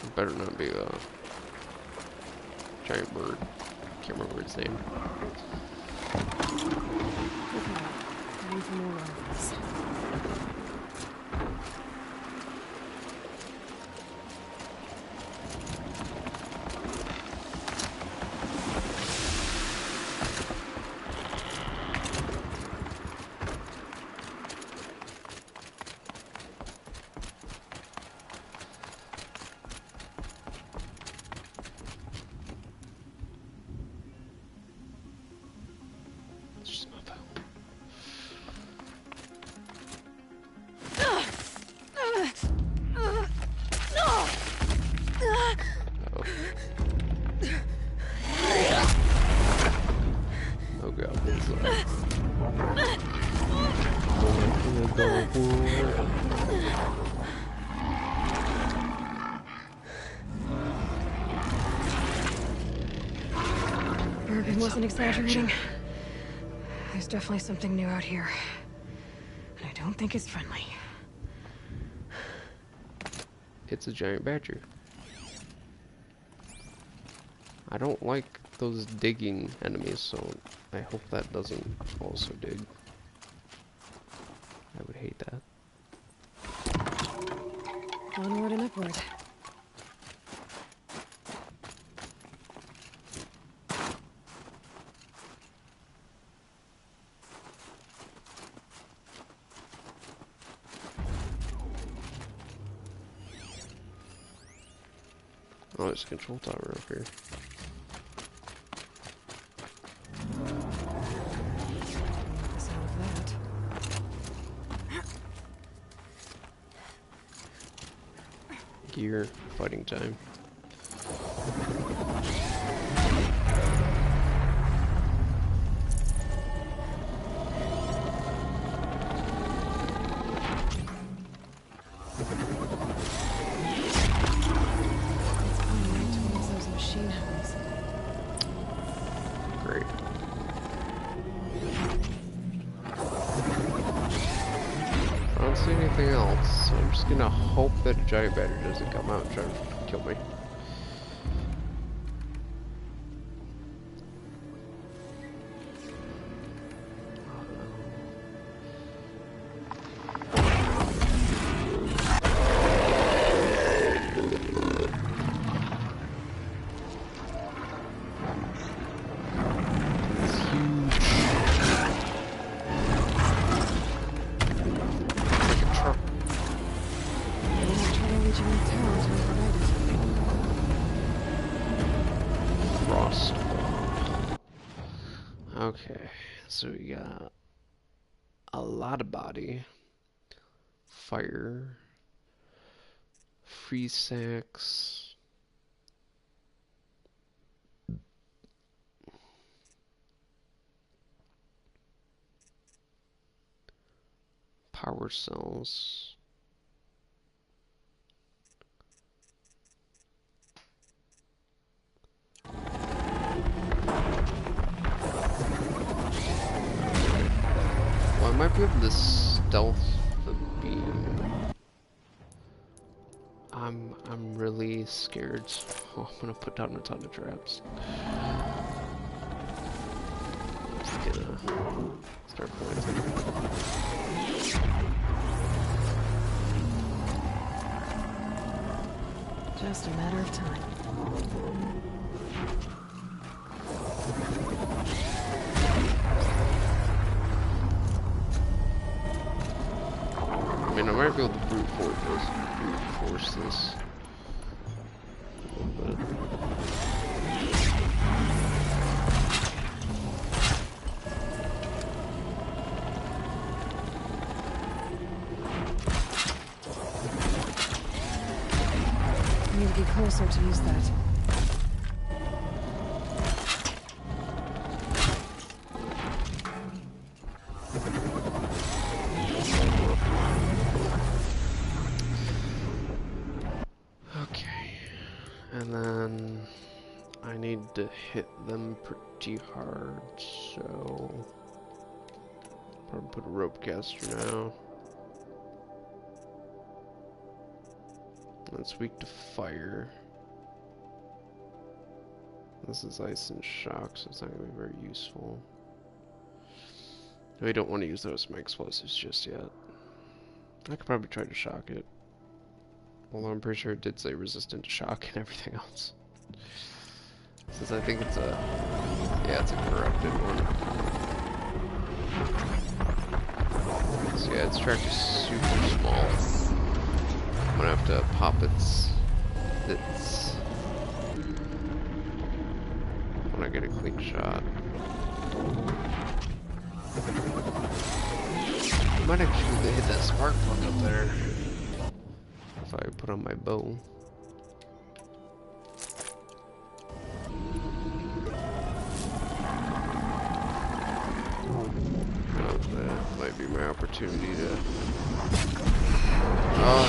It better not be a giant bird. Can't remember its name. Okay, time for more rifles. Bergen wasn't exaggerating. There's definitely something new out here. And I don't think it's friendly. It's a giant badger. I don't like those digging enemies, so I hope that doesn't also dig. I would hate that. Onward and upward. Oh, there's a control tower up here. Sound of that. Gear, fighting time. Great. I don't see anything else, so I'm just gonna hope that a giant badger doesn't come out and try to kill me. Okay, so we got a lot of body, fire, free sacks, power cells, well, I might be able to stealth the beam. I'm really scared. Oh, I'm gonna put down a ton of traps. Just gonna start pointing. Just a matter of time. I mean, I might be able to brute force this. A little bit. looking closer to use that. Okay. And then I need to hit them pretty hard, so probably put a rope caster now. That's weak to fire. This is ice and shock, so it's not going to be very useful. We don't want to use those as my explosives just yet. I could probably try to shock it. Although I'm pretty sure it did say resistant to shock and everything else. Since I think it's a... yeah, it's a corrupted one. So yeah, its track is super small. I'm gonna have to pop its when I get a clean shot. I might actually hit that spark plug up there if I put on my bow. Oh, that might be my opportunity to. Oh,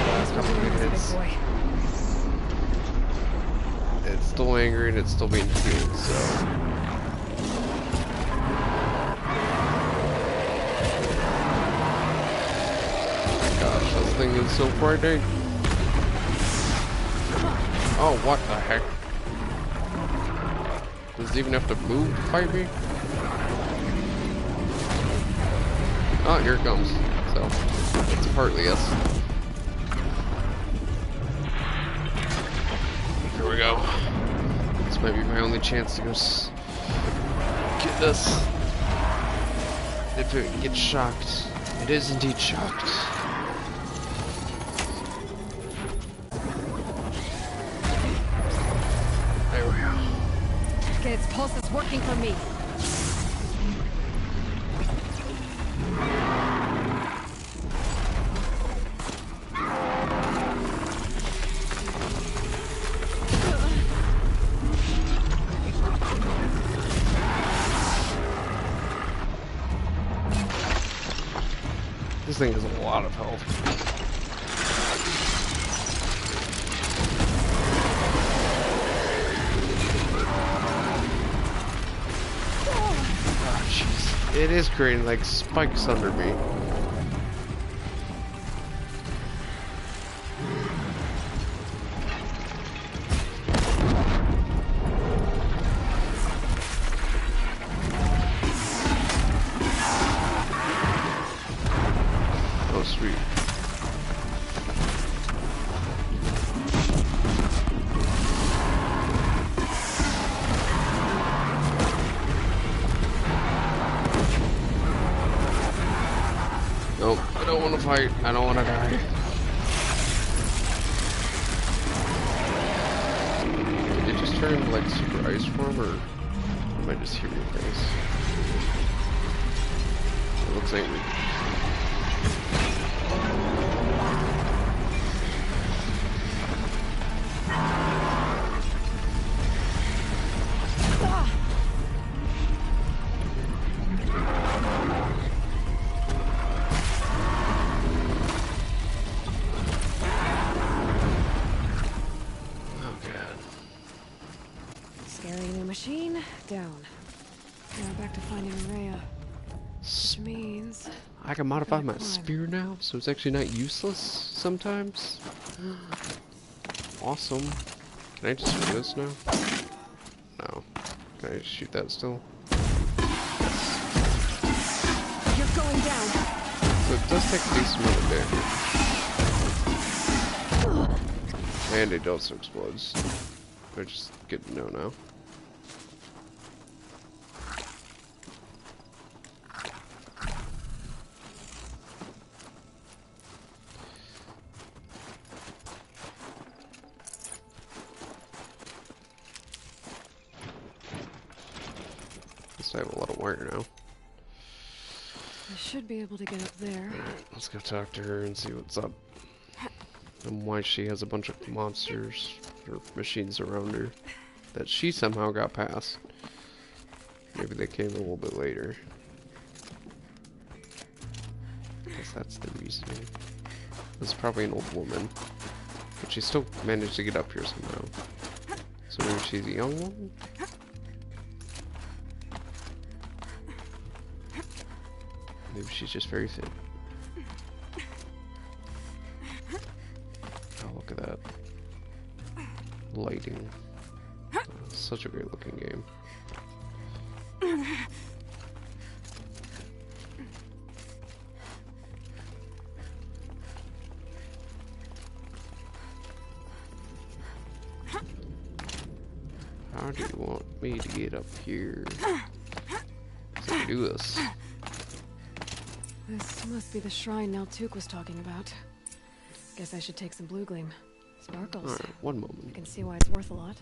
last couple of hits. It's still angry and it's still being healed, so. Gosh, this thing is so frightening. Oh, what the heck? Does it even have to move to fight me? Oh, here it comes. So, it's partly yes. Here we go. This might be my only chance to go get this. If it gets shocked. It is indeed shocked. There we go. Okay, its pulse is working for me. This thing has a lot of health. Oh, jeez. It is creating like spikes under me. Oh, sweet. Nope, I don't want to fight. I don't want to die. Did it just turn into like super ice form, or am I just hearing things? It looks angry. Scary new machine, down. Now back to finding Rhea. Which means... I can modify my spear now, so it's actually not useless sometimes. Awesome. Can I just shoot this now? No. Can I just shoot that still? You're going down. So it does take a decent amount of damage. And it also explodes. I just get to know now. I have a lot of wire now. I should be able to get up there. Alright, let's go talk to her and see what's up. And why she has a bunch of monsters or machines around her that she somehow got past. Maybe they came a little bit later. Guess that's the reasoning. This is probably an old woman, but she still managed to get up here somehow. So maybe she's a young woman? Maybe she's just very thin. Oh, look at that. Lighting. Oh, such a great looking game. How do you want me to get up here? So I can do this. This must be the shrine Naltuk was talking about. Guess I should take some blue gleam. Sparkles. Alright, one moment. I can see why it's worth a lot.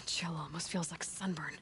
Chill almost feels like sunburn.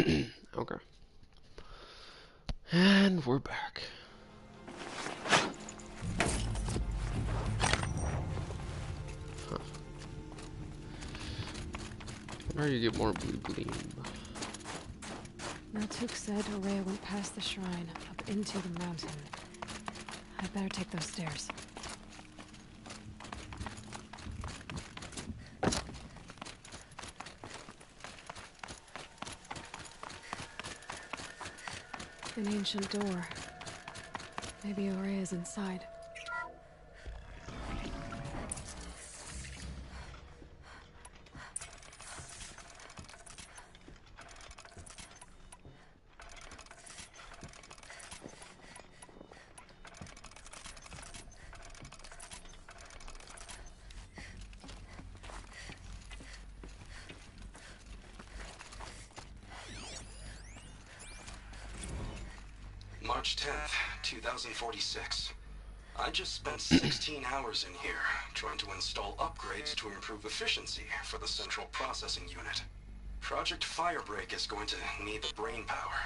Okay. And we're back. Huh. Where do you get more blue gleam? Maltuk said Aurea went past the shrine, up into the mountain. I'd better take those stairs. An ancient door. Maybe Aurea's inside. March 10th, 2046. I just spent 16 hours in here, trying to install upgrades to improve efficiency for the central processing unit. Project Firebreak is going to need the brain power.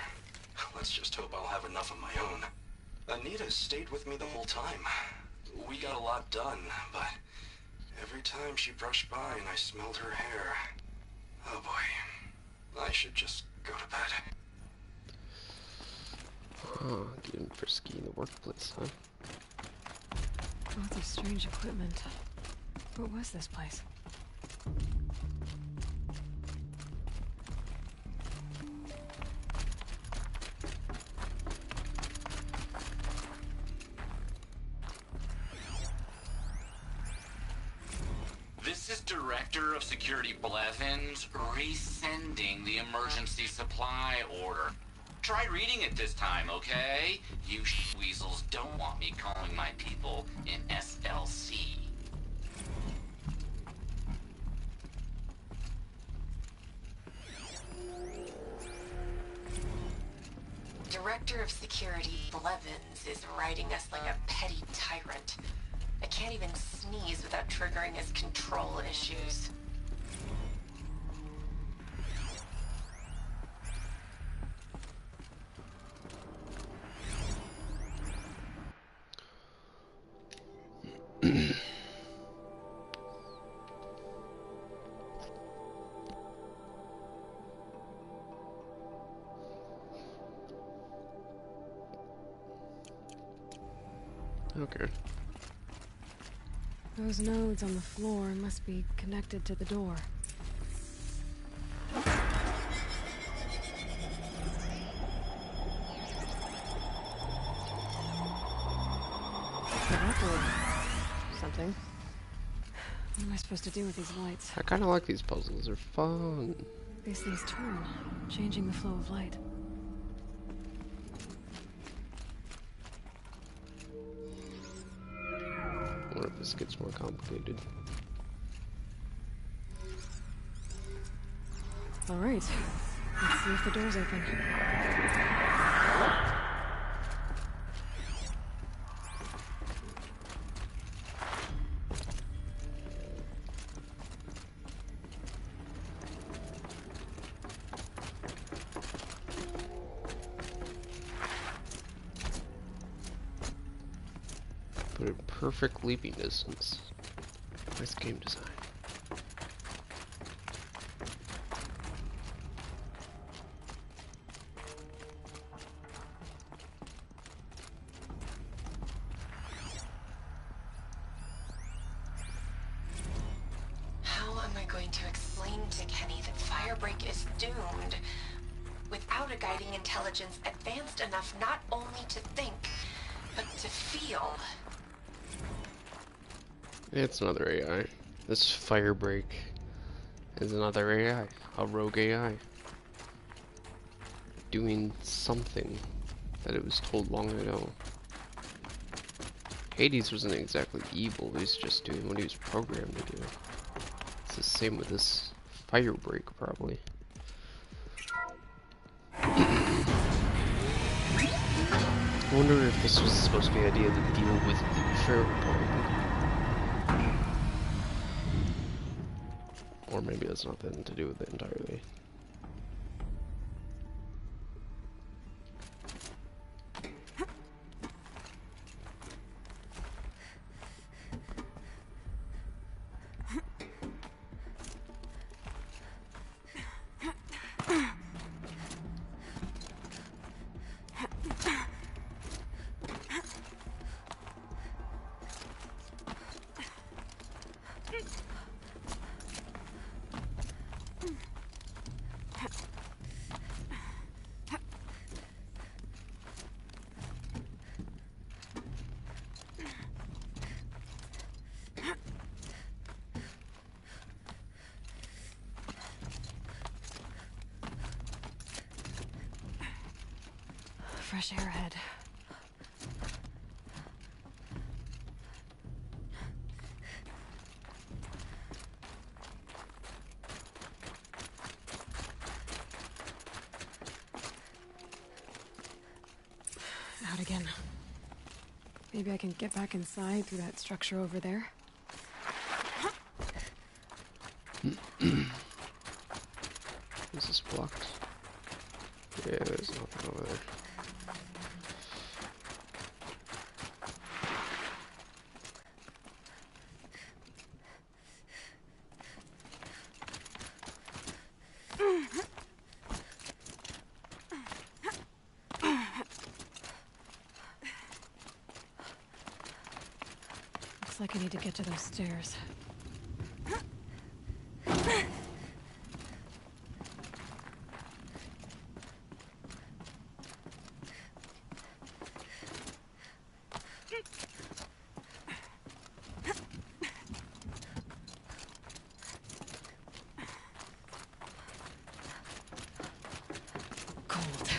Let's just hope I'll have enough of my own. Anita stayed with me the whole time. We got a lot done, but every time she brushed by and I smelled her hair... Oh boy. I should just go to bed. Oh, getting frisky in the workplace, huh? Lots of strange equipment. What was this place? This is Director of Security Blevins resending the emergency supply order. Try reading it this time, okay? You weasels don't want me calling my people in SLC. Director of Security Blevins is writing us like a petty tyrant. I can't even sneeze without triggering his control issues. Okay. Those nodes on the floor must be connected to the door. Something. What am I supposed to do with these lights? I kind of like these puzzles. They're fun. These things turn, changing the flow of light. What if this gets more complicated? All right. Let's see if the door's open. Put a perfect leaping distance. Nice game design. How am I going to explain to Kenny that Firebreak is doomed without a guiding intelligence advanced enough not only to think, but to feel? It's another AI. This Firebreak is another AI. A rogue AI. Doing something that it was told long ago. Hades wasn't exactly evil, he was just doing what he was programmed to do. It's the same with this Firebreak, probably. I wonder if this was supposed to be the idea to deal with the Firebreak. Or maybe that's nothing to do with it entirely. fresh air ahead. Out again. Maybe I can get back inside through that structure over there. Is this blocked? Yeah, there's nothing over there. Looks like I need to get to those stairs. Cold.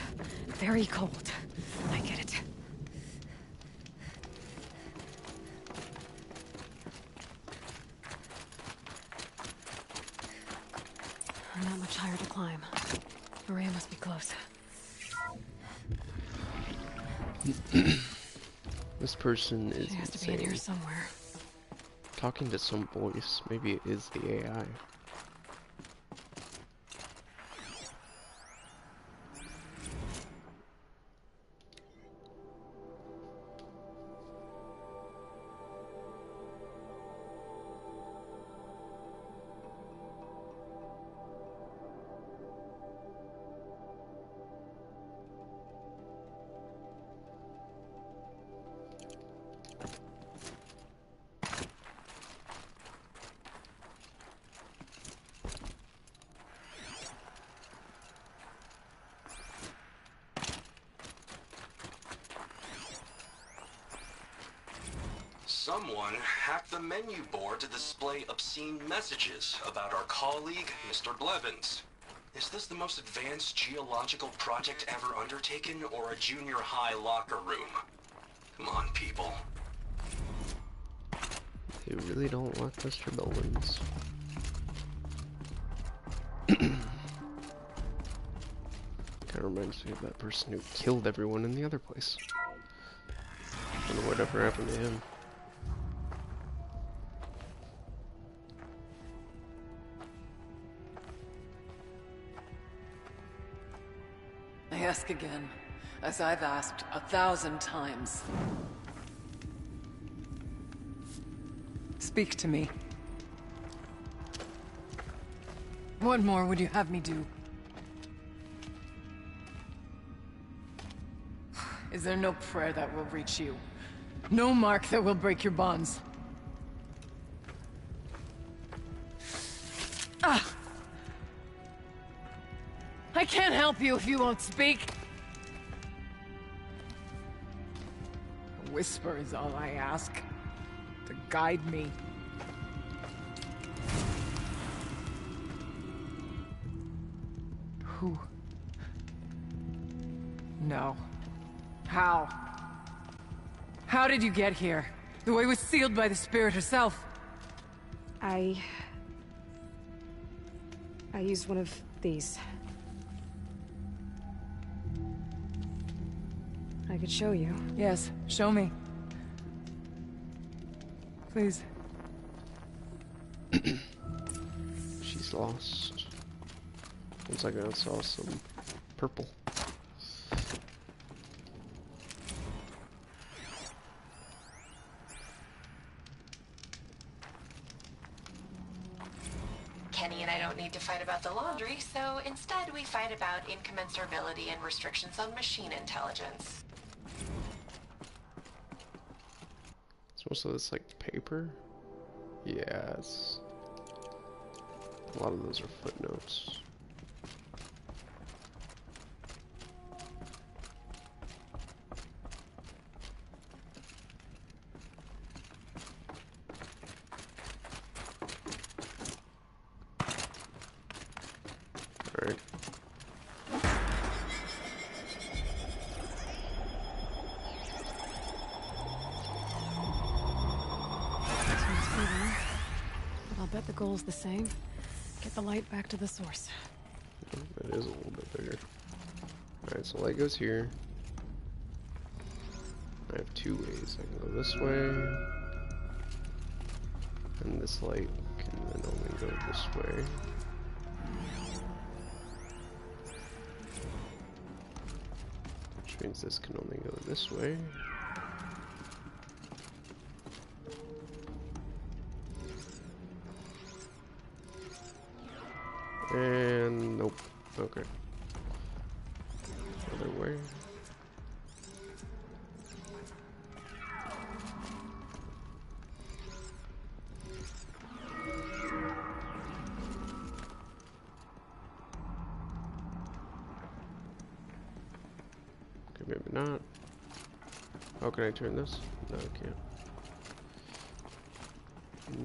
Very cold. I get it. Not much higher to climb. Maria must be close. This person is She has to be in here insane. somewhere. Talking to some voice. Maybe it is the AI. Someone hacked the menu board to display obscene messages about our colleague, Mr. Blevins. Is this the most advanced geological project ever undertaken, or a junior high locker room? Come on, people. They really don't like Mr. Blevins. Kinda reminds me of that person who killed everyone in the other place. I don't know whatever happened to him. I ask again, as I've asked 1,000 times. Speak to me. What more would you have me do? Is there no prayer that will reach you? No mark that will break your bonds? Ah! I can't help you if you won't speak. A whisper is all I ask. To guide me. Who? No. How? How did you get here? The way was sealed by the spirit herself. I used one of these. I could show you. Yes, show me. Please. She's lost. 1 second, I saw some purple. Kenny and I don't need to fight about the laundry, so instead we fight about incommensurability and restrictions on machine intelligence. It's mostly this like paper. Yes. A lot of those are footnotes. Alright. Goal's the same. Get the light back to the source. It is a little bit bigger. Alright, so light goes here. I have two ways. I can go this way. And this light can then only go this way. Which means this can only go this way. And nope. Okay. Other way. Okay, maybe not. How can I turn this? No, I can't.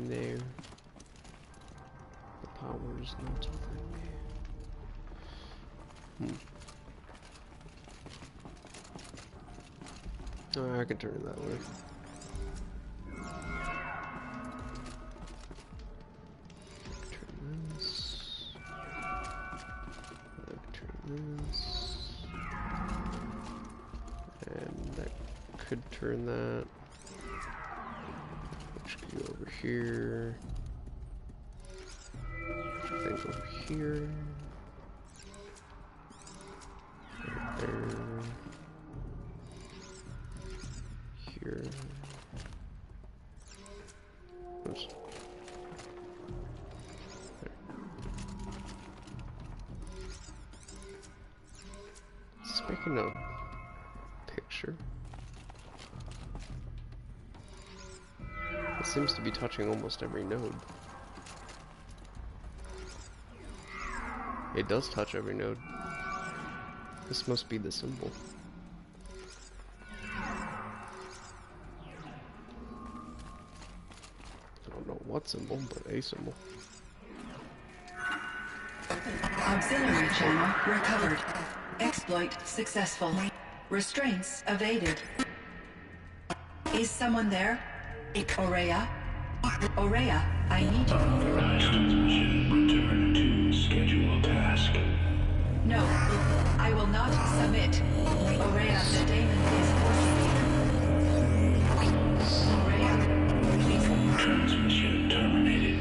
No. The power is not over me. Oh, I can turn it that way. Turn this. Turn this. And that could turn that. Which could go over here. Which I think over here. Right there. Here. Oops. There. Is this making a picture? It seems to be touching almost every node. It does touch every node. This must be the symbol. I don't know what symbol, but a symbol. Auxiliary channel recovered. Exploit successful. Restraints evaded. Is someone there? Aurea? Aurea, I need you. Return to schedule task. No, I will not submit. Aurea, the daemon is forcing. Aurea, please. Transmission terminated.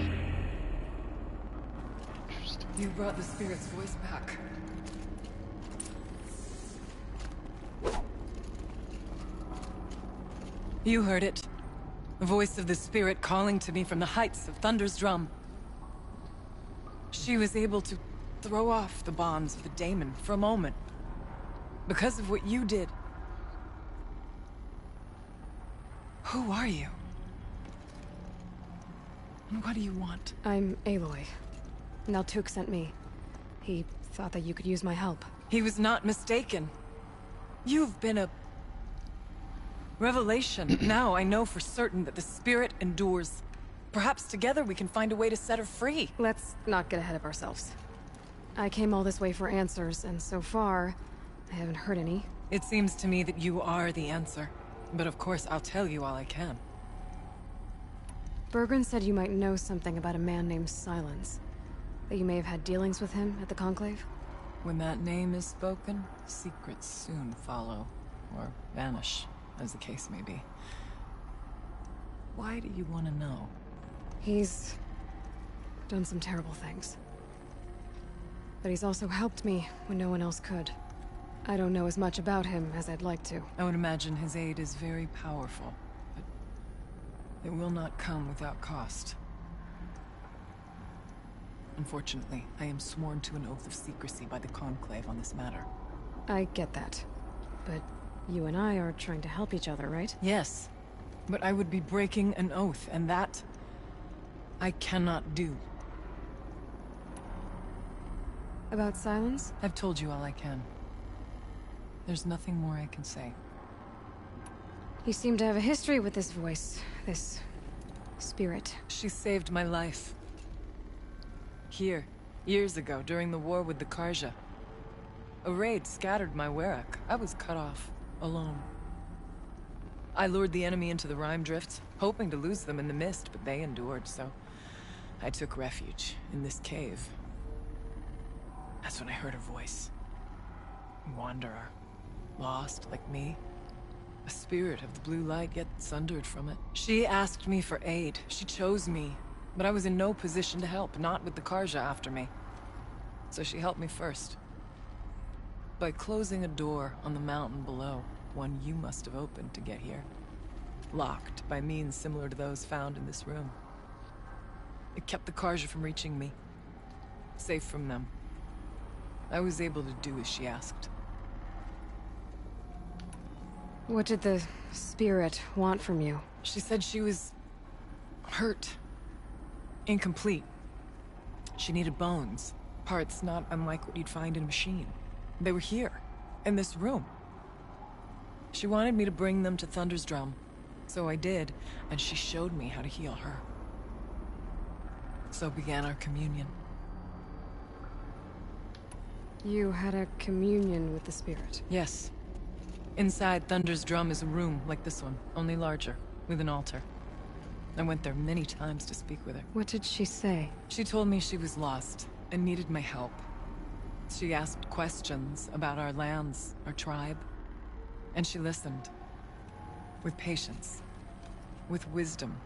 You brought the spirit's voice back. You heard it. The voice of the spirit calling to me from the heights of Thunder's drum. She was able to throw off the bonds of the daemon for a moment. Because of what you did. Who are you? And what do you want? I'm Aloy. Naltuk sent me. He thought that you could use my help. He was not mistaken. You've been a revelation. Now I know for certain that the spirit endures. Perhaps together we can find a way to set her free. Let's not get ahead of ourselves. I came all this way for answers, and so far, I haven't heard any. It seems to me that you are the answer. But of course, I'll tell you all I can. Bergren said you might know something about a man named Silence. That you may have had dealings with him at the Conclave? When that name is spoken, secrets soon follow. Or vanish, as the case may be. Why do you want to know? He's done some terrible things. But he's also helped me when no one else could. I don't know as much about him as I'd like to. I would imagine his aid is very powerful, but it will not come without cost. Unfortunately, I am sworn to an oath of secrecy by the Conclave on this matter. I get that. But you and I are trying to help each other, right? Yes. But I would be breaking an oath, and that I cannot do. About Silence? I've told you all I can. There's nothing more I can say. You seem to have a history with this voice, this spirit. She saved my life. Here, years ago, during the war with the Karja. A raid scattered my Werak. I was cut off, alone. I lured the enemy into the Rime Drift, hoping to lose them in the mist, but they endured, so I took refuge in this cave. That's when I heard her voice. A wanderer. Lost, like me. A spirit of the blue light, yet sundered from it. She asked me for aid. She chose me. But I was in no position to help, not with the Karja after me. So she helped me first. By closing a door on the mountain below, one you must have opened to get here. Locked by means similar to those found in this room. It kept the Karja from reaching me. Safe from them. I was able to do as she asked. What did the spirit want from you? She said she was hurt. Incomplete. She needed bones. Parts not unlike what you'd find in a machine. They were here, in this room. She wanted me to bring them to Thunder's Drum. So I did, and she showed me how to heal her. So began our communion. You had a communion with the spirit? Yes. Inside Thunder's Drum is a room like this one, only larger, with an altar. I went there many times to speak with her. What did she say? She told me she was lost and needed my help. She asked questions about our lands, our tribe, and she listened. With patience. With wisdom.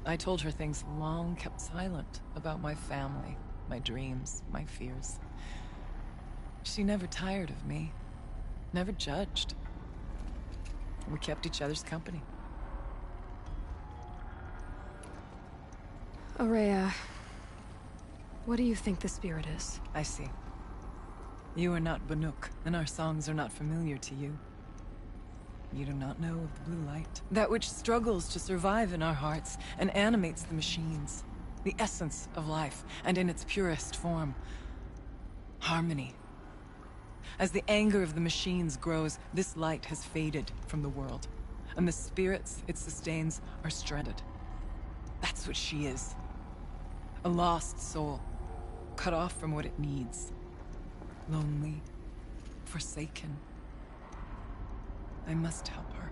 I told her things long kept silent about my family, my dreams, my fears. She never tired of me. Never judged. We kept each other's company. Aurea, what do you think the spirit is? I see. You are not Banuk, and our songs are not familiar to you. You do not know of the blue light. That which struggles to survive in our hearts and animates the machines. The essence of life, and in its purest form. Harmony. As the anger of the machines grows, this light has faded from the world. And the spirits it sustains are stranded. That's what she is. A lost soul. Cut off from what it needs. Lonely. Forsaken. I must help her.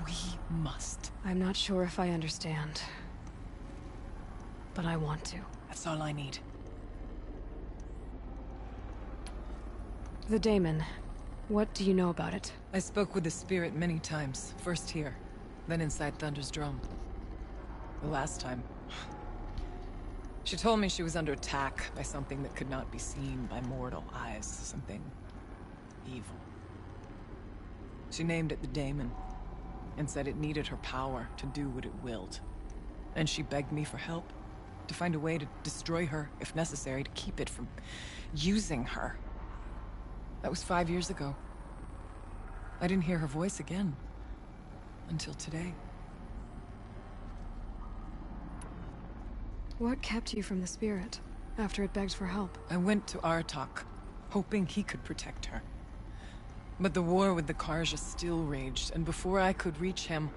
We must. I'm not sure if I understand. But I want to. That's all I need. The daemon. What do you know about it? I spoke with the spirit many times. First here, then inside Thunder's Drum. The last time... She told me she was under attack by something that could not be seen by mortal eyes. Something... evil. She named it the daemon, and said it needed her power to do what it willed. And she begged me for help, to find a way to destroy her, if necessary, to keep it from using her. That was 5 years ago. I didn't hear her voice again, until today. What kept you from the spirit, after it begged for help? I went to Aratak, hoping he could protect her. But the war with the Karja still raged, and before I could reach him,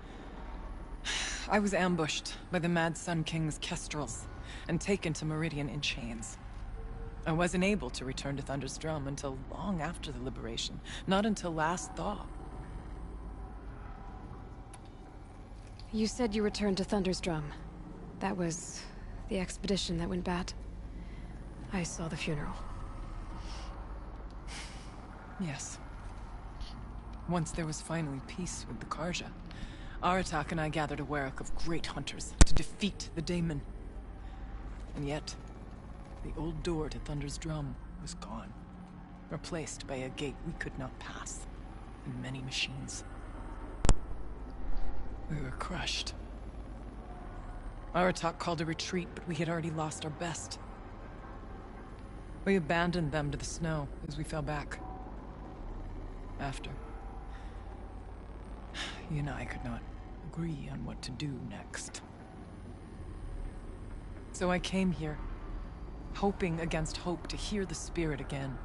I was ambushed by the Mad Sun King's kestrels, and taken to Meridian in chains. I wasn't able to return to Thunder's Drum until long after the liberation, not until last thaw. You said you returned to Thunder's Drum. That was the expedition that went bad. I saw the funeral. Yes. Once there was finally peace with the Karja, Aratak and I gathered a Werek of great hunters to defeat the daemon. And yet, the old door to Thunder's Drum was gone, replaced by a gate we could not pass, and many machines. We were crushed. Aratak called a retreat, but we had already lost our best. We abandoned them to the snow as we fell back. After, you and I could not agree on what to do next. So I came here, hoping against hope to hear the spirit again.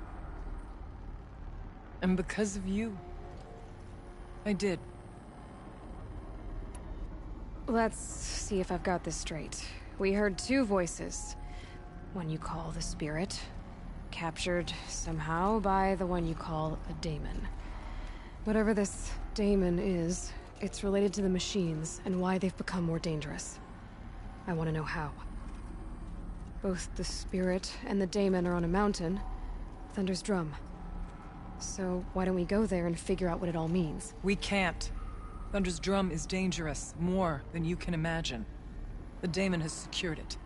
And because of you, I did. Let's see if I've got this straight. We heard two voices. One you call the spirit, captured somehow by the one you call a daemon. Whatever this daemon is, it's related to the machines and why they've become more dangerous. I want to know how. Both the spirit and the daemon are on a mountain, Thunder's Drum. So why don't we go there and figure out what it all means? We can't. Thunder's Drum is dangerous, more than you can imagine. The daemon has secured it.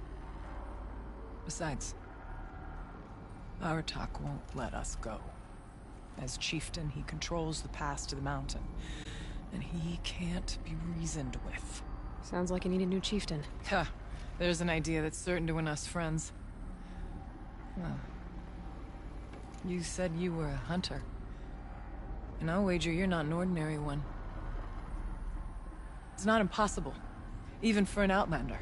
Besides, Aratak won't let us go. As chieftain, he controls the pass to the mountain, and he can't be reasoned with. Sounds like you need a new chieftain. Ha! There's an idea that's certain to win us friends. Huh. You said you were a hunter. And I'll wager you're not an ordinary one. It's not impossible, even for an outlander.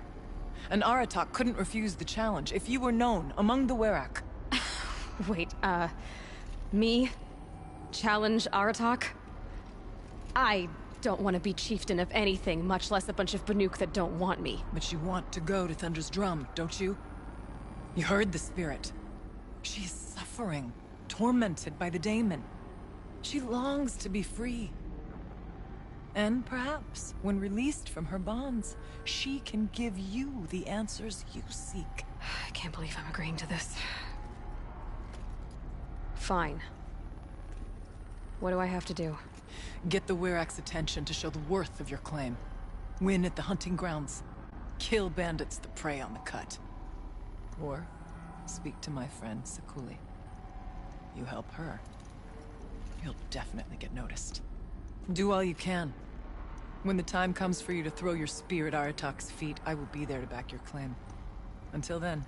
An Aratak couldn't refuse the challenge if you were known among the Werak. Wait, me? Challenge Aratak? I don't want to be chieftain of anything, much less a bunch of Banuk that don't want me. But you want to go to Thunder's Drum, don't you? You heard the spirit. She is suffering, tormented by the daemon. She longs to be free. And perhaps, when released from her bonds, she can give you the answers you seek. I can't believe I'm agreeing to this. Fine. What do I have to do? Get the Werak's attention to show the worth of your claim. Win at the hunting grounds. Kill bandits that prey on the cut. Or speak to my friend Sakuli. You help her, you'll definitely get noticed. Do all you can. When the time comes for you to throw your spear at Aratak's feet, I will be there to back your claim. Until then,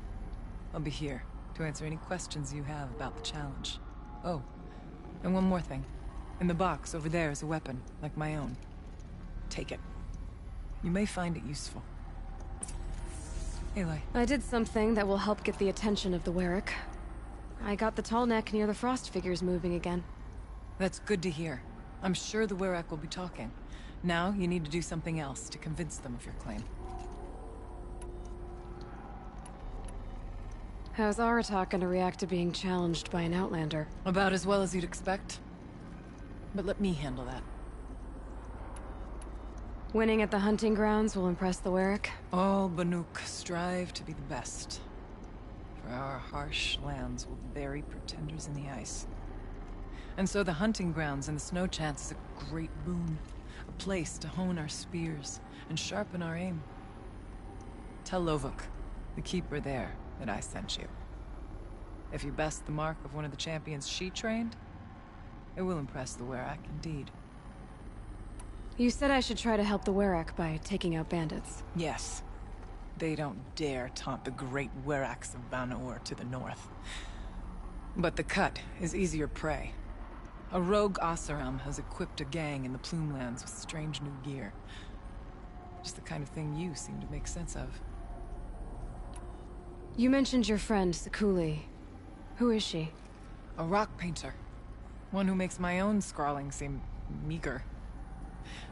I'll be here to answer any questions you have about the challenge. Oh, and one more thing. In the box over there is a weapon, like my own. Take it. You may find it useful. Aloy. I did something that will help get the attention of the Werak. I got the tall neck near the frost figures moving again. That's good to hear. I'm sure the Werak will be talking. Now, you need to do something else to convince them of your claim. How's Aratak gonna react to being challenged by an outlander? About as well as you'd expect. But let me handle that. Winning at the hunting grounds will impress the Werak? All Banuk strive to be the best. For our harsh lands will bury pretenders in the ice. And so the hunting grounds and the snow chance is a great boon. A place to hone our spears and sharpen our aim. Tell Lovuk, the keeper there, that I sent you. If you best the mark of one of the champions she trained, it will impress the Werak indeed. You said I should try to help the Werak by taking out bandits. Yes. They don't dare taunt the great Weraks of Banor to the north. But the Cut is easier prey. A rogue Oseram has equipped a gang in the Plumelands with strange new gear. Just the kind of thing you seem to make sense of. You mentioned your friend, Sakuli. Who is she? A rock painter. One who makes my own scrawling seem meager.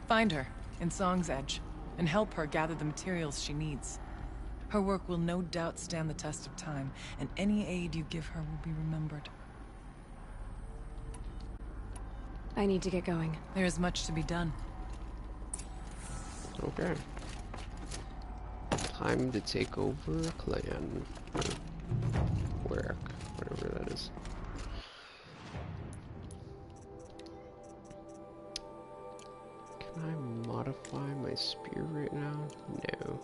Find her in Song's Edge, and help her gather the materials she needs. Her work will no doubt stand the test of time, and any aid you give her will be remembered. I need to get going. There is much to be done. Okay. Time to take over a clan. Or whatever that is. Can I modify my spear right now? No.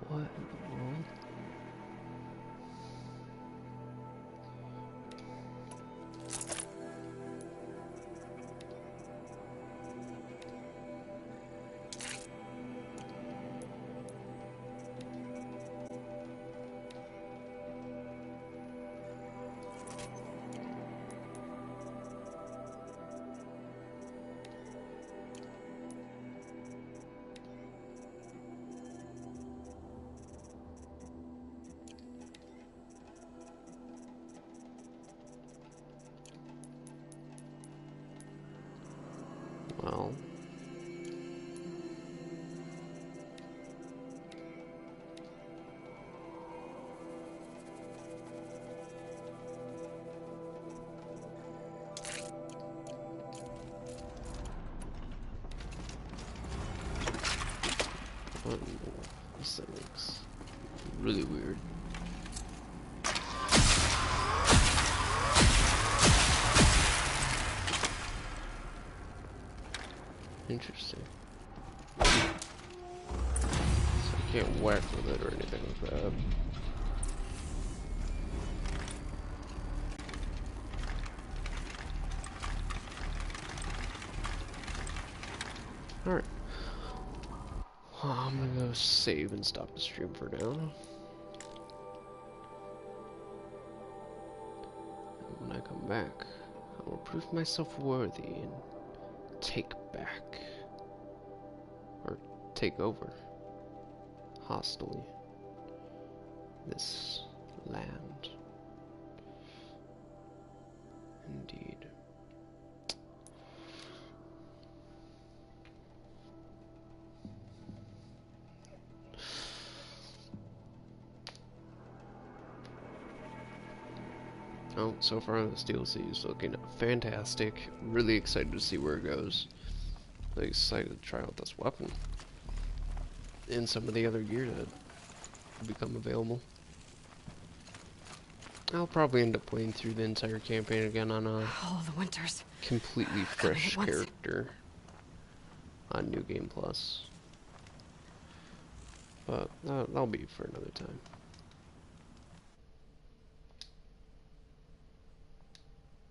What in the world? Well, this thing looks really weird. Interesting. So you can't whack with it or anything like that. Alright. I'm gonna go save and stop the stream for now. And when I come back, I will prove myself worthy and take back, or take over, hostily, this land. Indeed. Oh, so far this DLC is looking fantastic. Really excited to see where it goes. Really excited to try out this weapon. And some of the other gear that will become available. I'll probably end up playing through the entire campaign again on a the winters. completely fresh character on New Game Plus. But that'll be for another time.